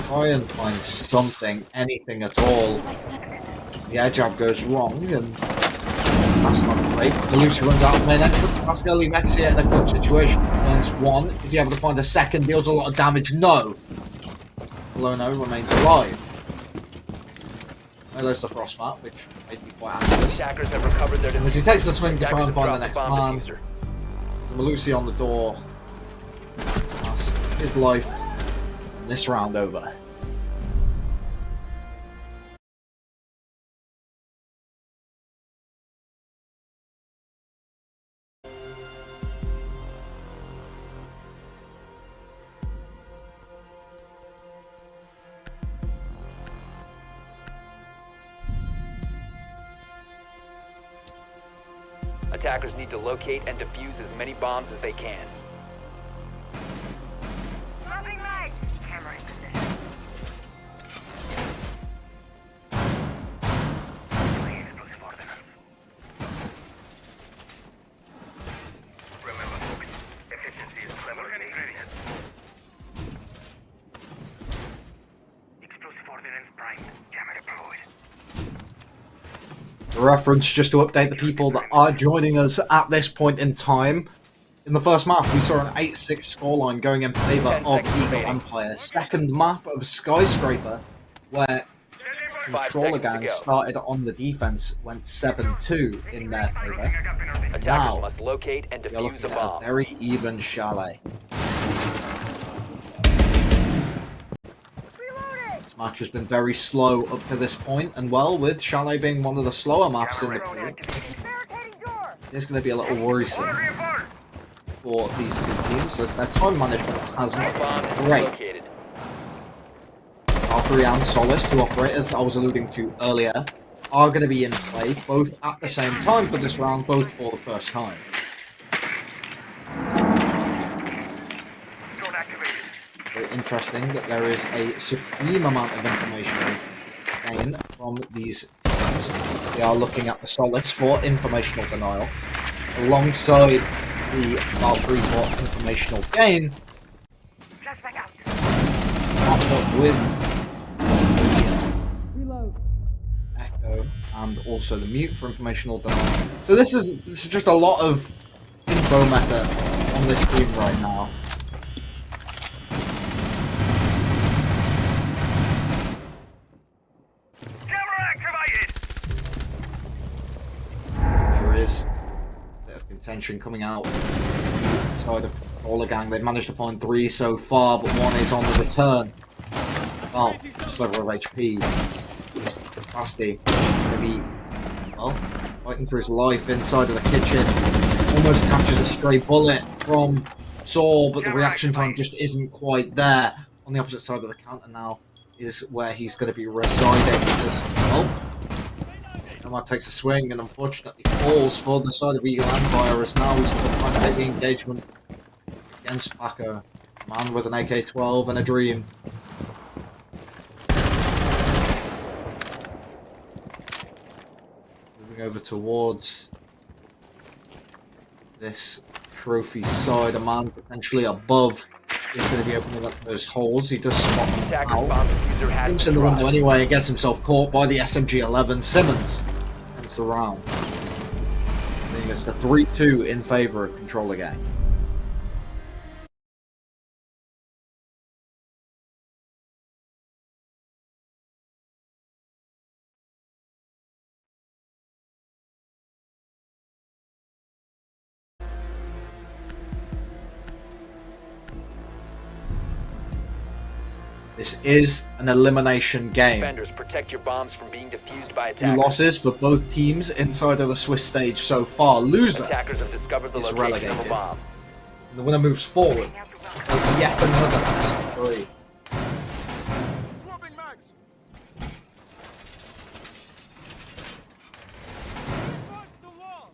try and find something, anything at all. The air jab goes wrong, and that's not great. Lucy runs out of main entrance. Pascal Mexia in a clutch situation. Earns 1. Is he able to find a second? Deals a lot of damage? No. Lono remains alive. There's the frost map, which made me quite anxious. Attackers have recovered their And as he diffuser. takes the swing to try Attackers and have find the dropped next bomb man, diffuser. there's a Malusi on the door. That's his life, and this round over. Attackers need to locate and defuse as many bombs as they can. Dropping mag! Camera in position. Deploying explosive ordnance. Remember, folks, efficiency is clever. Explosive ordnance primed. Jammer deployed. A reference just to update the people that are joining us at this point in time. In the first map, we saw an 8-6 scoreline going in favour 10 of seconds Eagle remaining. Empire. Second map of Skyscraper, where 5 Controller seconds to Gang go. started on the defense, went 7-2 in their favour. Attackers Now, must locate and You're defuse looking a at a bomb. very even Chalet. This match has been very slow up to this point, and well, with Chalet being one of the slower maps in the pool, Barricading door! it's going to be a little worrisome Reinforced! for these 2 teams, as their time management hasn't A bomb been is great. located. Valkyrie and Solace, 2 operators that I was alluding to earlier, are going to be in play, both at the same time for this round, both for the first time. Drone activated. Very interesting that there is a supreme amount of information gained from these teams. We are looking at the Solace for informational denial, alongside the BO3 for informational gain, Flashback out. matched up with the Echo and also the Mute for informational denial. So this is just a lot of info meta on this team right now. Camera activated. There is a bit of contention coming out side of Controller Gang. They've managed to find 3 so far, but 1 is on the return. Well, sliver of HP. He's Fasty gonna be, well, fighting for his life inside of the kitchen. Almost catches a stray bullet from Saw, but the reaction time just isn't quite there. On the opposite side of the counter now is where he's going to be residing. As, well, Nomad takes a swing and unfortunately falls for the side of Eagle Empire as now he's trying to take the engagement against Paco. Man with an AK-12 and a dream. Moving over towards this trophy side, a man potentially above is going to be opening up those holes. He does spot them Attackers out. bomb diffuser has Jumps been in the window dropped. anyway and gets himself caught by the SMG-11 Simmons. Ends the round. Leaving us to 3-2 in favour of Controller Gang. This is an elimination game. Defenders, protect your bombs from being defused by 2 attackers. losses for both teams inside of the Swiss stage so far. Loser, Attackers have discovered the is location of a relegated. bomb. the winner moves forward. There's yet another SC3. Swapping mags. Fight the wall.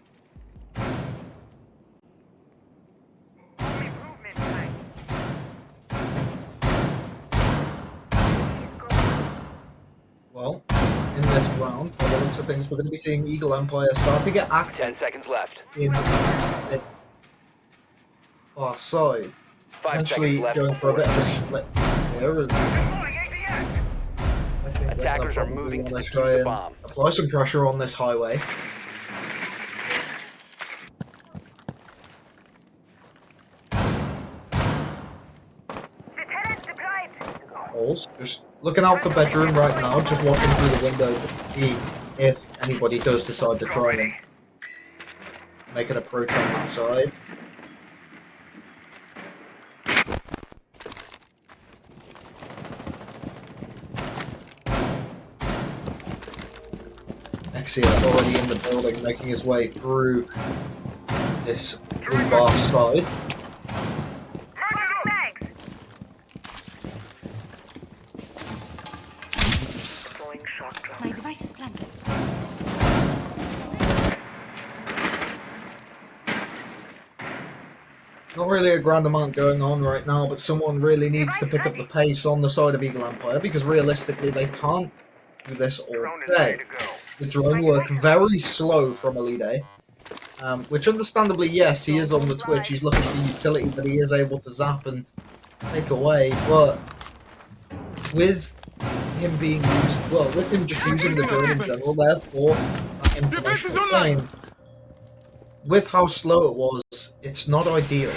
Improvement time. Well, in this round, by the looks of things, we're going to be seeing Eagle Empire start to get active 10 seconds left. in the far side. 5 Potentially seconds left going for a before bit of a split here. And Deploying ADS. I think they're gonna Attackers are probably moving to wanna defuse try the and bomb. apply some pressure on this highway. Lieutenant deployed. Holes. Just looking out for bedroom right now, just watching through the window to see if anybody does decide to try and make an approach on that side. Exia already in the building, making his way through this blue bar side. Marking mags. Deploying shock drone. My device is planted. Not really a grand amount going on right now, but someone really needs to pick up the pace on the side of Eagle Empire because realistically they can't do this all Drone is ready day. to go. The drone work very slow from Elide, which understandably, yes, he is on the Twitch, he's looking for utility that he is able to zap and take away, but with him being used, well, with him just using the drone in general, therefore, that informational gain, with how slow it was, it's not ideal.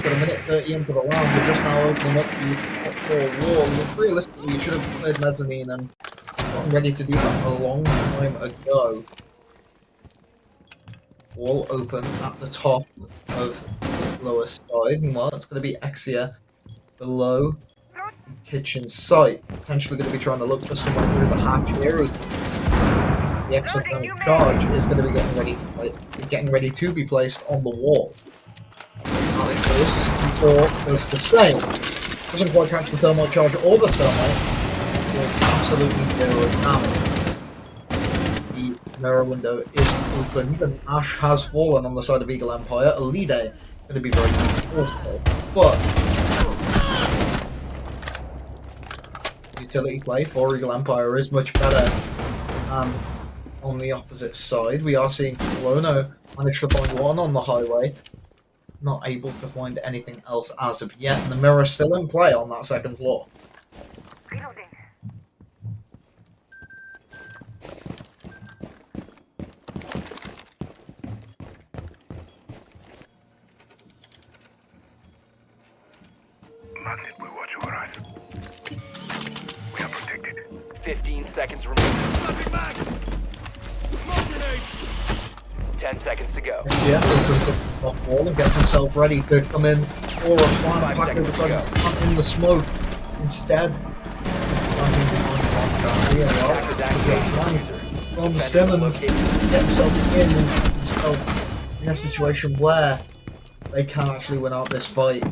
But a minute 30 into the round, you're just now opening up the top 4 wall, which realistically you should have played mezzanine and gotten ready to do that a long time ago. Wall open at the top of the lower side, and well, it's going to be Exia below the kitchen site. Potentially going to be trying to look for someone through the hatch here as the exothermic charge is going to be getting ready to be placed on the wall. Now it goes before goes the same. Doesn't quite catch the thermal charge or the thermite. Doing absolutely zero damage. mirror window is opened, and Ash has fallen on the side of Eagle Empire. Elide going to be very forceful, but utility play for Eagle Empire is much better. On the opposite side, we are seeing Colono manage to find one on the highway. Not able to find anything else as of yet, and the mirror still in play on that second floor. Reloading. Magnet will watch over us. We are protected. 15 seconds remaining. Nothing back! Smoke grenade! 10 seconds to go. SCF opens up the off wall and gets himself ready to come in for a plant 5 back seconds over to time, go. plant in the smoke. Instead, planting behind Charlie and Attackers activating the diffuser. from Defenders Simmons located. get himself in and put himself in a situation where they can actually win out this fight.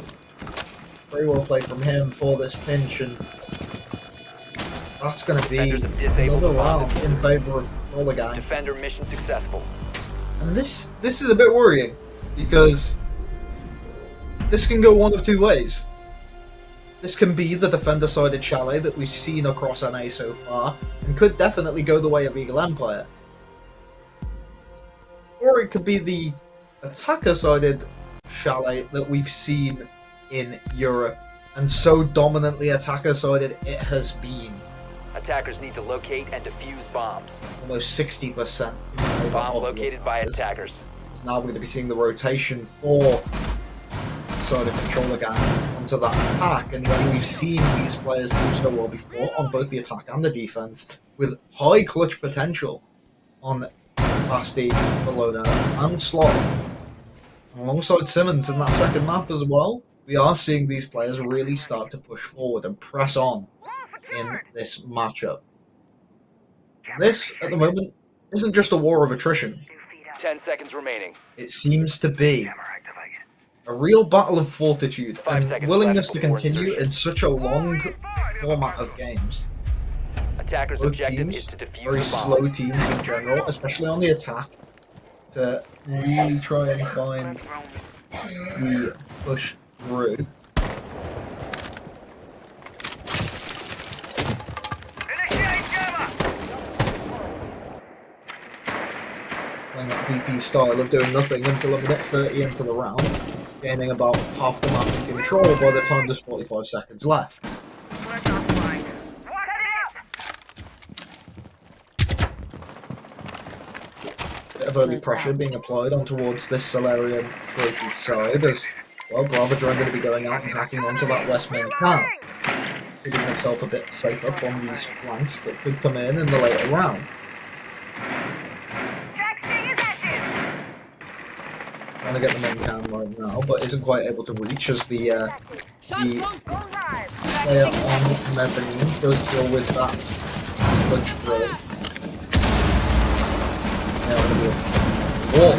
Very well played from him for this pinch, and that's going to be Defenders have disabled another the bomb round in favour of Roller Gang. Defender mission successful. And this is a bit worrying, because this can go one of two ways. This can be the defender-sided chalet that we've seen across NA so far, and could definitely go the way of Eagle Empire. Or it could be the attacker-sided chalet that we've seen in Europe, and so dominantly attacker-sided it has been. Attackers need to locate and defuse bombs. Almost 60% in favour Bomb of the located by attackers. attackers. So now we're going to be seeing the rotation for side of controller gang onto that attack, and when we've seen these players do so well before on both the attack and the defense, with high clutch potential on Basti, Bologna, and Slot, alongside Simmons in that second map as well, we are seeing these players really start to push forward and press on in this matchup. This, at the moment, isn't just a war of attrition. 10 seconds remaining. It seems to be Camera activated. a real battle of fortitude 5 and seconds willingness left to before continue insertion. in such a long format of games. Attackers' Both objective teams, is to defuse very the bomb. slow teams in general, especially on the attack, to really try and find the push through. Initiate jammer! Playing that VP style of doing nothing until a minute 30 into the round, gaining about half the map in control by the time there's 45 seconds left. Flash offline. What heading up? Bit of early pressure being applied on towards this Solarium trophy side as well. Bravadron going to be going out and hacking onto that west main camp, keeping himself a bit safer from these flanks that could come in the later round. Jack Sting is active! Trying to get the main cam right now, but isn't quite able to reach as the Go live! player on mezzanine goes through with that punch throw. Now going to be a wall.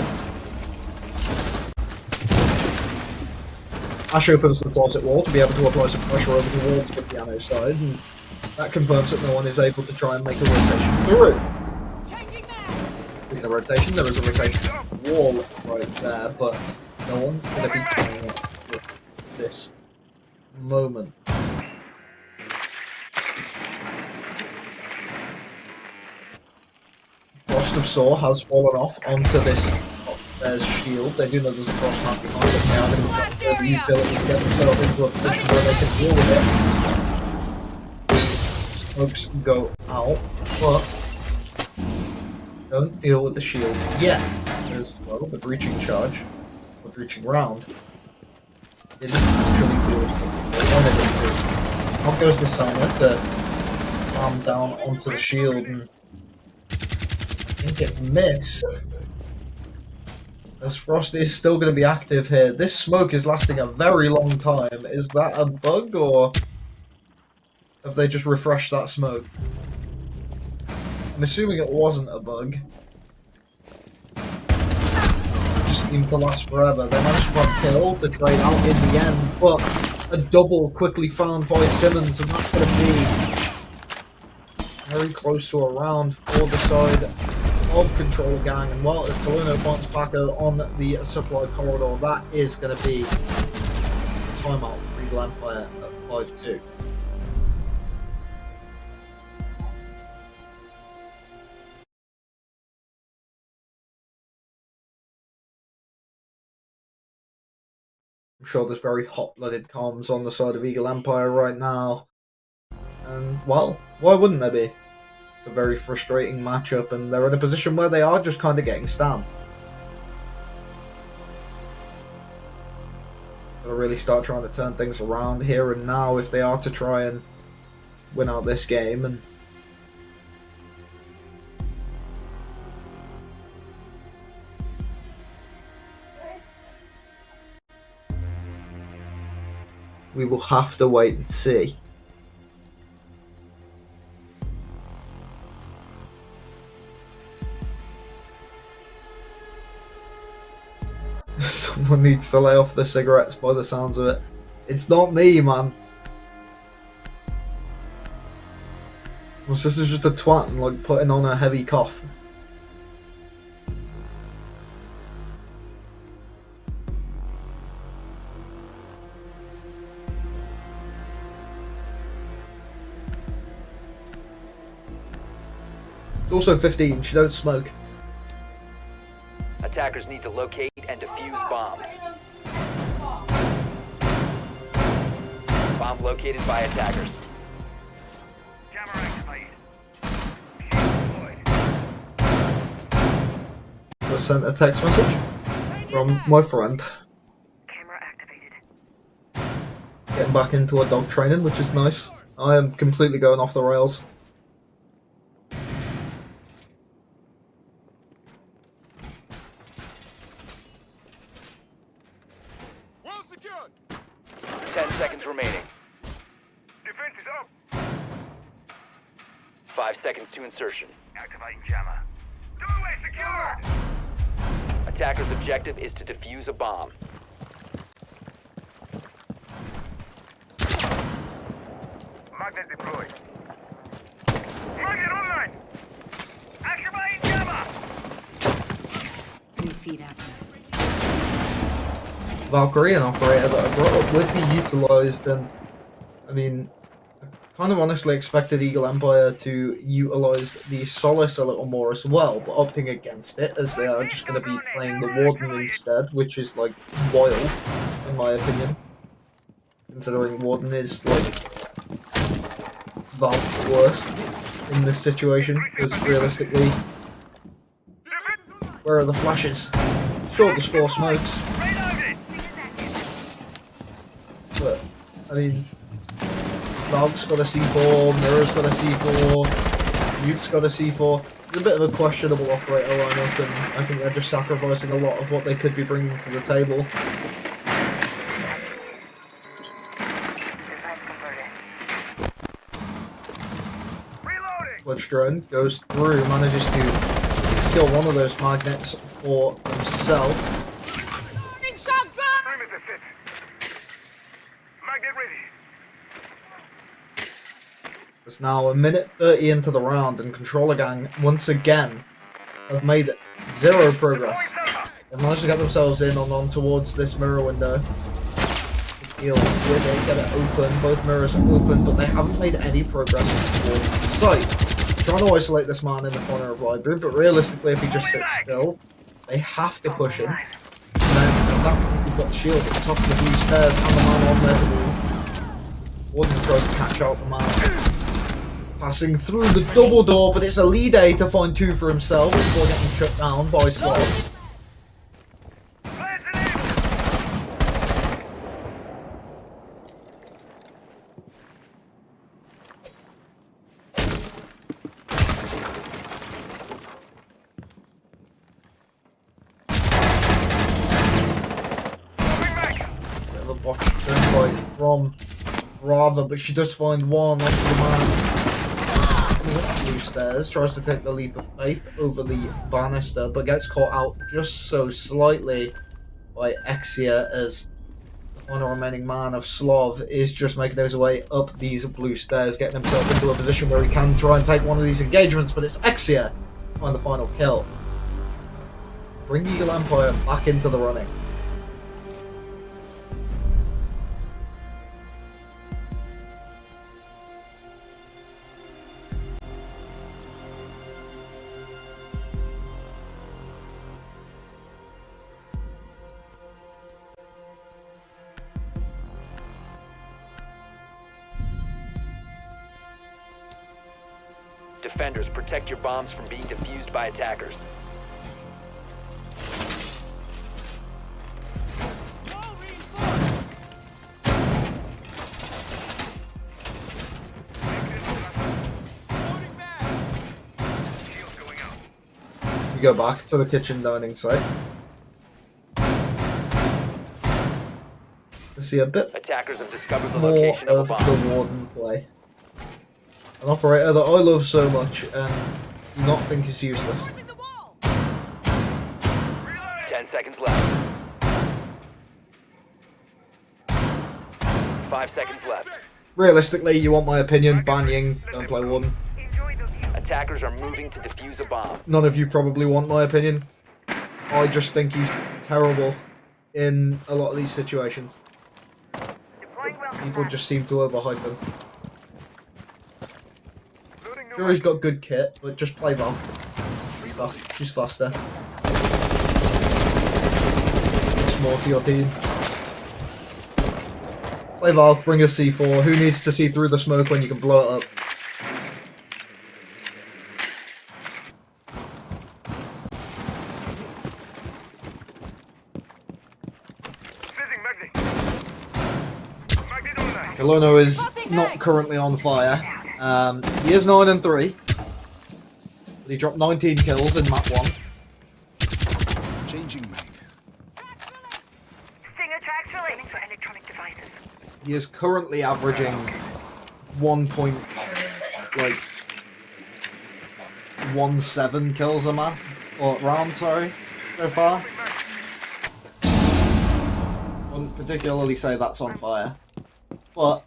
Ash opens the closet wall to be able to apply some pressure over towards the piano side, and that confirms that no one is able to try and make a rotation through. In the rotation, there is a rotation wall right there, but no one's going to be playing it with this moment. Frost of Saw has fallen off onto this upstairs shield. They do know there's a frost map behind it now. They're going to get the utility to get themselves into a position where they can deal with it. Smokes go out, but don't deal with the shield yet. Because, well, the breaching charge, the breaching round, didn't actually do what they wanted it to. Off goes the Summer to calm down onto the shield, and I think it missed. As Frost is still going to be active here. This smoke is lasting a very long time. Is that a bug, or have they just refreshed that smoke? I'm assuming it wasn't a bug. It just seemed to last forever. They managed to find kill to trade out in the end, but a double quickly found by Simmons, and that's going to be very close to a round for the side of Control Gang, and well, as Colonna points back on the supply corridor, that is going to be timeout for Eagle Empire at 5-2. I'm sure there's very hot-blooded comms on the side of Eagle Empire right now. And, well, why wouldn't there be? It's a very frustrating matchup, and they're in a position where they are just kind of getting stamped. Gotta really start trying to turn things around here and now if they are to try and win out this game. And we will have to wait and see. Someone needs to lay off the cigarettes by the sounds of it. It's not me, man. My sister's just a twat and like putting on a heavy cough. It's also 15, she don't smoke. Attackers need to locate and defuse bombs. Bomb located by attackers. Camera activated. Shield deployed. I sent a text message from my friend. Camera activated. Getting back into a dog training, which is nice. I am completely going off the rails. Well secured. 10 seconds remaining. Defense is up. 5 seconds to insertion. Activating jammer. Doorway secured. Attacker's objective is to defuse a bomb. Magnet deployed. Magnet online. Activating jammer. 3 feet active. Valkyrie, an operator that I brought up, would be utilised, and I mean, I kind of honestly expected Eagle Empire to utilise the Solace a little more as well, but opting against it as they are just going to be playing the Warden instead, which is like wild, in my opinion, considering Warden is like Valve's worst in this situation, because realistically, where are the flashes? Sure, there's 4 smokes. Reloaded. But, I mean, Valve's got a C4, Mirror's got a C4, Mute's got a C4. It's a bit of a questionable operator lineup, and I think they're just sacrificing a lot of what they could be bringing to the table. Defense converted. Reloading. Sludge drone goes through, manages to kill one of those magnets for himself. Perimeter set. Magnet ready. It's now a minute 30 into the round, and Controller Gang once again have made 0 progress. They've managed to get themselves in on towards this mirror window. Deal with it, get it open. Both mirrors are open, but they haven't made any progress towards the site. Trying to isolate this man in the corner of library, but realistically, if he just sits still, they have to push him. And then at that point, we've got the shield at the top of the blue stairs and the man on mezzanine. Warden tries to catch out the man. Passing through the double door, but it's a lead A to find 2 for himself before getting shut down by Slav. Bit of a botch turnpike from Rather, but she does find one off the man. Coming up the blue stairs, tries to take the leap of faith over the banister, but gets caught out just so slightly by Exia as the final remaining man of Slav is just making his way up these blue stairs, getting himself into a position where he can try and take one of these engagements, but it's Exia find the final kill. Bring Eagle Empire back into the running. Defenders, protect your bombs from being defused by attackers. Shields going out. We go back to the kitchen dining site. To see a bit Attackers have discovered the more location of of a bomb. the Warden play. An operator that I love so much and do not think is useless. 10 seconds left. 5 seconds left. Realistically, you want my opinion, ban Ying, don't play Warden. Enjoy the view. Attackers are moving to defuse a bomb. None of you probably want my opinion. I just think he's terrible in a lot of these situations. Deploying welcome People pack. just seem to overhype him. Loading new Sure, he's got good kit, but just play Val. She's faster. It's more to your team. Play Val, bring a C4. Who needs to see through the smoke when you can blow it up? Fizzing magnet. Magnet online. Kolono is not currently on fire. He is 9-3. But he dropped 19 kills in map 1. Changing mag. Stinger tracks relating for electronic devices. He is currently averaging 1.17 kills a map or round, sorry, so far. Wouldn't particularly say that's on fire, but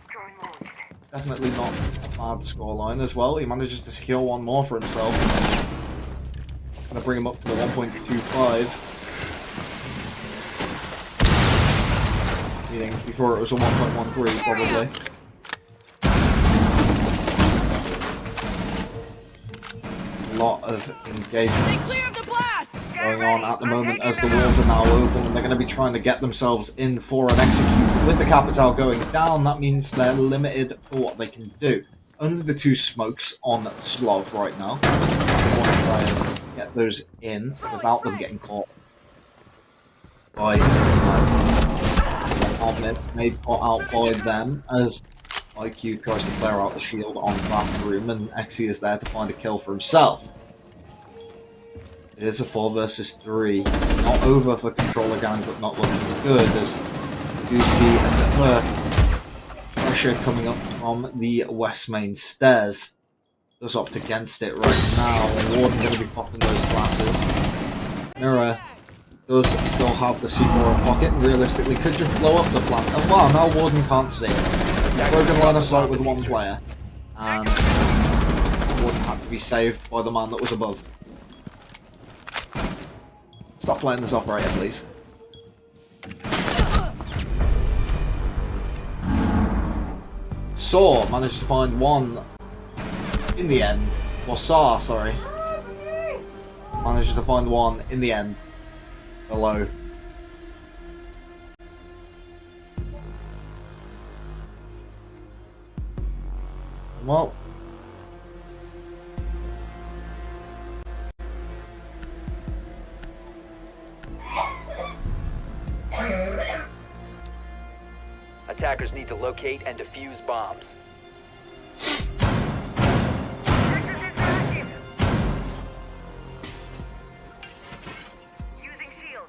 Drawing wounds. it's definitely not a bad scoreline as well. He manages to secure one more for himself. It's going to bring him up to the 1.25. Meaning before it was a 1.13 probably. A lot of engagements going on at the moment as the walls are now open and they're going to be trying to get themselves in for an execute. With the capital going down, that means they're limited for what they can do. Only the 2 smokes on Slav right now. They want to try and get those in without them getting caught by Omnits made caught out by them as IQ tries to clear out the shield on bathroom and Exy is there to find a kill for himself. It is a 4 versus 3. Not over for Controller Gang, but not looking good as we do see a bit of pressure coming up from the West Main stairs. Does opt against it right now. Warden going to be popping those glasses. Mirror does still have the C4 in pocket and realistically could just blow up the plant. And wow, now Warden can't see it. Broken line of sight with 1 player. And Warden had to be saved by the man that was above. Stop playing this operator, please. Saw managed to find one in the end. Or Saw, sorry. Managed to find one in the end. Below. Well. Attackers need to locate and defuse bombs. Using shield.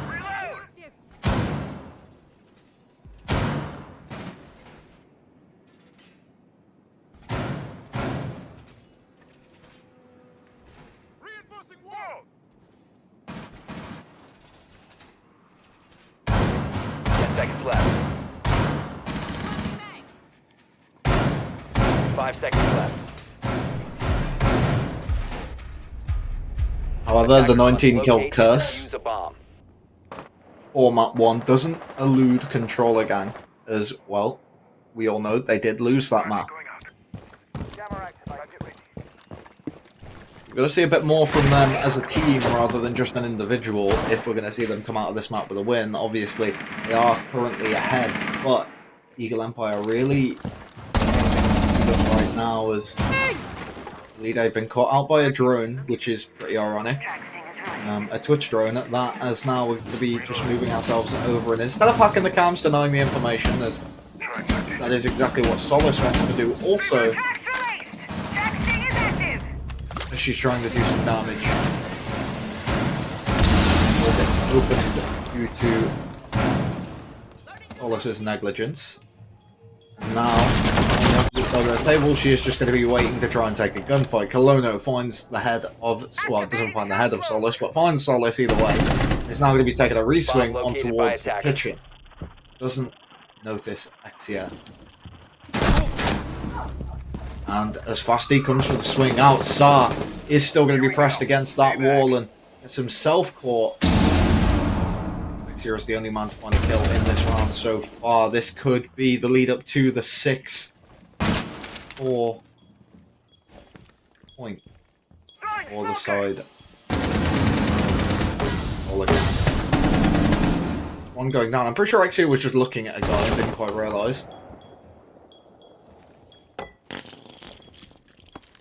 Reload. Reinforcing wall. 5 seconds left. However, the Attackers must 19 kill locate and curse defuse a bomb. for map 1 doesn't elude controller gang, as well. We all know they did lose that map. Going out. Camera active. Target ready. We're going to see a bit more from them as a team rather than just an individual if we're going to see them come out of this map with a win. Obviously, they are currently ahead, but Eagle Empire really right now as they've been caught out by a drone, which is pretty ironic. A Twitch drone at that, as now we're going to be just moving ourselves over, and instead of hacking the cams, denying the information, as that is exactly what Solace wants to do. Also, as she's trying to do some damage, or gets opened due to Solace's negligence. And now, on the opposite side of the table, she is just going to be waiting to try and take a gunfight. Kolono finds the head of, well, doesn't find the head of Solace, but finds Solace either way. Is now going to be taking a re-swing on towards the kitchen. Doesn't notice Exia. And as Fasty comes for the swing out, Sar is still going to be pressed against that wall and gets himself caught. Exia is the only man to find a kill in this round so far. This could be the lead up to the 6-4 point for the side. All again. One going down. I'm pretty sure Exia was just looking at a guy and didn't quite realise.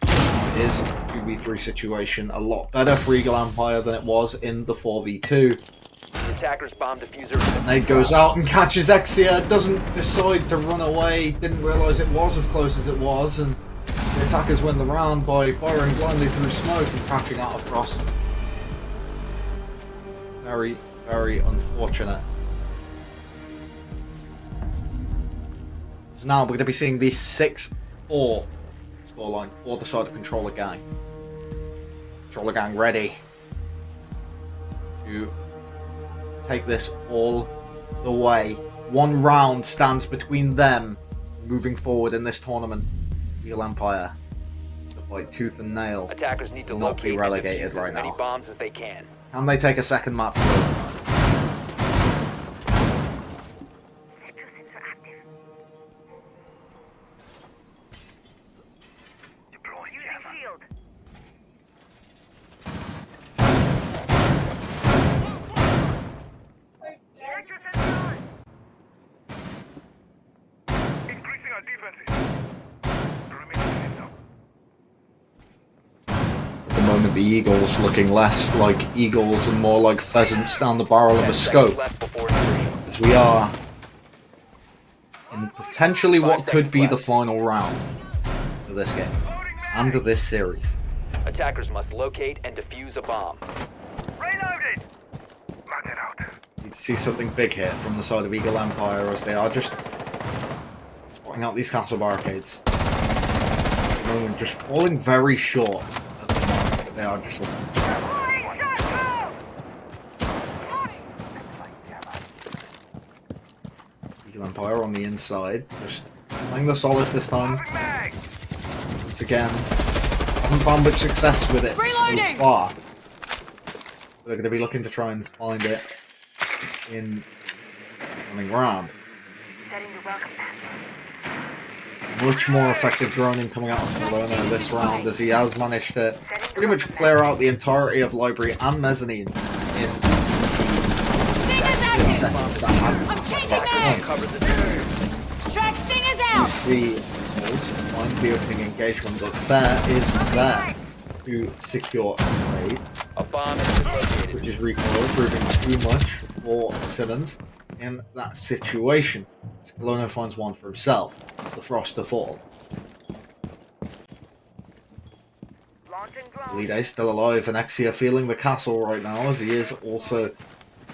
It is a 2v3 situation. A lot better for Eagle Empire than it was in the 4v2. The attacker's bomb diffuser. Nate goes out and catches Exia, doesn't decide to run away, didn't realise it was as close as it was, and the attackers win the round by firing blindly through smoke and catching out of Frost. Very, very unfortunate. So now we're going to be seeing the 6-4 scoreline for the side of Controller Gang. Controller Gang ready to take this all the way. One round stands between them moving forward in this tournament. Eagle Empire to fight tooth and nail. Attackers need to Not be locate relegated and defuse right as many now. bombs as they can. Can they take a second map? Increasing our defenses. The remaining is up. At the moment, the Eagles looking less like eagles and more like pheasants down the barrel of 10 a seconds scope. left before insertion. As we are in potentially what 5 could be seconds the left. final round of this game and of this series. Attackers must locate and defuse a bomb. Reloaded. Mag it out. You can see something big here from the side of Eagle Empire as they are just spotting out these castle barricades. At the moment, just falling very short at the moment, but they are just looking. Eagle Empire on the inside, just playing the Solace this time. Once again, haven't found much success with it so far. They're going to be looking to try and find it in the coming round. Setting the welcome mat. Much more effective droning coming out of Corona this round, as he has managed to pretty much clear out the entirety of library and mezzanine in the 30 seconds that have passed back on. Cover the diffuser. Track Sting is You out! see also find the opening engagement, but Fair is there to secure a trade, A bomb has been located. which is recoil, proving too much for Simmons in that situation. Scalona finds one for himself. It's the Frost to fall. Launching drone. Lide still alive, and Exia feeling the castle right now, as he is also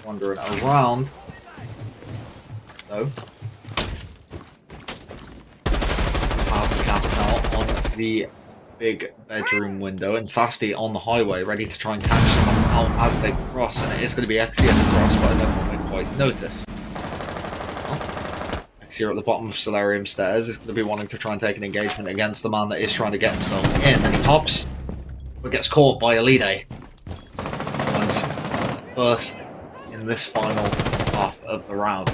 wandering around. Though, have the cap now on the big bedroom window, and Fasty on the highway, ready to try and catch someone out as they cross, and it is going to be Exia to cross, but I don't think they quite notice. Well, Exia at the bottom of Solarium Stairs is going to be wanting to try and take an engagement against the man that is trying to get himself in. And he hops, but gets caught by Elide. And first in this final half of the round.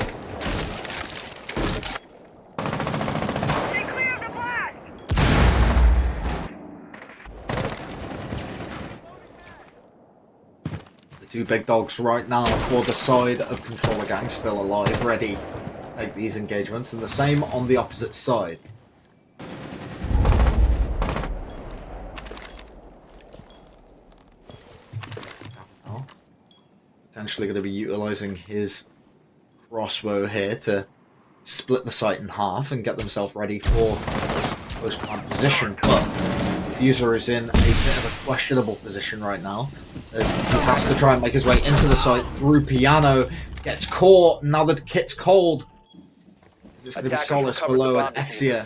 Two big dogs right now for the side of Controller Gang, still alive, ready to take these engagements, and the same on the opposite side. Potentially going to be utilising his crossbow here to split the site in half and get themselves ready for this post-plant position, but Fuser is in a bit of a questionable position right now, as he has to try and make his way into the site through Piano, gets caught, now the kit's cold. It's going to be Solace below and Exia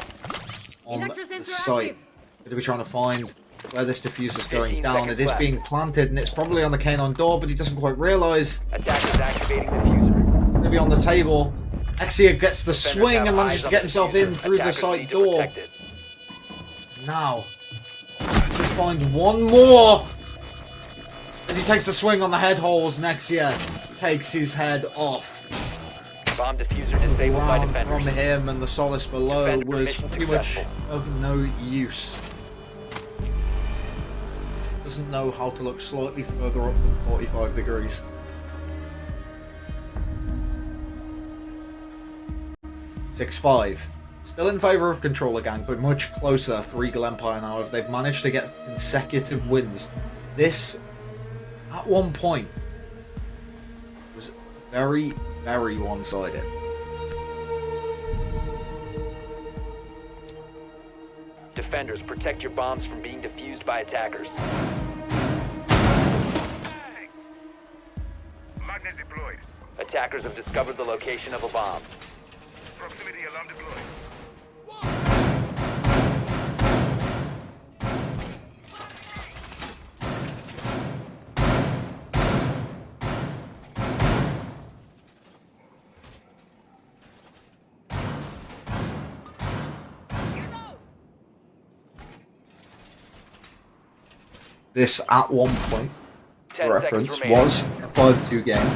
on the site. Going to be trying to find where this diffuser's going down. It is being planted and it's probably on the canine door, but he doesn't quite realise. Attackers activating diffuser. It's going to be on the table. Exia gets the swing and manages to get himself in through the site door. Now, to find one more as he takes a swing on the head holes. Nexia takes his head off. Bomb diffuser disabled by defenders. From him, and the Solace below Defender was mission pretty much successful. of no use. Doesn't know how to look slightly further up than 45 degrees. (6-5). Still in favour of Controller Gang, but much closer for Eagle Empire now, if they've managed to get consecutive wins. This, at one point, was very, very one-sided. Defenders, protect your bombs from being defused by attackers. Magnet deployed. Attackers have discovered the location of a bomb. Proximity alarm deployed. This, at one point, 10 for seconds reference, remaining. was a 5-2 game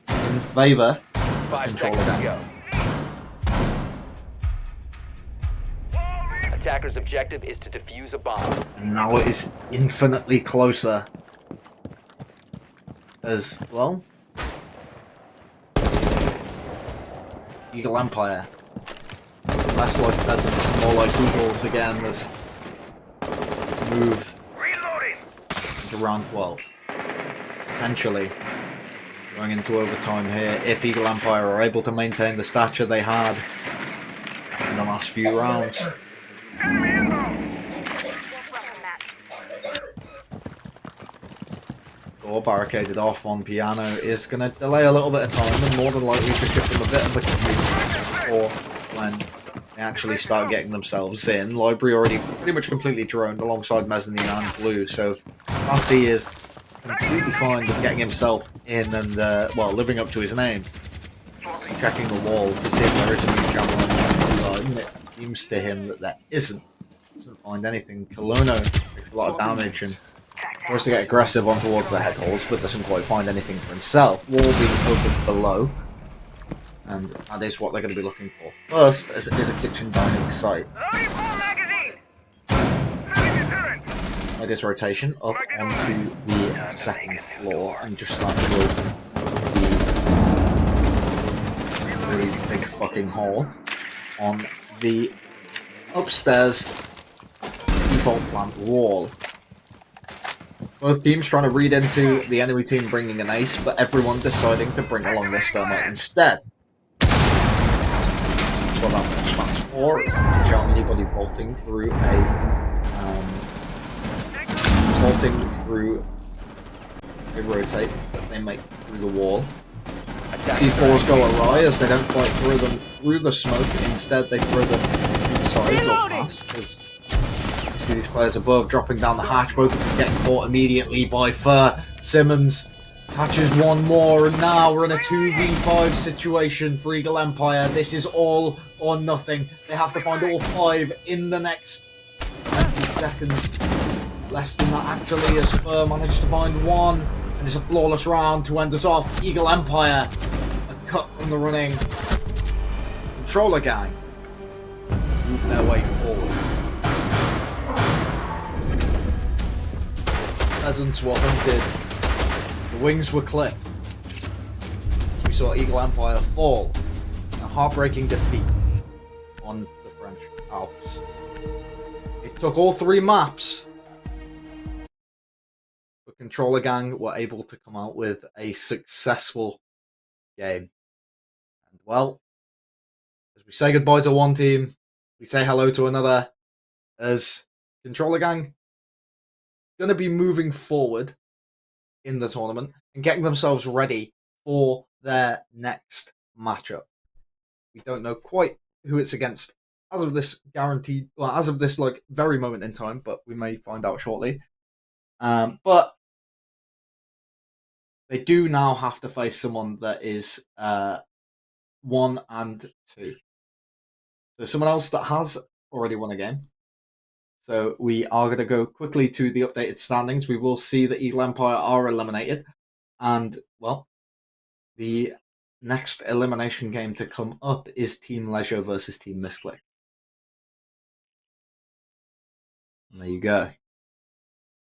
in favour of 5 Controller seconds to Gang. go. Attacker's objective is to defuse a bomb. And now it is infinitely closer. As, well, Eagle Empire. Less like peasants, more like eagles again, as move Reloading. into round 12. Potentially going into overtime here if Eagle Empire are able to maintain the stature they had in the last few rounds. Enemy inbound. Door barricaded off on Piano is going to delay a little bit of time and more than likely just give them a bit of a commute or when they actually start getting themselves in. Library already pretty much completely droned alongside Mezzanine and Blue, so Nasty is completely fine with getting himself in and, well, living up to his name. Checking the wall to see if there is a new javelin on the side, and it seems to him that there isn't. Doesn't find anything. Colono takes a lot of damage and tries to get aggressive on towards the head holes, but doesn't quite find anything for himself. Wall being opened below, and that is what they're going to be looking for. First, as it is a kitchen dining site. Loading full magazine. Enemy deterrent. It is rotation up onto the second floor and just starting to open the really big fucking hole on the upstairs default plant wall. Both teams trying to read into the enemy team bringing an ace, but everyone deciding to bring along their thermite instead. That's what that stands for. It's not show anybody bolting through a rotate that they make through the wall. C4s go awry as they don't quite throw them through the smoke, instead they throw them inside or past, because you see these players above dropping down the hatch, both of them getting caught immediately by Fur. Simmons Catches one more, and now we're in a 2v5 situation for Eagle Empire. This is all or nothing. They have to find all 5 in the next 20 seconds. Less than that, actually, as Spur managed to find 1. And it's a flawless round to end us off. Eagle Empire, a cut from the running. Controller Gang move their way forward. Peasants were hunted. The wings were clipped. So we saw Eagle Empire fall in a heartbreaking defeat on the French Alps. It took all 3 maps, but Controller Gang were able to come out with a successful game. And well, as we say goodbye to one team, we say hello to another, as Controller Gang going to be moving forward in the tournament and getting themselves ready for their next matchup. We don't know quite who it's against as of this like very moment in time, but we may find out shortly. But they do now have to face someone that is 1 and 2. So someone else that has already won a game. So we are going to go quickly to the updated standings. We will see that Eagle Empire are eliminated. And, well, the next elimination game to come up is Team Leisure versus Team Misclick. And there you go.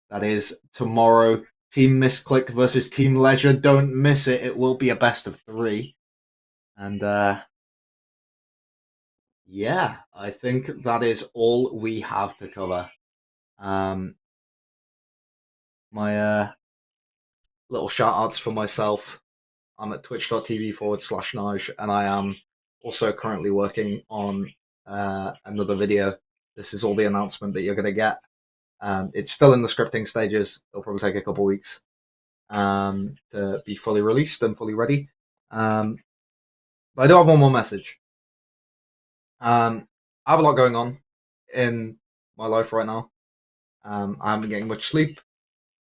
That is tomorrow. Team Misclick versus Team Leisure. Don't miss it. It will be a best of 3. And, yeah, I think that is all we have to cover. My little shout outs for myself. I'm at twitch.tv/Nige, and I am also currently working on another video. This is all the announcement that you're going to get. It's still in the scripting stages. It'll probably take a couple weeks to be fully released and fully ready. But I do have one more message. I have a lot going on in my life right now. I haven't been getting much sleep.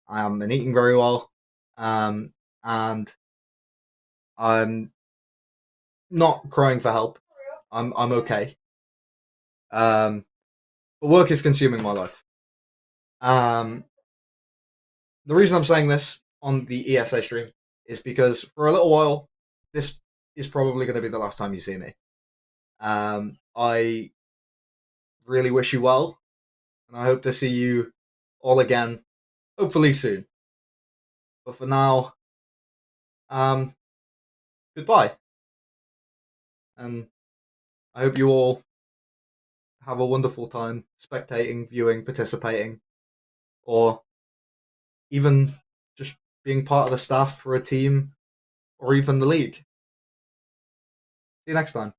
I haven't been eating very well. And I'm not crying for help. I'm okay. But work is consuming my life. The reason I'm saying this on the ESA stream is because for a little while, this is probably going to be the last time you see me. I really wish you well, and I hope to see you all again, hopefully soon. But for now, goodbye. And I hope you all have a wonderful time spectating, viewing, participating, or even just being part of the staff for a team or even the league. See you next time.